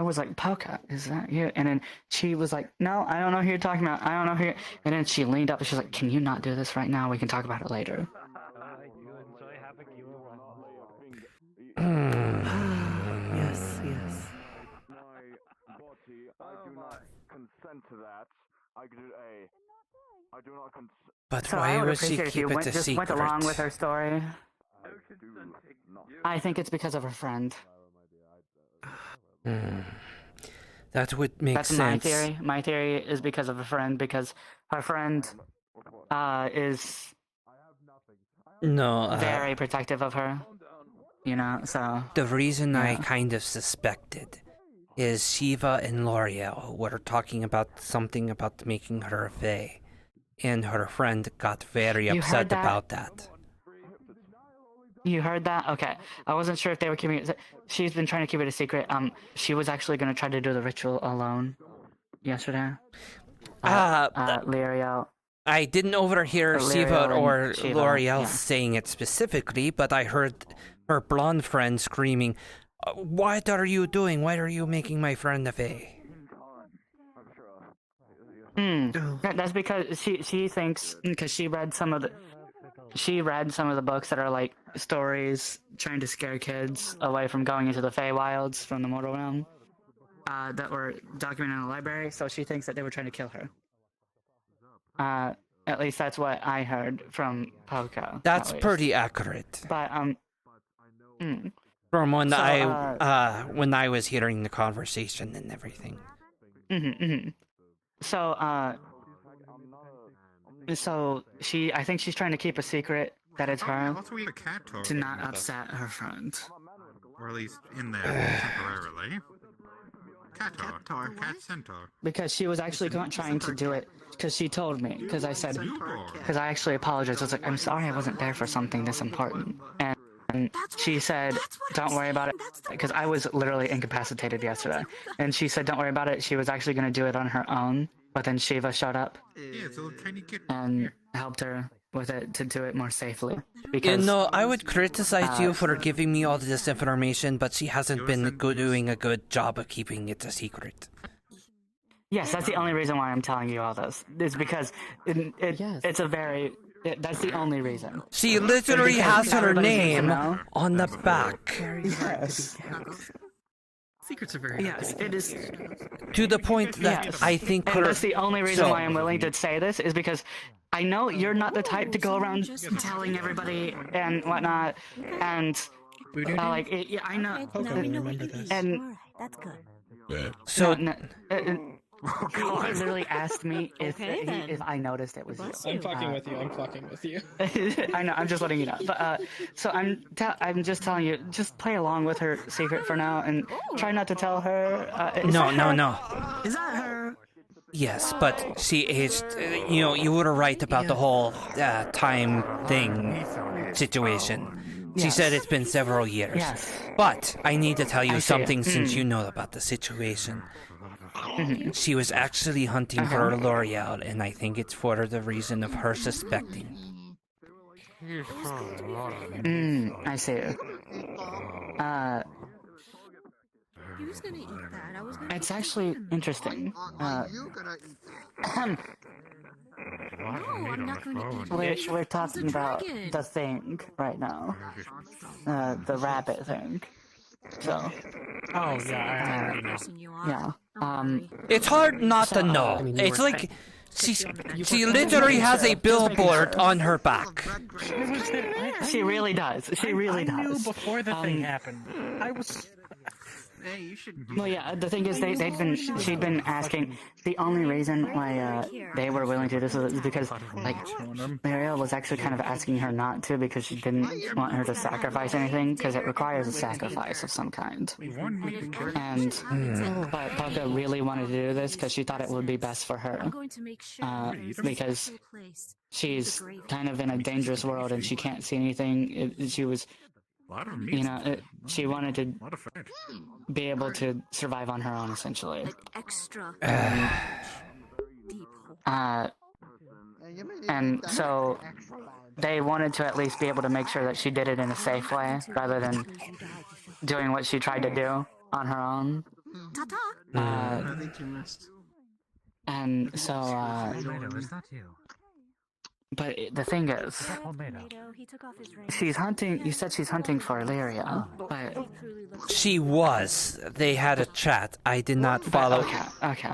Speaker 21: was like, Poca, is that you? And then she was like, no, I don't know who you're talking about. I don't know who you're... And then she leaned up and she's like, can you not do this right now? We can talk about it later.
Speaker 13: Yes, yes.
Speaker 1: But
Speaker 21: So
Speaker 1: why
Speaker 21: I would
Speaker 1: would she
Speaker 21: appreciate if
Speaker 1: keep
Speaker 21: you
Speaker 1: it
Speaker 21: went,
Speaker 1: a
Speaker 21: just
Speaker 1: secret?
Speaker 21: went along with her story. I think it's because of her friend.
Speaker 1: That would make
Speaker 21: That's
Speaker 1: sense.
Speaker 21: my theory. My theory is because of a friend, because her friend is
Speaker 1: No.
Speaker 21: very protective of her. You know, so...
Speaker 1: The reason I
Speaker 21: yeah.
Speaker 1: kind of suspected is Shiva and L'Oreal were talking about something about making her a fae, and her friend got very
Speaker 21: You
Speaker 1: upset
Speaker 21: heard that?
Speaker 1: about that.
Speaker 21: You heard that? Okay. I wasn't sure if they were keeping it... She's been trying to keep it a secret. She was actually going to try to do the ritual alone yesterday. L'Oreal.
Speaker 1: I didn't overhear
Speaker 21: L'Oreal
Speaker 1: Shiva or
Speaker 21: and Shiva,
Speaker 1: L'Oreal
Speaker 21: yeah.
Speaker 1: saying it specifically, but I heard her blonde friend screaming, "What are you doing? Why are you making my friend a fae?"
Speaker 21: That's because she thinks, because she read some of the books that are like stories trying to scare kids away from going into the Feywilds from the mortal realm that were documented in the library. So she thinks that they were trying to kill her. At least that's what I heard from Poco.
Speaker 1: That's pretty accurate.
Speaker 21: But
Speaker 1: From when
Speaker 21: So,
Speaker 1: when I was hearing the conversation and everything.
Speaker 21: So I think she's trying to keep a secret that it's her
Speaker 14: Also, we have a cat tour
Speaker 21: to not upset her friend.
Speaker 14: or at least in there temporarily. Cat tour, cat centaur.
Speaker 21: Because she was actually trying to do it, because she told me, because I said, because I actually apologized. I was like, I'm sorry I wasn't there for something this important. And she said, don't worry about it, because I was literally incapacitated yesterday. And she said, don't worry about it. She was actually going to do it on her own, but then Shiva showed up and helped her with it to do it more safely. Because
Speaker 1: I would criticize you for giving me all this information, but she hasn't been doing a good job of keeping it a secret.
Speaker 21: yes, that's the only reason why I'm telling you all this. Is because it's a very... that's the only reason.
Speaker 1: She literally has her name on the back.
Speaker 21: Yes.
Speaker 13: Secrets are very
Speaker 21: Yes, it is.
Speaker 1: To the point that
Speaker 21: Yes.
Speaker 1: I think
Speaker 21: And
Speaker 1: her...
Speaker 21: that's the only reason
Speaker 1: So-
Speaker 21: why I'm willing to say this, is because I know you're not the type to go around telling everybody and whatnot, and I know. And
Speaker 5: That's good.
Speaker 1: So
Speaker 21: he literally asked me if I noticed it was you.
Speaker 8: I'm fucking with you. I'm fucking with you.
Speaker 21: I know. I'm just letting you know. But so I'm just telling you, just play along with her secret for now, and try not to tell her.
Speaker 1: No.
Speaker 21: Is that her?
Speaker 1: Yes, but she aged... you were right about the whole time thing situation. She said it's been several years.
Speaker 21: Yes.
Speaker 1: But I need to tell you
Speaker 21: I see.
Speaker 1: something since you know about the situation. She was actually hunting for L'Oreal, and I think it's for the reason of her suspecting.
Speaker 21: I see.
Speaker 5: Who's gonna eat that? I was gonna
Speaker 21: It's actually interesting.
Speaker 5: No, I'm not going to eat
Speaker 21: We're talking about
Speaker 5: dragon.
Speaker 21: the thing right now. The rabbit thing. So.
Speaker 13: Oh, yeah, I already know.
Speaker 21: Yeah.
Speaker 1: It's hard not to know.
Speaker 21: I mean,
Speaker 1: It's like She literally has a billboard on her back.
Speaker 21: She really does. She really does.
Speaker 20: I knew before the thing happened. I was.
Speaker 16: Hey, you should.
Speaker 21: Well, yeah. The thing is, she'd been asking. The only reason why they were willing to do this is because, like, Mariel was actually kind of asking her not to because she didn't want her to sacrifice anything because it requires a sacrifice of some kind. And but Pucka really wanted to do this because she thought it would be best for her. Because she's kind of in a dangerous world and she can't see anything. She was. She wanted to be able to survive on her own, essentially. And so they wanted to at least be able to make sure that she did it in a safe way, rather than doing what she tried to do on her own.
Speaker 7: I think you missed.
Speaker 21: And so,
Speaker 7: is that you?
Speaker 21: but the thing is, she's hunting. You said she's hunting for Illyria, but
Speaker 1: she was. They had a chat. I did not follow.
Speaker 21: Okay.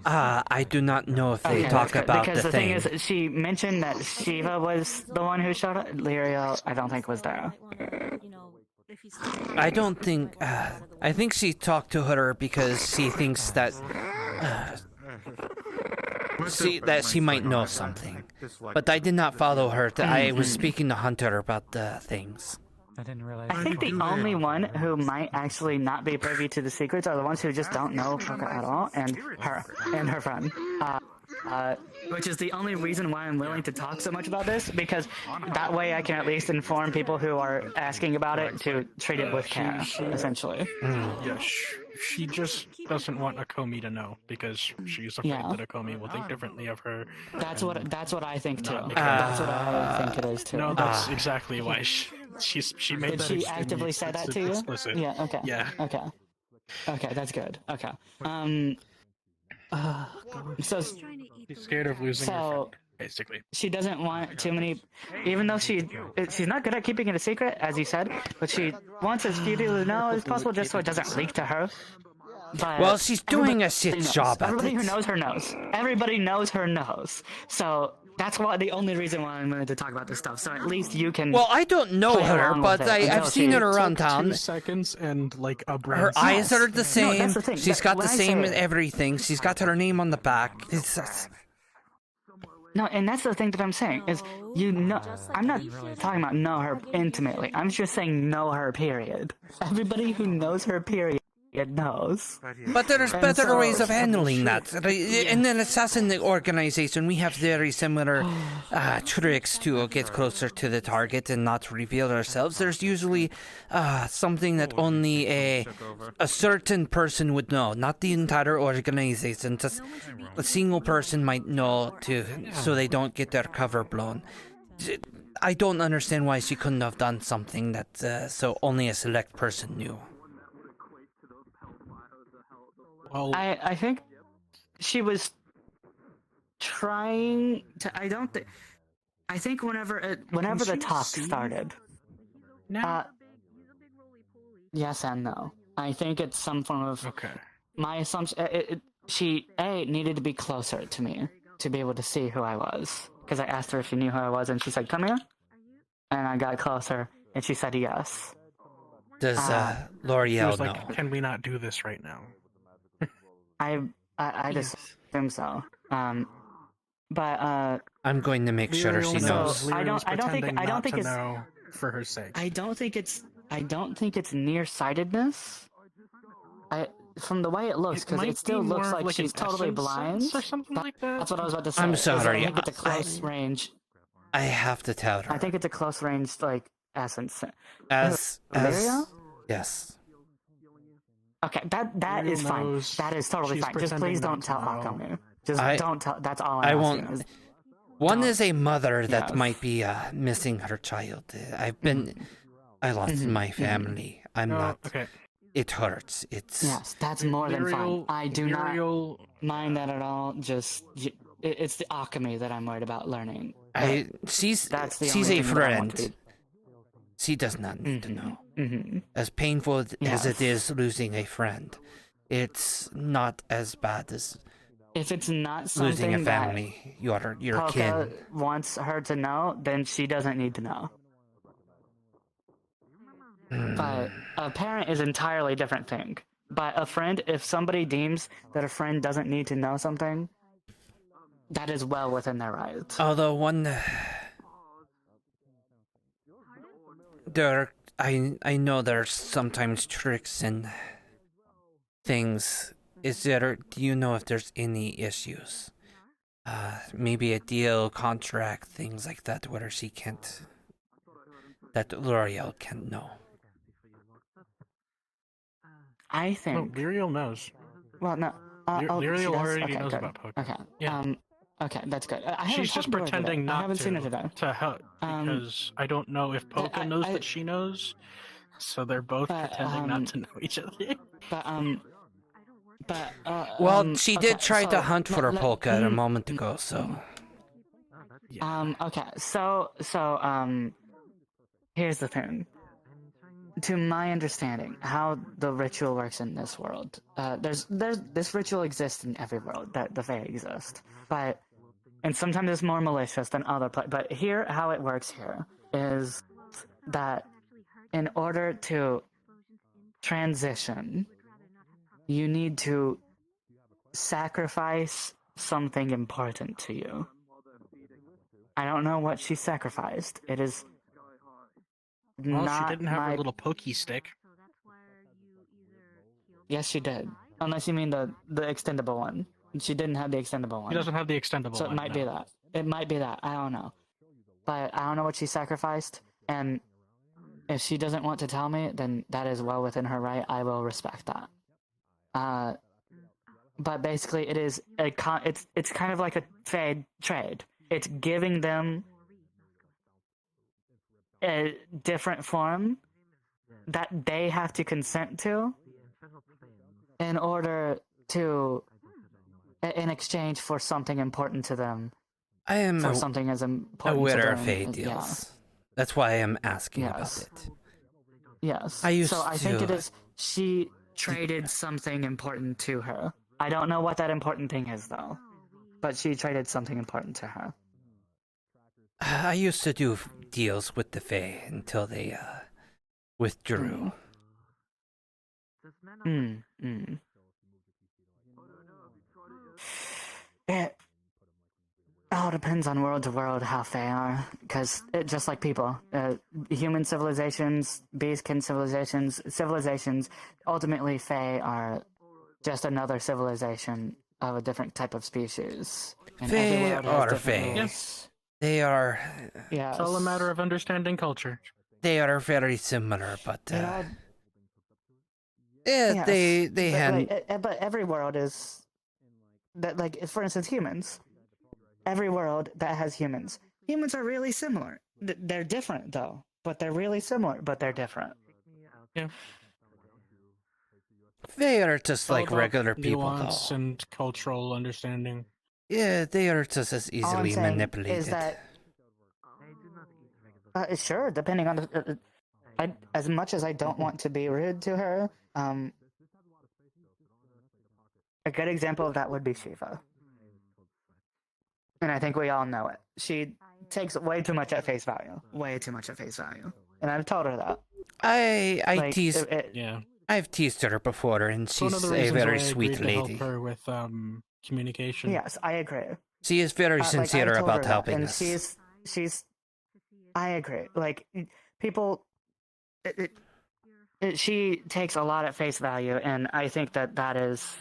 Speaker 1: I do not know if they talk about
Speaker 21: because
Speaker 1: the
Speaker 21: thing
Speaker 1: thing.
Speaker 21: is, she mentioned that Shiva was the one who showed up. Illyria, I don't think was there.
Speaker 1: I don't think. I think she talked to her because she thinks that. She might know something, but I did not follow her. I was speaking to Hunter about the things.
Speaker 7: I didn't realize.
Speaker 21: I think the only one who might actually not be privy to the secrets are the ones who just don't know Pucka at all, and her friend. Which is the only reason why I'm willing to talk so much about this, because that way I can at least inform people who are asking about it to treat it with care, essentially.
Speaker 19: Yeah, she just doesn't want Akomi to know because she's afraid that Akomi will think differently of her.
Speaker 21: That's what I think too. That's what I think it is too.
Speaker 19: No, that's exactly why she made
Speaker 21: Did
Speaker 19: that.
Speaker 21: she actively say that to you?
Speaker 19: Explicit.
Speaker 21: Yeah. Okay.
Speaker 19: Yeah.
Speaker 21: Okay. Okay, that's good. Okay. So
Speaker 19: She's scared of losing her friend, basically.
Speaker 21: She doesn't want too many, even though she's not good at keeping it a secret, as you said, but she wants as few people to know as possible just so it doesn't leak to her. But
Speaker 1: well, she's doing a shit job at
Speaker 21: Everybody
Speaker 1: it.
Speaker 21: who knows her knows. Everybody knows her knows. So that's the only reason why I'm going to talk about this stuff. So at least you can.
Speaker 1: Well, I don't know her, but I've seen her around town.
Speaker 19: 2 seconds and like a brain.
Speaker 1: Her eyes are the same.
Speaker 21: No, that's the thing.
Speaker 1: She's got
Speaker 21: When
Speaker 1: the
Speaker 21: I
Speaker 1: same
Speaker 21: say-
Speaker 1: everything. She's got her name on the back.
Speaker 21: No, and that's the thing that I'm saying is you know. I'm not talking about know her intimately. I'm just saying know her. Period. Everybody who knows her. Period. Knows.
Speaker 1: But there's better ways of handling that. In an assassin organization, we have very similar tricks to get closer to the target and not reveal ourselves. There's usually something that only a certain person would know, not the entire organization. Just a single person might know so they don't get their cover blown. I don't understand why she couldn't have done something that so only a select person knew.
Speaker 19: Well,
Speaker 21: I think she was trying to. I think whenever the talk started. Yes and no. I think it's some form of.
Speaker 19: Okay.
Speaker 21: My assumption. She needed to be closer to me to be able to see who I was, because I asked her if she knew who I was, and she said, "Come here," and I got closer, and she said yes.
Speaker 1: Does L'Oreal know?
Speaker 19: Can we not do this right now?
Speaker 21: I just assume so. But
Speaker 1: I'm going to make sure she knows.
Speaker 21: I don't think it's
Speaker 19: know for her sake.
Speaker 21: I don't think it's nearsightedness. From the way it looks, because it still looks like she's totally blind
Speaker 19: or something like that.
Speaker 21: That's what I was about to say.
Speaker 1: I'm sorry.
Speaker 21: I think it's a close range.
Speaker 1: I have to tell her.
Speaker 21: I think it's a close range essence.
Speaker 1: As yes.
Speaker 21: Okay, that is fine. That is totally fine. Just please don't tell Akame. Just don't tell. That's all I'm asking.
Speaker 1: Won't. One is a mother that might be missing her child. I lost my family. I'm not.
Speaker 19: Okay.
Speaker 1: It hurts.
Speaker 21: Yes, that's more than fine. I do not mind that at all. Just it's the Akame that I'm worried about learning.
Speaker 1: She's a friend. She does not need to know.
Speaker 21: Mm-hmm.
Speaker 1: As painful as it is losing a friend, it's not as bad as
Speaker 21: if it's not something
Speaker 1: losing a family, your
Speaker 21: that
Speaker 1: kin.
Speaker 21: Polka wants her to know, then she doesn't need to know. But a parent is entirely different thing. But a friend, if somebody deems that a friend doesn't need to know something, that is well within their rights.
Speaker 1: Although I know there's sometimes tricks and things. Do you know if there's any issues? Maybe a deal, contract, things like that, where she can't, that L'Oreal can't know.
Speaker 21: I think.
Speaker 19: No, L'Oreal knows.
Speaker 21: Well, no.
Speaker 19: L'Oreal already
Speaker 21: okay,
Speaker 19: knows
Speaker 21: good.
Speaker 19: about Poke.
Speaker 21: Okay.
Speaker 19: Yeah.
Speaker 21: Okay, that's good.
Speaker 19: She's just pretending not
Speaker 21: I haven't
Speaker 19: to,
Speaker 21: seen her today.
Speaker 19: to help because I don't know if Poke knows that she knows, so they're both pretending not to know each other.
Speaker 1: She did try to hunt for her Polka a moment ago, so.
Speaker 21: Okay, so here's the thing. To my understanding, how the ritual works in this world, this ritual exists in every world that the Fae exist, and sometimes it's more malicious than other places. But here, how it works here is that in order to transition, you need to sacrifice something important to you. I don't know what she sacrificed. It is
Speaker 19: Well,
Speaker 21: not
Speaker 19: she didn't have
Speaker 21: my...
Speaker 19: her little pokey stick.
Speaker 21: Yes, she did. Unless you mean the extendable one. She didn't have the extendable one.
Speaker 19: She doesn't have the extendable
Speaker 21: so
Speaker 19: one.
Speaker 21: it might be that. It might be that. I don't know. But I don't know what she sacrificed. And if she doesn't want to tell me, then that is well within her right. I will respect that. But basically, it is it's kind of like a trade. It's giving them a different form that they have to consent to in order to, in exchange for something important to them.
Speaker 1: I am
Speaker 21: for something as important
Speaker 1: aware
Speaker 21: to
Speaker 1: of
Speaker 21: them.
Speaker 1: Fae deals. That's why I am asking about it.
Speaker 21: Yes. So I think it is she traded something important to her. I don't know what that important thing is though, but she traded something important to her.
Speaker 1: I used to do deals with the Fae until they withdrew.
Speaker 21: It all depends on world to world how Fae are, because just like people, human civilizations, beastkin civilizations, ultimately Fae are just another civilization of a different type of species. And
Speaker 1: Fae are Fae.
Speaker 21: Yes.
Speaker 1: They are.
Speaker 21: Yeah.
Speaker 19: It's all a matter of understanding culture.
Speaker 1: They are very similar, but
Speaker 21: yes,
Speaker 1: they had.
Speaker 21: But every world is that, like, for instance, humans. Every world that has humans are really similar. They're different though, but they're really similar, but they're different.
Speaker 19: Yeah.
Speaker 1: They are just like regular people,
Speaker 19: nuance
Speaker 1: though.
Speaker 19: And cultural understanding.
Speaker 1: Yeah, they are just as easily manipulated.
Speaker 21: Is that, sure, depending on the. As much as I don't want to be rude to her, a good example of that would be Shiva. And I think we all know it. She takes way too much at face value. Way too much at face value. And I've told her that.
Speaker 1: I teased.
Speaker 19: Yeah.
Speaker 1: I've teased her before, and she's a very sweet lady.
Speaker 19: To help her with communication.
Speaker 21: Yes, I agree.
Speaker 1: She is very sincere about helping us.
Speaker 21: And she's. I agree. Like, people. She takes a lot at face value, and I think that is.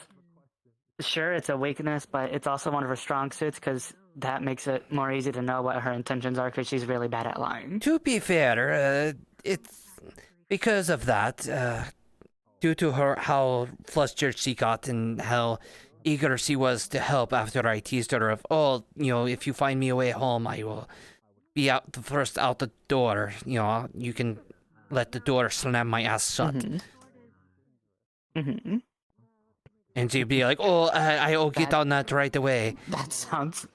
Speaker 21: Sure, it's a weakness, but it's also one of her strong suits because that makes it more easy to know what her intentions are because she's really bad at lying.
Speaker 1: To be fair, it's because of that, due to her how flustered she got and how eager she was to help after I teased her of, if you find me away home, I will be out the door. You can let the door slam my ass shut.
Speaker 21: Mm-hmm.
Speaker 1: And she'd be like, I'll get on that right away.
Speaker 21: That sounds...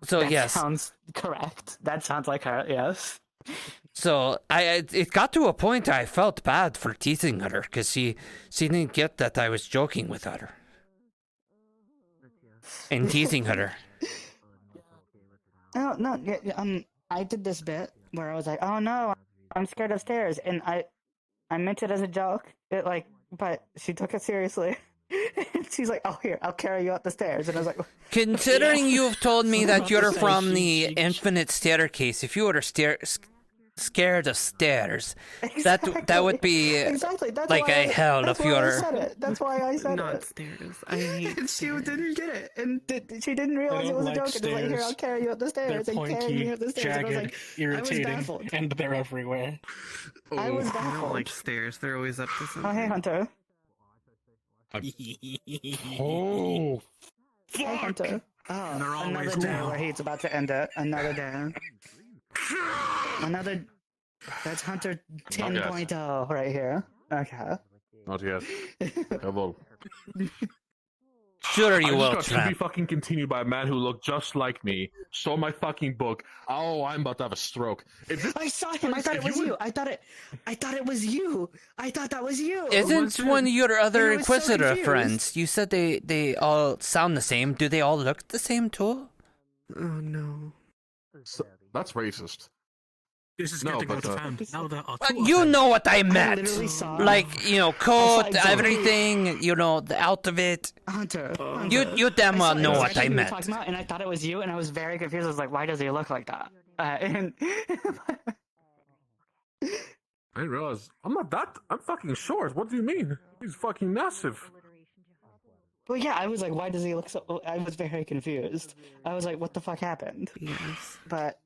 Speaker 1: That
Speaker 21: sounds correct. That sounds like her, yes.
Speaker 1: So it got to a point I felt bad for teasing her, because she didn't get that I was joking with her. And teasing her.
Speaker 21: Oh no, I did this bit where I was like, "Oh no, I'm scared of stairs," and I meant it as a joke. But she took it seriously. She's like, "Oh, here, I'll carry you up the stairs," and I was like,
Speaker 1: Considering you've told me that
Speaker 21: Not
Speaker 1: you're
Speaker 21: to say
Speaker 1: from the infinite staircase, if you were scared of stairs, that would be
Speaker 21: exactly. That's
Speaker 1: like
Speaker 21: why
Speaker 1: a hell
Speaker 21: that's
Speaker 1: if
Speaker 21: why I
Speaker 1: you're.
Speaker 21: said it. That's why I said
Speaker 4: Not
Speaker 21: it.
Speaker 4: stairs. I hate
Speaker 21: She didn't get it, and she didn't realize it was a joke. And was like, "Here, I'll carry you up the stairs,"
Speaker 19: They're
Speaker 21: and carry
Speaker 19: pointy,
Speaker 21: me up the stairs. And I was
Speaker 19: jagged,
Speaker 21: like,
Speaker 19: irritating,
Speaker 21: I was baffled.
Speaker 19: and they're everywhere.
Speaker 21: I was
Speaker 4: I don't
Speaker 21: baffled.
Speaker 4: like stairs. They're always up to something.
Speaker 21: Oh, hey, Hunter.
Speaker 19: Oh,
Speaker 21: Hey, Hunter. Oh,
Speaker 19: they're always
Speaker 21: another day
Speaker 19: down.
Speaker 21: where he's about to end it. Another day. Another. That's Hunter 10.0 right here. Okay.
Speaker 3: Not yet. Hello.
Speaker 1: Sure you will,
Speaker 3: I just got to be
Speaker 1: Trap.
Speaker 3: fucking continued by a man who looked just like me, saw my fucking book. Oh, I'm about to have a stroke.
Speaker 21: I saw him. I thought it was you. I thought it was you. I thought that was you.
Speaker 1: Isn't one of your other
Speaker 21: I was so
Speaker 1: Inquisitor
Speaker 21: confused.
Speaker 1: friends? You said they all sound the same. Do they all look the same too?
Speaker 4: Oh no.
Speaker 3: So, that's racist.
Speaker 19: This is
Speaker 3: No,
Speaker 19: getting out
Speaker 3: but,
Speaker 19: of hand. Now there are
Speaker 1: But
Speaker 19: two of
Speaker 1: you
Speaker 19: them.
Speaker 1: know what I meant.
Speaker 21: literally saw-
Speaker 1: Like, you know,
Speaker 21: I saw
Speaker 1: coat,
Speaker 21: exactly-
Speaker 1: everything, you know, the out of it.
Speaker 21: Hunter.
Speaker 1: You damn well know what I
Speaker 21: exactly who you were
Speaker 1: meant.
Speaker 21: talking about, and I thought it was you, and I was very confused. I was like, why does he look like that? And
Speaker 3: I didn't realize. I'm not that. I'm fucking short. What do you mean? He's fucking massive.
Speaker 21: well, yeah, I was like, why does he look so? I was very confused. I was like, what the fuck happened?
Speaker 4: Yes.
Speaker 21: But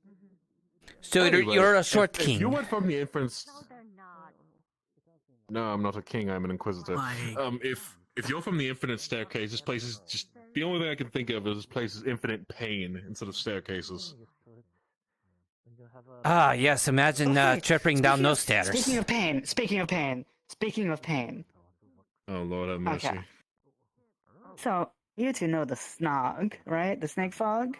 Speaker 1: So
Speaker 3: Anyway,
Speaker 1: you're a short
Speaker 3: if
Speaker 1: king.
Speaker 3: you went from the inference. No, I'm not a king. I'm an inquisitor.
Speaker 19: Like-
Speaker 3: If you're from the infinite staircase, this place is just the only thing I can think of is this place is infinite pain instead of staircases.
Speaker 1: Ah, yes. Imagine
Speaker 21: Okay,
Speaker 1: tripping down those stairs.
Speaker 21: Speaking of pain.
Speaker 3: Oh Lord have mercy.
Speaker 21: Okay. So you two know the snog, right? The snake fog.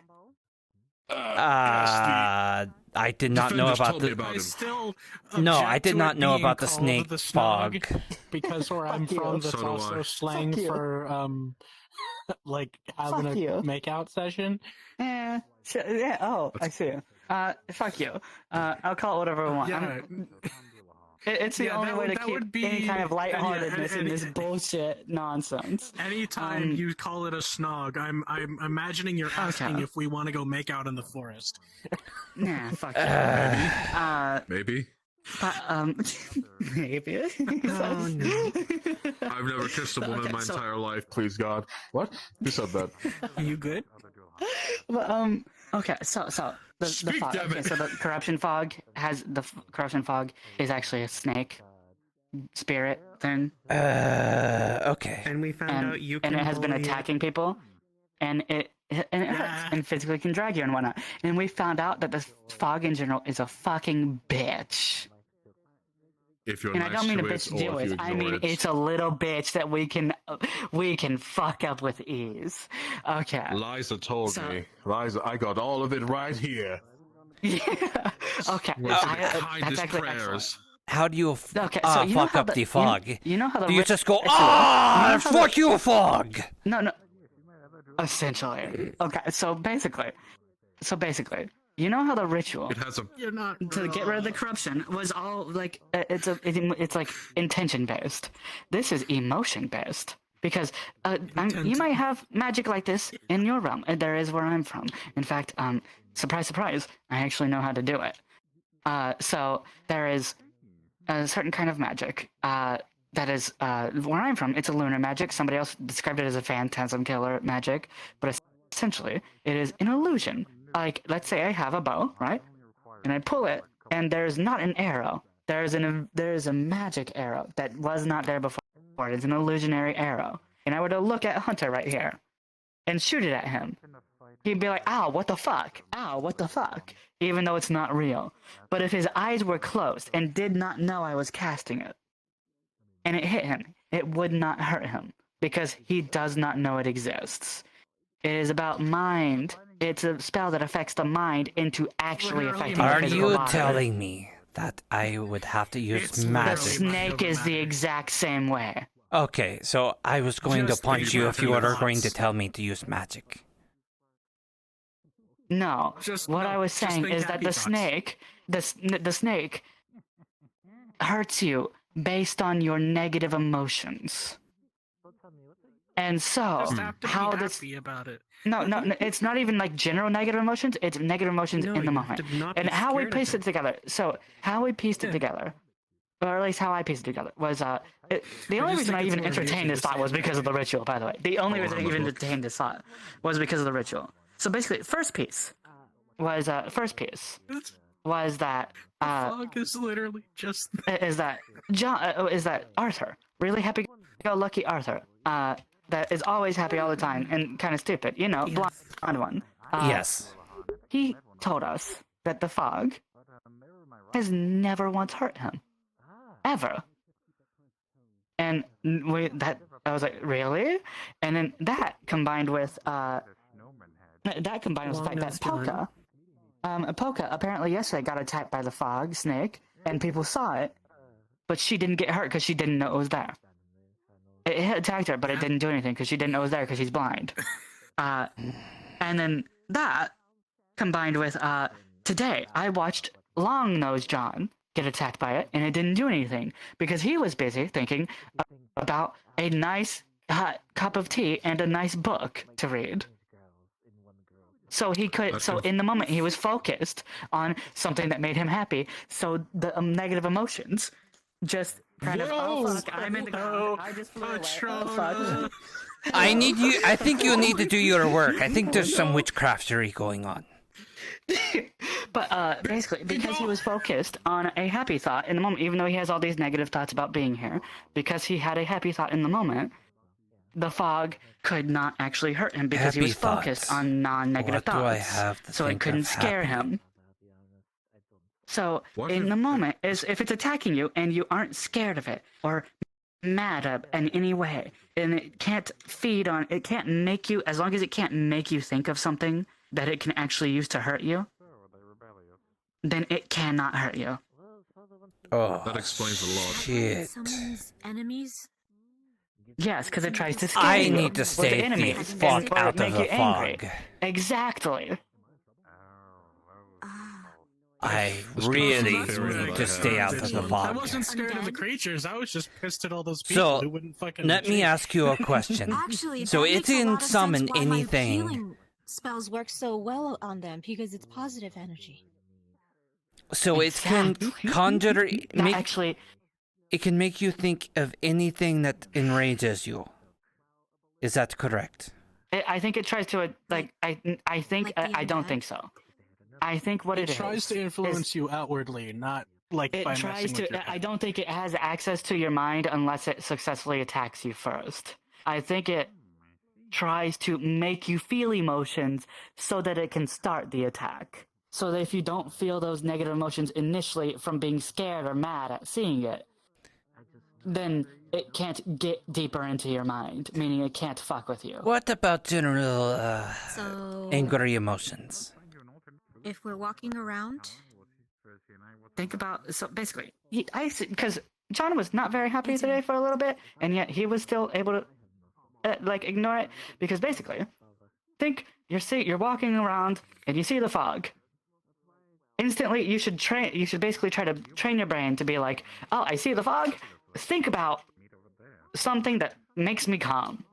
Speaker 1: I did not know about the.
Speaker 19: I still
Speaker 1: No,
Speaker 19: object
Speaker 1: I did
Speaker 19: to
Speaker 1: not
Speaker 19: it
Speaker 1: know
Speaker 19: being
Speaker 1: about the
Speaker 19: called
Speaker 1: snake
Speaker 19: the
Speaker 1: fog.
Speaker 19: snog, because where I'm
Speaker 21: Fuck you.
Speaker 19: from, that's
Speaker 3: So do
Speaker 19: also
Speaker 3: I.
Speaker 19: slang
Speaker 21: Fuck you.
Speaker 19: for like having
Speaker 21: Fuck
Speaker 19: a
Speaker 21: you.
Speaker 19: makeout session.
Speaker 21: Yeah. Yeah. Oh, I see. Fuck you. I'll call it whatever I want.
Speaker 19: Yeah.
Speaker 21: It's the
Speaker 19: Yeah,
Speaker 21: only
Speaker 19: that
Speaker 21: way
Speaker 19: would-
Speaker 21: to
Speaker 19: that
Speaker 21: keep
Speaker 19: would be-
Speaker 21: any kind of lightheartedness
Speaker 19: yeah,
Speaker 21: in this bullshit nonsense.
Speaker 19: Anytime you call it a snog, I'm imagining you're asking if we want to go make out in the forest.
Speaker 21: Nah, fuck you.
Speaker 3: Maybe.
Speaker 21: But, maybe.
Speaker 4: Oh no.
Speaker 3: I've never kissed a woman
Speaker 21: Okay,
Speaker 3: in my
Speaker 21: so-
Speaker 3: entire life. Please God. What? Who said that?
Speaker 19: Are you good?
Speaker 21: But, okay, so the
Speaker 3: Speak,
Speaker 21: fog.
Speaker 3: damn
Speaker 21: Okay,
Speaker 3: it.
Speaker 21: so the corruption fog corruption fog is actually a snake spirit thing,
Speaker 1: Okay.
Speaker 4: And we found out you can
Speaker 21: and it has been
Speaker 4: bully it.
Speaker 21: attacking people, and it hurts and physically can drag you and whatnot. And we found out that the fog in general is a fucking bitch.
Speaker 3: If you're
Speaker 21: And I
Speaker 3: nice
Speaker 21: don't mean
Speaker 3: to
Speaker 21: a
Speaker 3: it,
Speaker 21: bitch to
Speaker 3: or
Speaker 21: deal
Speaker 3: if you
Speaker 21: with. I
Speaker 3: ignore
Speaker 21: mean
Speaker 3: it.
Speaker 21: it's a little bitch that we can fuck up with ease. Okay.
Speaker 3: Liza told
Speaker 21: So-
Speaker 3: me. Liza, I got all of it right here.
Speaker 21: Yeah. Okay.
Speaker 3: With the
Speaker 21: That's
Speaker 3: kindest
Speaker 21: actually
Speaker 3: prayers.
Speaker 21: excellent.
Speaker 1: How do you
Speaker 21: Okay, so you know
Speaker 1: fuck
Speaker 21: how
Speaker 1: up
Speaker 21: the-
Speaker 1: the fog?
Speaker 21: You know how the
Speaker 1: Do you
Speaker 21: rich-
Speaker 1: just go,
Speaker 21: actually, you know how
Speaker 1: fuck you, fog?
Speaker 21: No. Essentially. Okay. So basically, you know how the ritual
Speaker 3: It has a.
Speaker 19: You're not
Speaker 21: to get rid of the corruption was all like it's like intention based. This is emotion based because you might have magic like this in your realm, and there is where I'm from. In fact, surprise, surprise, I actually know how to do it. So there is a certain kind of magic that is where I'm from. It's a lunar magic. Somebody else described it as a phantasm killer magic, but essentially it is an illusion. Like, let's say I have a bow, right? And I pull it, and there's not an arrow. There's a magic arrow that was not there before. It's an illusionary arrow. And I were to look at Hunter right here and shoot it at him. He'd be like, ow, what the fuck? Ow, what the fuck? Even though it's not real. But if his eyes were closed and did not know I was casting it, and it hit him, it would not hurt him because he does not know it exists. It is about mind. It's a spell that affects the mind into actually affecting the
Speaker 1: Are
Speaker 21: physical
Speaker 1: you
Speaker 21: body.
Speaker 1: telling me that I would have to use
Speaker 21: The
Speaker 1: magic?
Speaker 21: snake is the exact same way.
Speaker 1: Okay, so I was going to
Speaker 21: Just
Speaker 1: punch
Speaker 21: think
Speaker 1: you
Speaker 21: about
Speaker 1: if you
Speaker 21: it.
Speaker 1: were going to tell me to use magic.
Speaker 21: No. What I was saying is that the snake, the snake hurts you based on your negative emotions. And so,
Speaker 19: Just have to
Speaker 21: how
Speaker 19: be
Speaker 21: this...
Speaker 19: happy about it.
Speaker 21: No, it's not even like general negative emotions. It's negative emotions in the moment. And how we pieced it together. So, how we pieced it together, or at least how I pieced it together, was the only reason I even entertained this thought was because of the ritual. By the way, the only reason I even entertained this thought was because of the ritual. So basically, first piece was that
Speaker 19: Fog is literally just
Speaker 21: is that Arthur, really happy-go-lucky Arthur, that is always happy all the time and kind of stupid, you know, blonde one.
Speaker 1: Yes.
Speaker 21: He told us that the fog has never once hurt him, ever. And I was like, really? And then that combined with the fact that Polka apparently yesterday got attacked by the fog snake, and people saw it, but she didn't get hurt because she didn't know it was there. It attacked her, but it didn't do anything because she didn't know it was there because she's blind. And then that combined with today, I watched Long Nose John get attacked by it, and it didn't do anything because he was busy thinking about a nice hot cup of tea and a nice book to read. So he could. So in the moment, he was focused on something that made him happy. So the negative emotions just kind of. Oh fuck! I'm in the ground. I just flew away. Oh fuck!
Speaker 1: I think you need to do your work. I think there's some witchcraftery going on.
Speaker 21: But basically, because he was focused on a happy thought in the moment, even though he has all these negative thoughts about being here, because he had a happy thought in the moment, the fog could not actually hurt him because he was focused on non-negative thoughts.
Speaker 1: What do I have to
Speaker 21: so it
Speaker 1: think
Speaker 21: couldn't
Speaker 1: of
Speaker 21: scare
Speaker 1: happy?
Speaker 21: him. So in the moment, if it's attacking you and you aren't scared of it or mad at in any way, and it can't make you, as long as it can't make you think of something that it can actually use to hurt you, then it cannot hurt you.
Speaker 1: Oh,
Speaker 3: that explains a lot.
Speaker 1: Shit.
Speaker 5: Someone's enemies?
Speaker 21: Yes, because it tries to scare
Speaker 1: I
Speaker 21: you.
Speaker 1: need to stay the fuck out of the fog.
Speaker 21: Exactly.
Speaker 1: I really need to stay out of the
Speaker 19: I
Speaker 1: fog.
Speaker 19: wasn't scared of the creatures. I was just pissed at all those people
Speaker 1: So,
Speaker 19: who wouldn't fucking.
Speaker 1: let me ask you a question.
Speaker 5: Actually,
Speaker 1: So
Speaker 5: that
Speaker 1: it
Speaker 5: makes a lot
Speaker 1: didn't
Speaker 5: of sense
Speaker 1: summon
Speaker 5: why my
Speaker 1: anything.
Speaker 5: healing spells work so well on them because it's positive energy.
Speaker 1: So it can conjure, it can make you think of anything that enrages you. Is that correct?
Speaker 21: I think it tries to I don't think so. I think what
Speaker 19: it tries to influence you outwardly, not like
Speaker 21: it
Speaker 19: by
Speaker 21: tries
Speaker 19: messing with your
Speaker 21: to. I don't think it has access to your mind unless it successfully attacks you first. I think it tries to make you feel emotions so that it can start the attack. So that if you don't feel those negative emotions initially from being scared or mad at seeing it, then it can't get deeper into your mind, meaning it can't fuck with you.
Speaker 1: What about general
Speaker 5: So-
Speaker 1: angry emotions?
Speaker 5: If we're walking around,
Speaker 21: Think about, so basically, because John was not very happy today for a little bit, and yet he was still able to ignore it, because basically, think you're walking around and you see the fog. Instantly, you should basically try to train your brain to be like, oh, I see the fog. Think about something that makes me calm,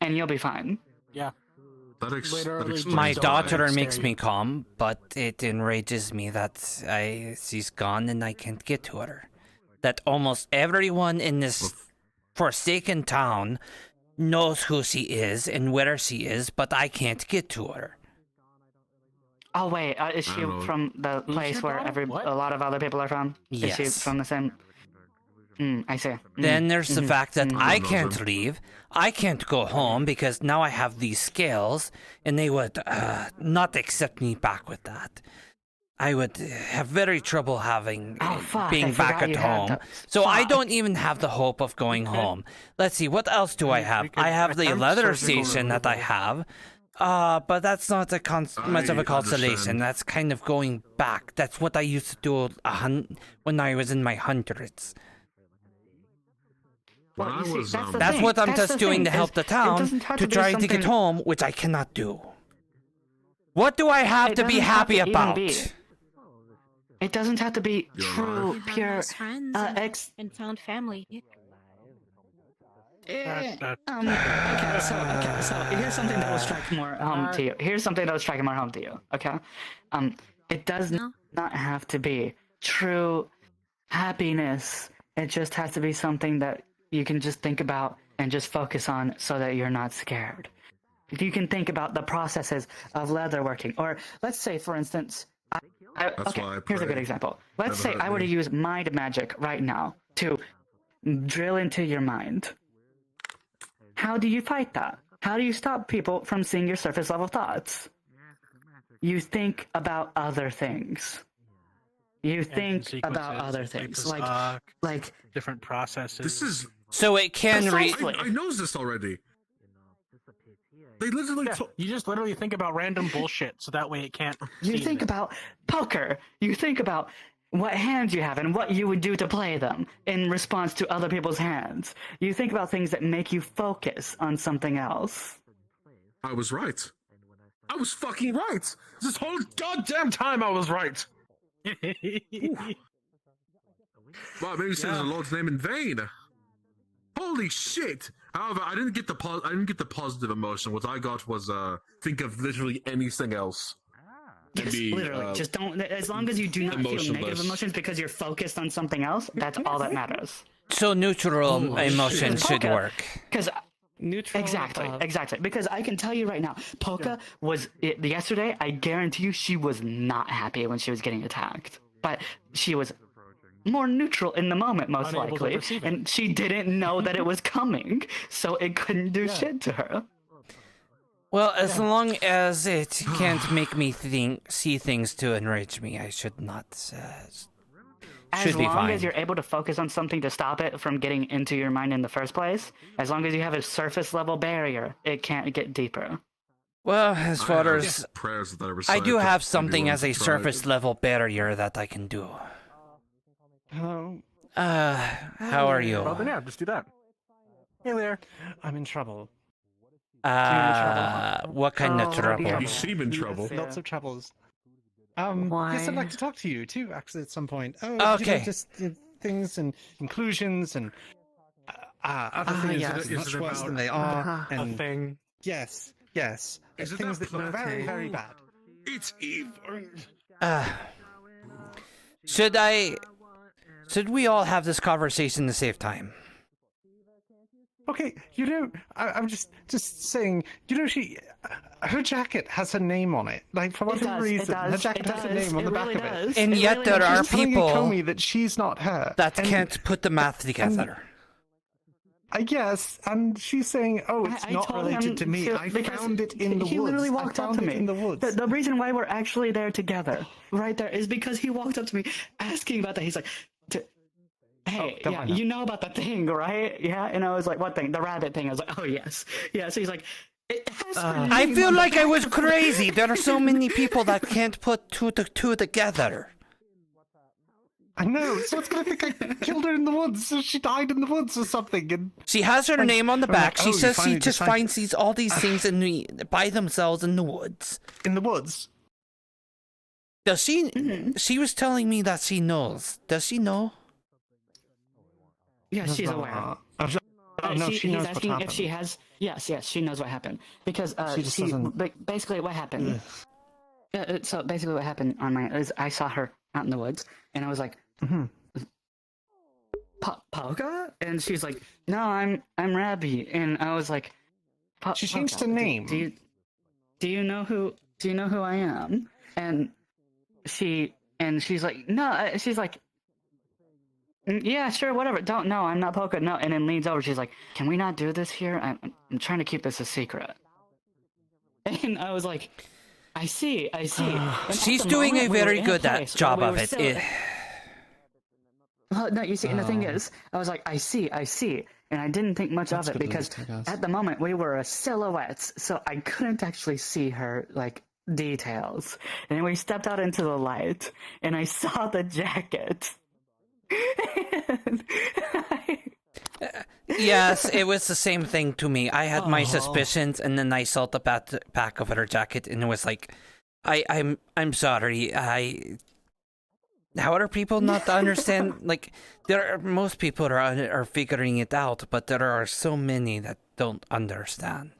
Speaker 21: and you'll be fine.
Speaker 19: Yeah.
Speaker 1: My daughter makes me calm, but it enrages me that she's gone and I can't get to her. That almost everyone in this forsaken town knows who she is and where she is, but I can't get to her.
Speaker 21: Oh wait, is she from the place where a lot of other people are from?
Speaker 1: Yes.
Speaker 21: Is she from the same? I see.
Speaker 1: Then there's the fact that I can't
Speaker 21: can't
Speaker 1: leave. I can't go home because now I have these scales, and they would not accept me back with that. I would have very trouble being back at home. So I don't even have the hope of going home. Let's see, what else do I have? I have the leather station that I have. But that's not much of a consolation. That's kind of going back. That's what I used to do when I was in my hundreds. That's what I'm just doing to help the town to try to get home, which I cannot do. What do I have to be happy about?
Speaker 21: It doesn't have to be
Speaker 9: You're
Speaker 21: true,
Speaker 9: right.
Speaker 21: pure,
Speaker 9: Nice friends and found family.
Speaker 21: Okay, so here's something that will strike more home to you. Here's something that will strike more home to you. Okay, it does not have to be true happiness. It just has to be something that you can just think about and just focus on, so that you're not scared. If you can think about the processes of leatherworking, or let's say, for instance, here's a good example. Let's say I were to use mind magic right now to drill into your mind. How do you fight that? How do you stop people from seeing your surface level thoughts? You think about other things. You think about other things, like
Speaker 19: different processes.
Speaker 9: This is
Speaker 1: so it can read.
Speaker 9: I know this already. They literally.
Speaker 19: You just literally think about random bullshit, so that way it can't.
Speaker 21: You think about poker. You think about what hands you have and what you would do to play them in response to other people's hands. You think about things that make you focus on something else.
Speaker 9: I was right. I was fucking right. This whole goddamn time I was right. Well, maybe saying the Lord's name in vain. Holy shit! However, I didn't get the positive emotion. What I got was think of literally anything else.
Speaker 21: Yes, literally. Just don't. As long as you do not feel negative emotions because you're focused on something else, that's all that matters.
Speaker 1: So neutral emotions should work.
Speaker 21: Because exactly. Because I can tell you right now, Polka was yesterday. I guarantee you, she was not happy when she was getting attacked, but she was more neutral in the moment, most likely, and she didn't know that it was coming, so it couldn't do shit to her.
Speaker 1: Well, as long as it can't make me see things to enrage me, I should not.
Speaker 21: As long as you're able to focus on something to stop it from getting into your mind in the first place, as long as you have a surface level barrier, it can't get deeper.
Speaker 1: Well, as far as
Speaker 9: prayers that
Speaker 1: I do have something as a surface level barrier that I can do.
Speaker 2: Hello.
Speaker 1: How are you?
Speaker 19: Well, then yeah, just do that. Hey there.
Speaker 2: I'm in trouble.
Speaker 1: What kind of trouble?
Speaker 9: You seem in trouble.
Speaker 2: Lots of troubles.
Speaker 21: Why?
Speaker 2: Yes, I'd like to talk to you too, actually, at some point. Oh,
Speaker 1: okay.
Speaker 2: Just things and inclusions and other things that are much worse than they are. And
Speaker 19: a thing.
Speaker 2: Yes.
Speaker 9: Is it
Speaker 2: things
Speaker 9: that
Speaker 2: that look very, very bad.
Speaker 9: It's evil.
Speaker 1: Should we all have this conversation to save time?
Speaker 2: Okay, I'm just saying, her jacket has her name on it. Like, for whatever reason, her jacket has her name on the back of it.
Speaker 1: And yet there are people
Speaker 2: Comey that she's not her.
Speaker 1: that can't put the math together.
Speaker 2: I guess, and she's saying, "Oh, it's not related to me. I found it in the woods."
Speaker 21: He literally walked up to me.
Speaker 2: In the woods.
Speaker 21: The reason why we're actually there together, right there, is because he walked up to me asking about that. He's like, "Hey, you know about that thing, right?" Yeah, and I was like, "What thing? The rabbit thing?" I was like, "Oh yes, yeah." So he's like, "It has her name
Speaker 1: I feel
Speaker 21: on the
Speaker 1: like I
Speaker 21: back
Speaker 1: was
Speaker 21: of it."
Speaker 1: crazy. There are so many people that can't put two together.
Speaker 2: I know. So it's gonna think I killed her in the woods. So she died in the woods or something. And
Speaker 1: she has her name on the back. She says she just finds all these things by themselves in the woods.
Speaker 2: In the woods.
Speaker 1: Does she? She was telling me that she knows. Does she know?
Speaker 21: Yeah, she's aware.
Speaker 2: No, she knows
Speaker 21: he's asking if she has. Yes, she knows what happened because basically what happened. So basically, what happened on my is I saw her out in the woods, and I was like, Polka? And she's like, "No, I'm Rabbi," and I was like,
Speaker 2: she changed her name.
Speaker 21: Do you know who I am? And she's like, no, she's like, yeah, sure, whatever. Don't, no, I'm not Polka. No, and then leans over. She's like, "Can we not do this here? I'm trying to keep this a secret." And I was like, I see.
Speaker 1: She's doing a very good job of it.
Speaker 21: Well, no, you see, and the thing is, I was like, I see, and I didn't think much of it because at the moment we were silhouettes, so I couldn't actually see her like details. And then we stepped out into the light, and I saw the jacket.
Speaker 1: Yes, it was the same thing to me. I had my suspicions, and then I saw the back of her jacket, and it was like, I'm sorry. How are people not to understand? Like, most people are figuring it out, but there are so many that don't understand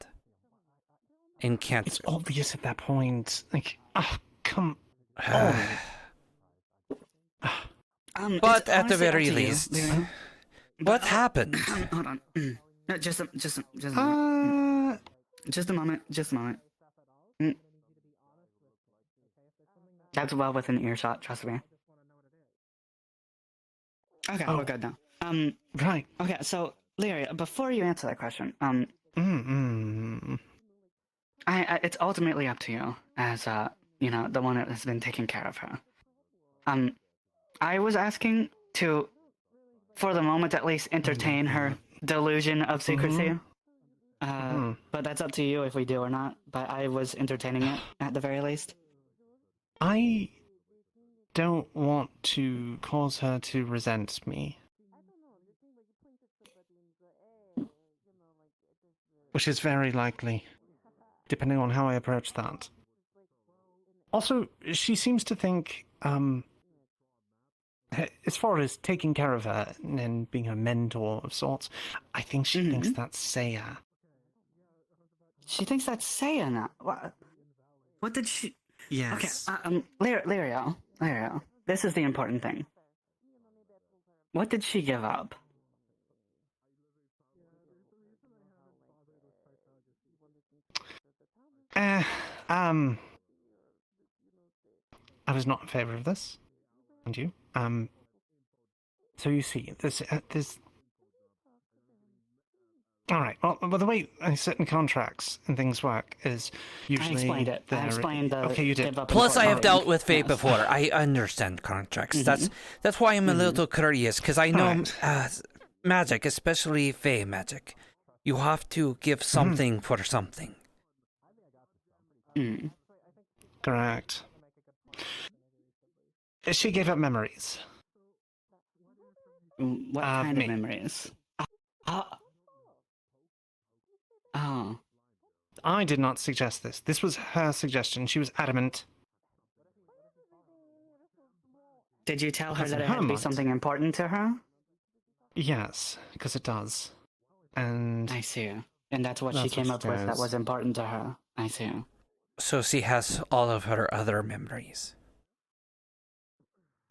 Speaker 1: and can't.
Speaker 2: It's obvious at that point. Like, oh, come on.
Speaker 1: But at the very least, what happened?
Speaker 21: Hold on. Just a moment. Just a moment. That's well within earshot. Trust me. Okay, we're good now.
Speaker 2: Right.
Speaker 21: Okay, so Lyria, before you answer that question, it's ultimately up to you as the one that has been taking care of her. I was asking to, for the moment at least, entertain her delusion of secrecy. But that's up to you if we do or not. But I was entertaining it at the very least.
Speaker 2: I don't want to cause her to resent me. Which is very likely, depending on how I approach that. Also, she seems to think, as far as taking care of her and being her mentor of sorts, I think she thinks that's Saya.
Speaker 21: She thinks that's Saya now. What did she...
Speaker 4: Yes.
Speaker 21: Okay, Lyrio, this is the important thing. What did she give up?
Speaker 2: I was not in favor of this, and you. So you see, there's. All right. Well, the way certain contracts and things work is usually.
Speaker 21: I explained it. I explained the.
Speaker 2: Okay, you did.
Speaker 1: Plus, I have dealt with Fae before. I understand contracts. That's why I'm a little curious, because I know magic, especially Fae magic. You have to give something for something.
Speaker 2: Correct. She gave up memories.
Speaker 21: What kind of memories? Oh.
Speaker 2: I did not suggest this. This was her suggestion. She was adamant.
Speaker 21: Did you tell her that it had to be something important to her?
Speaker 2: Yes, because it does. And
Speaker 21: I see. And that's what she came up with that was important to her. I see.
Speaker 1: So she has all of her other memories.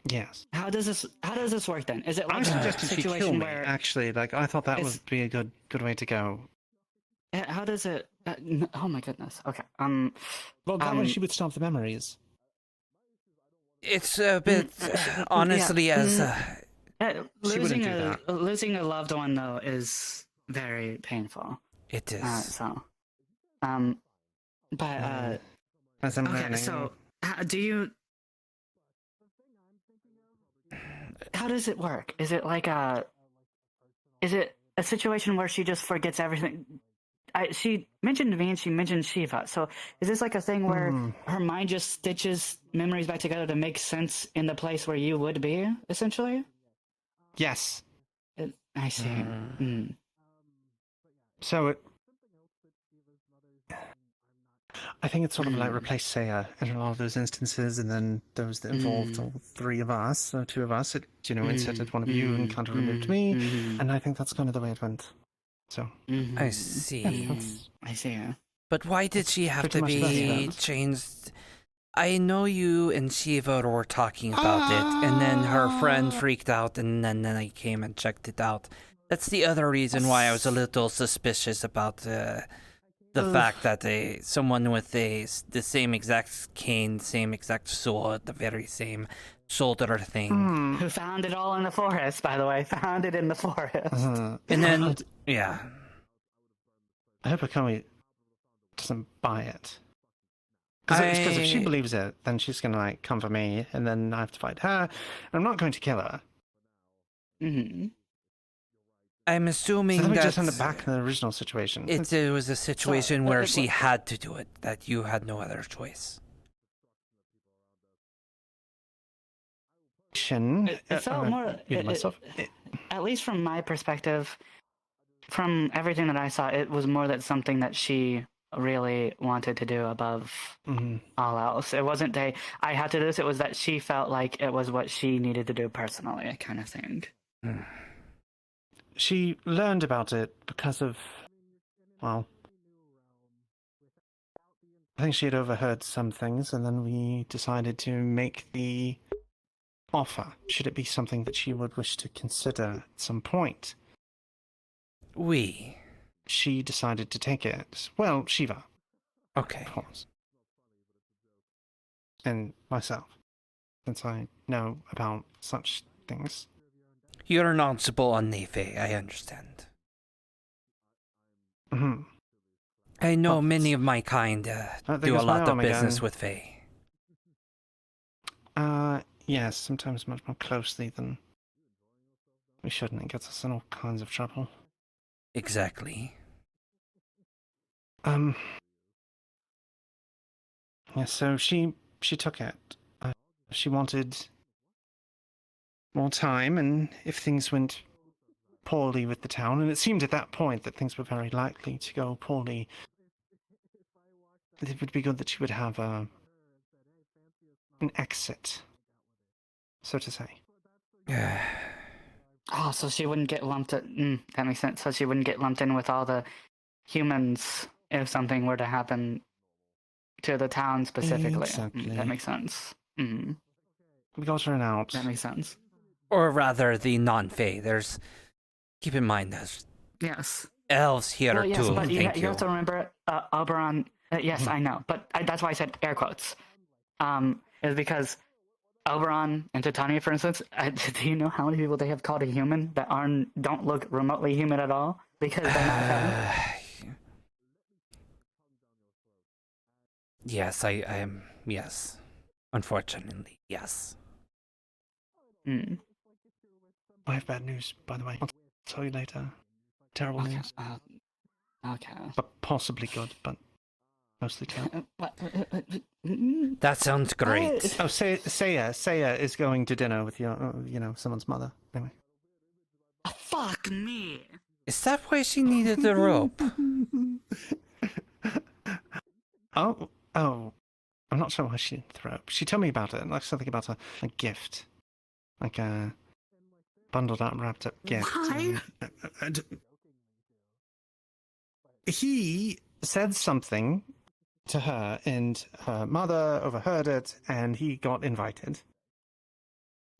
Speaker 2: Yes.
Speaker 21: How does this work then? Is it like
Speaker 2: I
Speaker 21: a
Speaker 2: suggested she kill
Speaker 21: situation
Speaker 2: me,
Speaker 21: where
Speaker 2: actually. Like, I thought that would be a good way to go.
Speaker 21: How does it? Oh my goodness. Okay.
Speaker 2: Well, that way she would stop the memories.
Speaker 1: It's a bit, honestly,
Speaker 21: losing a loved one though is very painful.
Speaker 1: It is.
Speaker 21: But
Speaker 2: as I'm
Speaker 21: okay,
Speaker 2: learning.
Speaker 21: so do you? How does it work? Is it like is it a situation where she just forgets everything? She mentioned me and she mentioned Shiva. So is this like a thing where her mind just stitches memories back together to make sense in the place where you would be, essentially?
Speaker 2: Yes.
Speaker 21: I see.
Speaker 2: So I think it's sort of like replace Saya in a lot of those instances, and then those that involved all three of us, or two of us, it inserted one of you and kind of removed me, and I think that's kind of the way it went. So
Speaker 1: I see.
Speaker 21: I see.
Speaker 1: But why did she have
Speaker 2: Pretty
Speaker 1: to
Speaker 2: much
Speaker 1: be
Speaker 2: that's
Speaker 1: changed? I know you and Shiva were talking about it, and then her friend freaked out, and then I came and checked it out. That's the other reason why I was a little suspicious about the fact that someone with the same exact cane, same exact sword, the very same shoulder thing.
Speaker 21: Who found it all in the forest, by the way. Found it in the forest.
Speaker 1: And then, yeah.
Speaker 2: I hope Akami doesn't buy it. Because if she believes it, then she's going to come for me, and then I have to fight her, and I'm not going to kill her.
Speaker 1: I'm assuming
Speaker 2: so
Speaker 1: that...
Speaker 2: just end up back in the original situation.
Speaker 1: It was a situation where she had to do it, that you had no other choice.
Speaker 21: It felt more... at least from my perspective, from everything that I saw, it was more that something that she really wanted to do above all else. It wasn't I had to do this, it was that she felt like it was what she needed to do personally, kind of thing.
Speaker 2: She learned about it because of, well, I think she had overheard some things, and then we decided to make the offer, should it be something that she would wish to consider at some point. She decided to take it. Well, Shiva.
Speaker 1: Okay.
Speaker 2: Of course. And myself, since I know about such things.
Speaker 1: You're knowledgeable on Nefe, I understand. I know many of my kind do a lot of business with Fae.
Speaker 2: Yes, sometimes much more closely than we shouldn't. It gets us in all kinds of trouble.
Speaker 1: Exactly.
Speaker 2: Yeah, so she took it. She wanted more time, and if things went poorly with the town, and it seemed at that point that things were very likely to go poorly, it would be good that she would have an exit, so to say.
Speaker 21: Oh, so she wouldn't get lumped in. That makes sense. So she wouldn't get lumped in with all the humans if something were to happen to the town specifically.
Speaker 2: Exactly.
Speaker 21: That makes sense.
Speaker 2: We got her out.
Speaker 21: That makes sense.
Speaker 1: Or rather, the non-Fae. Keep in mind, there's elves here
Speaker 21: well, yes,
Speaker 1: too.
Speaker 21: But
Speaker 1: Thank
Speaker 21: you have to remember, Oberon. Yes, I know, but that's why I said air quotes. Is because Oberon and Titania, for instance, do you know how many people they have called a human that don't look remotely human at all because they're not Fae?
Speaker 1: Yes, I am. Yes. Unfortunately, yes.
Speaker 2: I have bad news, by the way. I'll tell you later. Terrible news.
Speaker 21: Okay.
Speaker 2: But possibly good, but mostly terrible.
Speaker 1: That sounds great.
Speaker 2: Oh, Saya is going to dinner with someone's mother. Anyway.
Speaker 21: Fuck me.
Speaker 1: Is that why she needed the rope?
Speaker 2: Oh, I'm not sure why she didn't throw up. She told me about it, like something about a gift. Like a bundled up, wrapped up gift. And he said something to her, and her mother overheard it, and he got invited.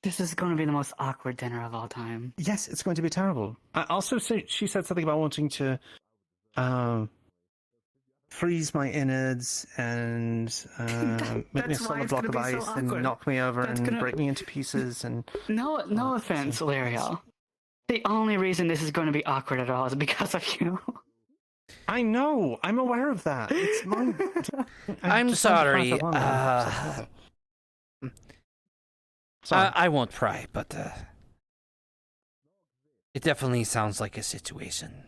Speaker 21: This is going to be the most awkward dinner of all time.
Speaker 2: Yes, it's going to be terrible. Also, she said something about wanting to freeze my innards and make me a solid block of ice and knock me over and break me into pieces. And
Speaker 21: no offense, Lariel. The only reason this is going to be awkward at all is because of you.
Speaker 2: I know. I'm aware of that. It's my.
Speaker 1: I'm sorry. I won't pry, but it definitely sounds like a situation.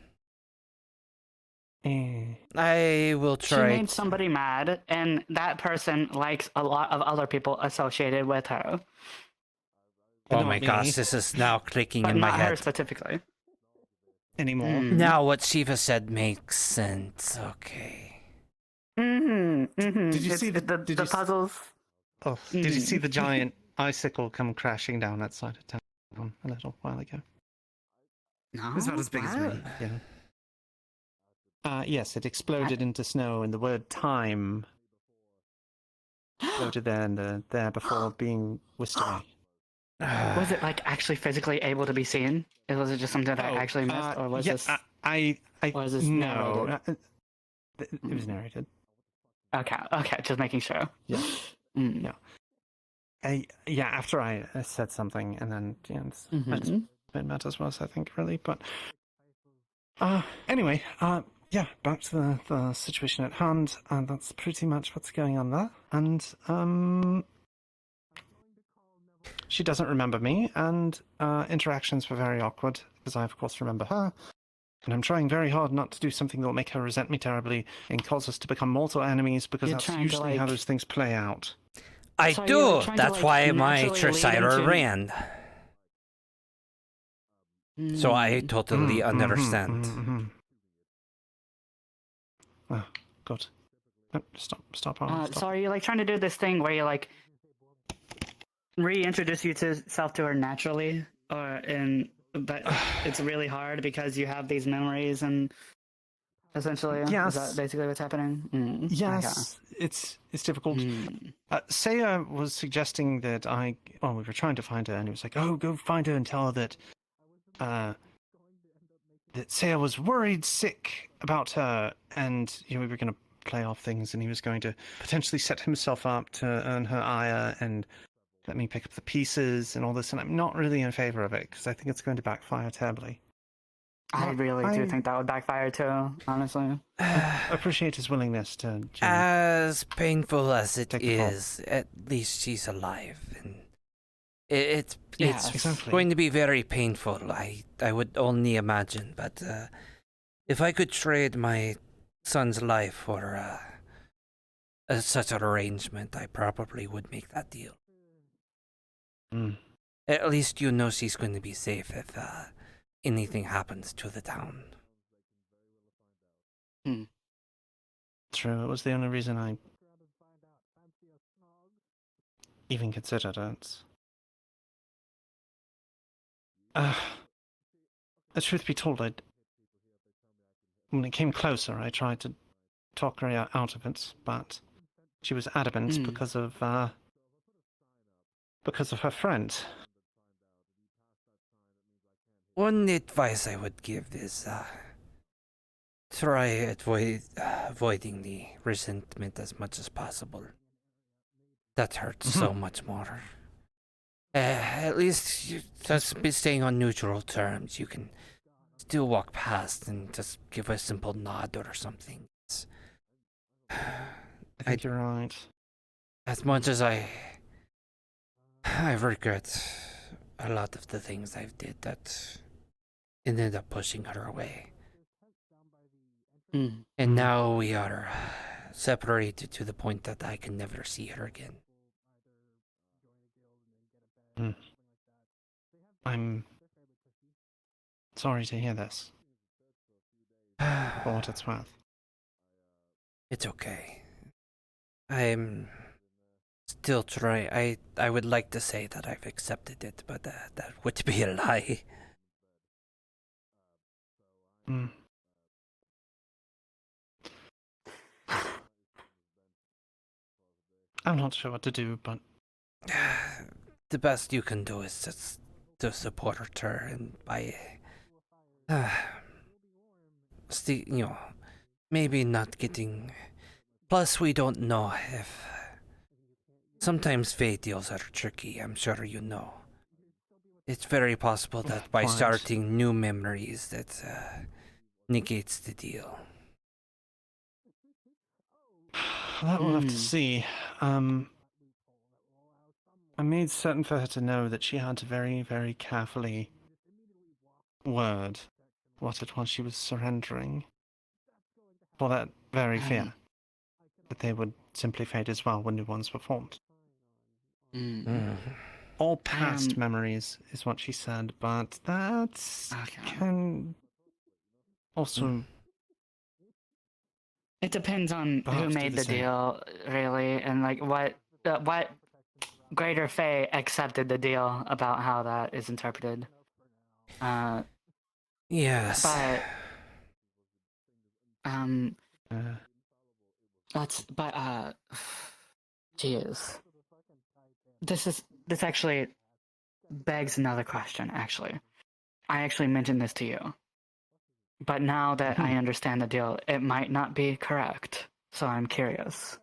Speaker 1: I will try.
Speaker 21: She made somebody mad, and that person likes a lot of other people associated with her.
Speaker 1: Oh my gosh, this is now clicking in my
Speaker 21: head. But not her specifically.
Speaker 2: Anymore.
Speaker 1: Now what Shiva said makes sense. Okay.
Speaker 2: Did you see
Speaker 21: the puzzles?
Speaker 2: Oh, did you see the giant icicle come crashing down outside of town a little while ago?
Speaker 21: No,
Speaker 2: it's not as big as me. Yeah. Yes, it exploded into snow, and the word "time" floated there before being whisked away.
Speaker 21: Was it like actually physically able to be seen? Was it just something that I actually missed, or was this?
Speaker 2: Was this no? It was narrated.
Speaker 21: Okay, just making sure.
Speaker 2: Yeah. No. After I said something, and then it matters was, I think, really, but anyway, back to the situation at hand, and that's pretty much what's going on there. And she doesn't remember me, and interactions were very awkward, because I, of course, remember her. And I'm trying very hard not to do something that will make her resent me terribly and cause us to become mortal enemies, because that's usually how those things play out.
Speaker 1: I do! That's why my Trisyra ran. So I totally understand.
Speaker 2: Oh, good. Oh, stop.
Speaker 21: So are you like trying to do this thing where you like reintroduce yourself to her naturally, but it's really hard because you have these memories and essentially,
Speaker 2: Yes.
Speaker 21: is that basically what's happening?
Speaker 2: Yes, it's difficult. Saya was suggesting that we were trying to find her, and he was like, "Oh, go find her and tell her that, that Saya was worried sick about her, and we were going to play off things, and he was going to potentially set himself up to earn her ire and let me pick up the pieces and all this, and I'm not really in favor of it because I think it's going to backfire terribly."
Speaker 21: I really do think that would backfire too, honestly.
Speaker 2: Appreciate his willingness to.
Speaker 1: As painful as it
Speaker 2: take the fall.
Speaker 1: is, at least she's alive, and it's
Speaker 2: exactly.
Speaker 1: going to be very painful. I would only imagine, but if I could trade my son's life for such an arrangement, I probably would make that deal. At least you know she's going to be safe if anything happens to the town.
Speaker 2: True, it was the only reason I even considered it. The truth be told, when it came closer, I tried to talk her out of it, but she was adamant because of her friend.
Speaker 1: One advice I would give is try avoiding the resentment as much as possible. That hurts so much more. At least just be staying on neutral terms. You can still walk past and just give a simple nod or something.
Speaker 2: I think you're right.
Speaker 1: As much as I regret a lot of the things I've did that ended up pushing her away. And now we are separated to the point that I can never see her again.
Speaker 2: I'm sorry to hear this. For what it's worth.
Speaker 1: It's okay. I'm still trying. I would like to say that I've accepted it, but that would be a lie.
Speaker 2: I'm not sure what to do, but
Speaker 1: the best you can do is just to support her and by maybe not getting. Plus, we don't know if sometimes fate deals are tricky. I'm sure you know. It's very possible that by starting new memories, that negates the deal.
Speaker 2: That we'll have to see. I made certain for her to know that she had to very, very carefully word what it was she was surrendering. For that very fear. That they would simply fade as well when new ones were formed. All past memories is what she said, but that can also...
Speaker 21: It depends on who made the deal, really, and like what Greater Fae accepted the deal about how that is interpreted.
Speaker 1: Yes.
Speaker 21: But jeez. This actually begs another question, actually. I actually mentioned this to you. But now that I understand the deal, it might not be correct. So I'm curious.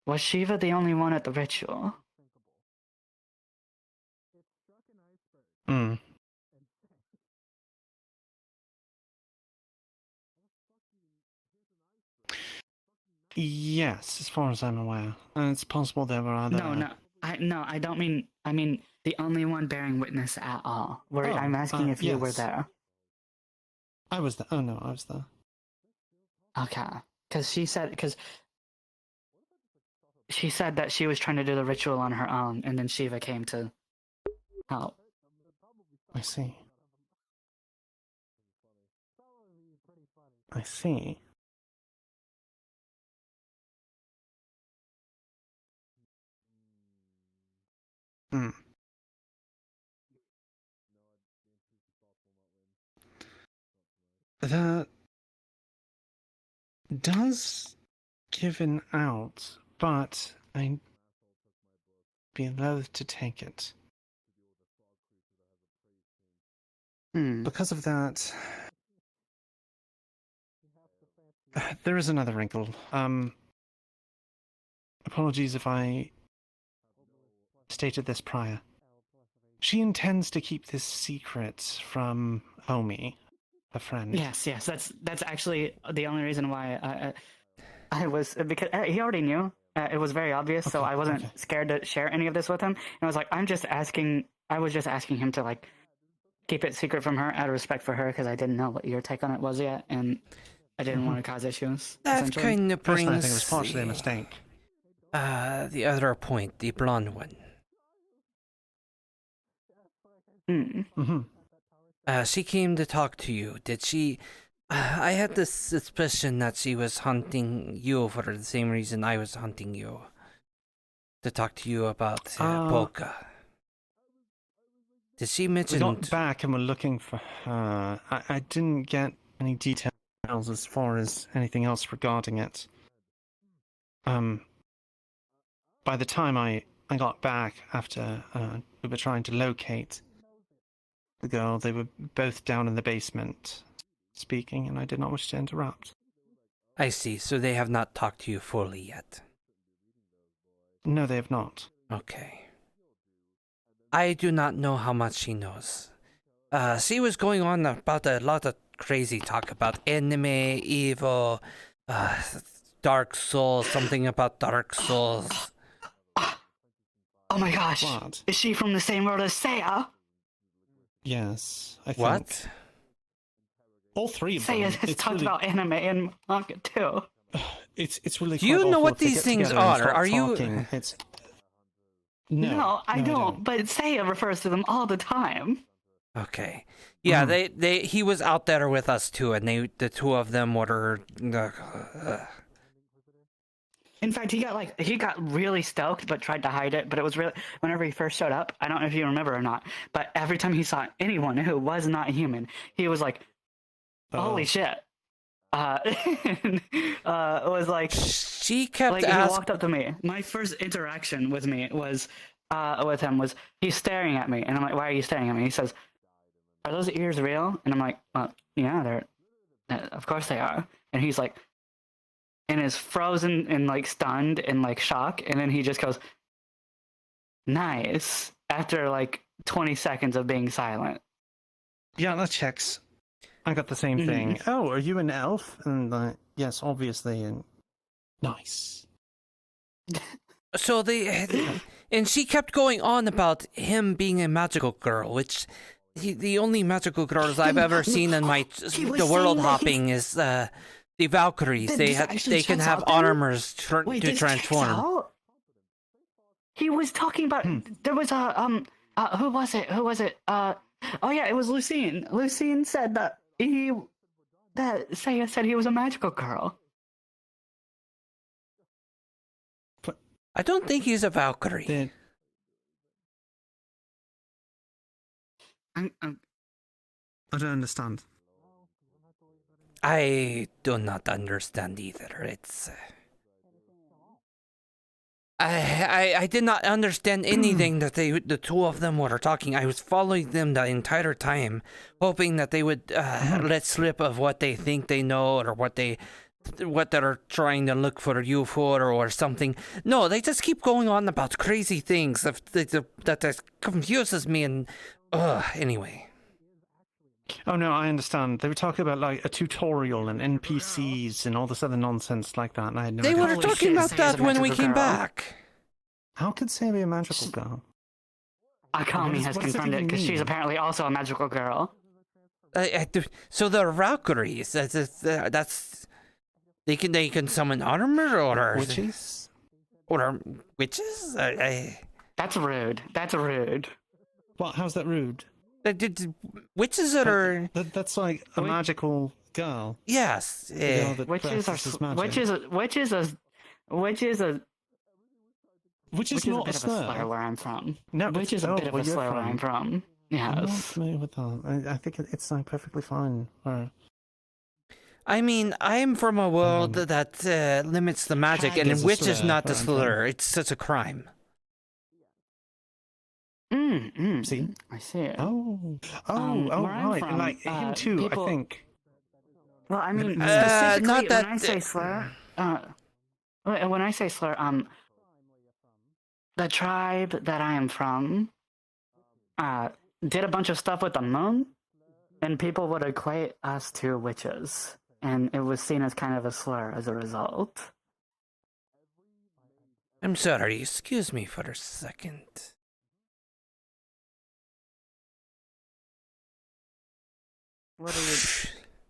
Speaker 21: Was Shiva the only one at the ritual?
Speaker 2: Yes, as far as I'm aware. And it's possible there were other...
Speaker 21: I don't mean... I mean the only one bearing witness at all. I'm asking if you were there.
Speaker 2: I was there. Oh no, I was there.
Speaker 21: Okay. Because she said that she was trying to do the ritual on her own, and then Shiva came to help.
Speaker 2: I see. I see. Hmm. That does given out, but I'd be loath to take it. Because of that, there is another wrinkle. Apologies if I stated this prior. She intends to keep this secret from Homie, a friend.
Speaker 21: Yes, that's actually the only reason why I was, because he already knew. It was very obvious, so I wasn't scared to share any of this with him. And I was like, I was just asking him to like keep it secret from her out of respect for her, because I didn't know what your take on it was yet, and I didn't want to cause issues.
Speaker 1: That kind of brings
Speaker 2: I think it was partially a mistake.
Speaker 1: The other point, the blonde one. She came to talk to you. Did she? I had this suspicion that she was hunting you for the same reason I was hunting you. To talk to you about Polka. Did she mention?
Speaker 2: We got back and were looking for her. I didn't get any details as far as anything else regarding it. By the time I got back after we were trying to locate the girl, they were both down in the basement speaking, and I did not wish to interrupt.
Speaker 1: I see. So they have not talked to you fully yet.
Speaker 2: No, they have not.
Speaker 1: Okay. I do not know how much she knows. She was going on about a lot of crazy talk about anime, evil, Dark Souls, something about Dark Souls.
Speaker 21: Oh my gosh!
Speaker 2: What?
Speaker 21: Is she from the same world as Seiya?
Speaker 2: Yes, I think.
Speaker 1: What?
Speaker 2: All three of them.
Speaker 21: Seiya has talked about anime and manga too.
Speaker 2: It's really.
Speaker 1: Do you know what these things are? Are you?
Speaker 2: It's.
Speaker 21: No, I
Speaker 2: I
Speaker 21: don't. But Seiya refers to them all the time.
Speaker 1: Okay. Yeah, he was out there with us too, and the two of them were.
Speaker 21: In fact, he got really stoked, but tried to hide it. But it was really, whenever he first showed up, I don't know if you remember or not, but every time he saw anyone who was not human, he was like, "Holy shit!" It was like
Speaker 1: she kept
Speaker 21: like he walked up to me. My first interaction with me was with him was he's staring at me, and I'm like, "Why are you staring at me?" He says, "Are those ears real?" And I'm like, "Well, yeah, of course they are." And he's like, and is frozen and like stunned and like shock, and then he just goes, "Nice," after like 20 seconds of being silent.
Speaker 2: Yeah, that checks. I got the same thing. Oh, are you an elf? And yes, obviously, and nice.
Speaker 1: So and she kept going on about him being a magical girl, which the only magical girls I've ever seen in the world hopping is the Valkyries. They can have armors to transform.
Speaker 21: He was talking about there was a who was it? Oh yeah, it was Lucine. Lucine said that Seiya said he was a magical girl.
Speaker 1: I don't think he's a Valkyrie.
Speaker 2: I don't understand.
Speaker 1: I do not understand either. It's I did not understand anything that the two of them were talking. I was following them the entire time, hoping that they would let slip of what they think they know or what they're trying to look for you for or something. No, they just keep going on about crazy things that confuses me and anyway.
Speaker 2: Oh no, I understand. They were talking about like a tutorial and NPCs and all this other nonsense like that. And I had no
Speaker 1: They were talking about that when we came back.
Speaker 2: How could Seiya be a magical girl?
Speaker 21: Akami has confirmed it because she's apparently also a magical girl.
Speaker 1: So they're Valkyries. That's they can summon armor or
Speaker 2: witches
Speaker 1: or witches.
Speaker 21: That's rude. That's rude.
Speaker 2: What? How's that rude?
Speaker 1: Witches that are
Speaker 2: that's like a magical girl.
Speaker 1: Yes.
Speaker 2: The girl that
Speaker 21: Witches are
Speaker 2: practices magic.
Speaker 21: which is a
Speaker 2: Which is not
Speaker 21: bit
Speaker 2: a
Speaker 21: of a
Speaker 2: slur.
Speaker 21: slur where I'm from.
Speaker 2: No,
Speaker 21: Which is a bit of a slur where I'm from.
Speaker 2: I'm not
Speaker 21: Yes.
Speaker 2: familiar with that. I think it's like perfectly fine. Or
Speaker 1: I mean, I'm from a world that limits the magic,
Speaker 2: hag
Speaker 1: and
Speaker 2: is a
Speaker 1: witch is
Speaker 2: slur
Speaker 1: not a
Speaker 2: where I'm from.
Speaker 1: slur. It's such a crime.
Speaker 2: See?
Speaker 21: I see it.
Speaker 2: Oh,
Speaker 21: where I'm
Speaker 2: right.
Speaker 21: from,
Speaker 2: And like him too,
Speaker 21: people-
Speaker 2: I think.
Speaker 21: Well, I mean,
Speaker 1: not
Speaker 21: specifically
Speaker 1: that-
Speaker 21: when I say slur, when I say slur, the tribe that I am from, did a bunch of stuff with the moon, and people would equate us to witches, and it was seen as kind of a slur as a result.
Speaker 1: I'm sorry, excuse me for a second.
Speaker 21: What are you...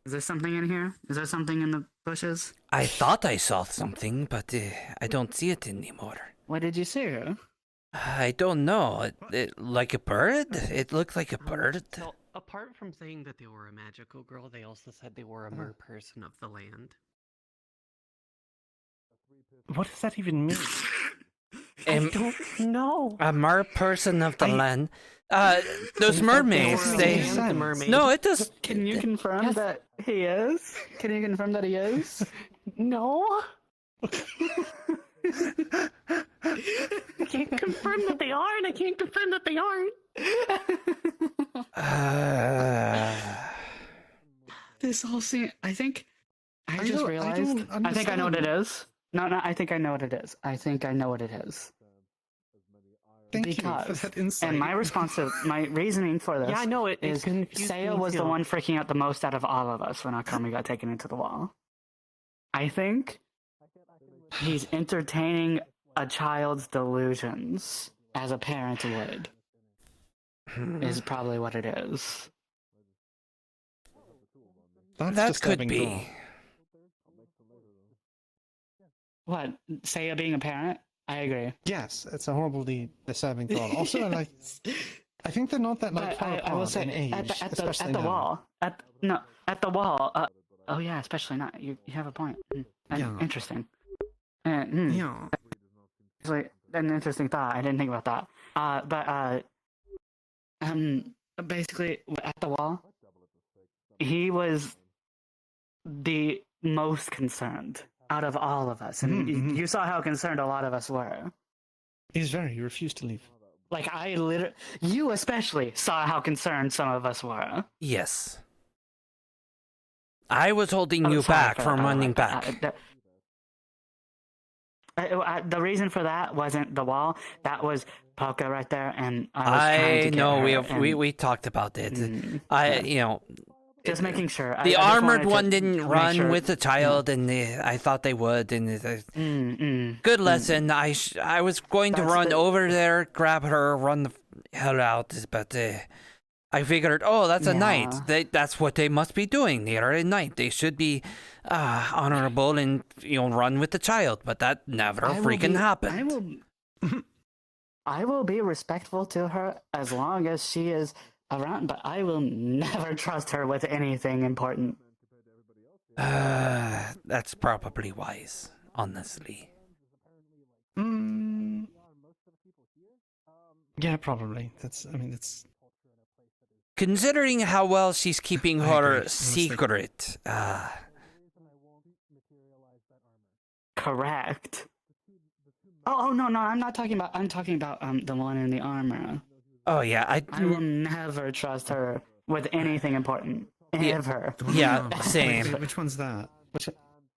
Speaker 21: Is there something in here? Is there something in the bushes?
Speaker 1: I thought I saw something, but I don't see it anymore.
Speaker 21: What did you see?
Speaker 1: I don't know. Like a bird? It looked like a bird.
Speaker 4: So, apart from saying that they were a magical girl, they also said they were a mer person of the land.
Speaker 2: What does that even mean? I don't know.
Speaker 1: A mer person of the land. Those mermaids, they... No, it does...
Speaker 21: Can you confirm that he is? Can you confirm that he is? No.
Speaker 16: I can't confirm that they are, and I can't confirm that they aren't.
Speaker 21: This whole scene, I think I just realized. I think I know what it is. No, I think I know what it is. I think I know what it is.
Speaker 2: Thank you for that insight.
Speaker 21: And my reasoning for this
Speaker 4: Yeah, I know it
Speaker 21: is
Speaker 4: confused
Speaker 21: Saya
Speaker 4: me
Speaker 21: was the
Speaker 4: too.
Speaker 21: one freaking out the most out of all of us when Akami got taken into the wall. I think he's entertaining a child's delusions as a parent would. Is probably what it is.
Speaker 2: That's
Speaker 1: could
Speaker 2: disturbing
Speaker 1: be.
Speaker 2: thought.
Speaker 21: What? Saya being a parent? I agree.
Speaker 2: Yes, it's a horribly disturbing thought. Also, like, I think they're not that like
Speaker 21: But
Speaker 2: far
Speaker 21: I will
Speaker 2: apart
Speaker 21: say
Speaker 2: in age,
Speaker 21: at
Speaker 2: especially
Speaker 21: the
Speaker 2: now.
Speaker 21: wall. At the wall. Oh yeah, especially not. You have a point.
Speaker 2: Yeah.
Speaker 21: Interesting.
Speaker 2: Yeah.
Speaker 21: It's like an interesting thought. I didn't think about that. Basically at the wall, he was the most concerned out of all of us, and you saw how concerned a lot of us were.
Speaker 2: He's very. He refused to leave.
Speaker 21: Like you especially saw how concerned some of us were.
Speaker 1: Yes. I was holding you
Speaker 21: Sorry
Speaker 1: back
Speaker 21: for
Speaker 1: from
Speaker 21: that, by the
Speaker 1: running
Speaker 21: way.
Speaker 1: back.
Speaker 21: The reason for that wasn't the wall. That was Polka right there, and I was trying to
Speaker 1: I
Speaker 21: get
Speaker 1: know
Speaker 21: her,
Speaker 1: we talked about it.
Speaker 21: Just making sure.
Speaker 1: The
Speaker 21: I just
Speaker 1: armored
Speaker 21: wanted
Speaker 1: one
Speaker 21: to
Speaker 1: didn't
Speaker 21: make
Speaker 1: run
Speaker 21: sure-
Speaker 1: with the child, and I thought they would. And good lesson. I was going to
Speaker 21: That's
Speaker 1: run
Speaker 21: the-
Speaker 1: over there, grab her, run the hell out, but I figured, oh, that's a knight. That's what they must be doing. They are a knight. They should be honorable and run with the child. But that never freaking happened.
Speaker 21: I will be respectful to her as long as she is around, but I will never trust her with anything important.
Speaker 1: That's probably wise, honestly.
Speaker 2: Yeah, probably. That's.
Speaker 1: Considering how well she's keeping
Speaker 2: I
Speaker 1: her
Speaker 2: agree,
Speaker 1: secret.
Speaker 21: Correct. Oh no, I'm not talking about. I'm talking about the one in the armor.
Speaker 1: Oh yeah,
Speaker 21: I will never trust her with anything important. Ever.
Speaker 1: Yeah, same.
Speaker 2: Which one's that?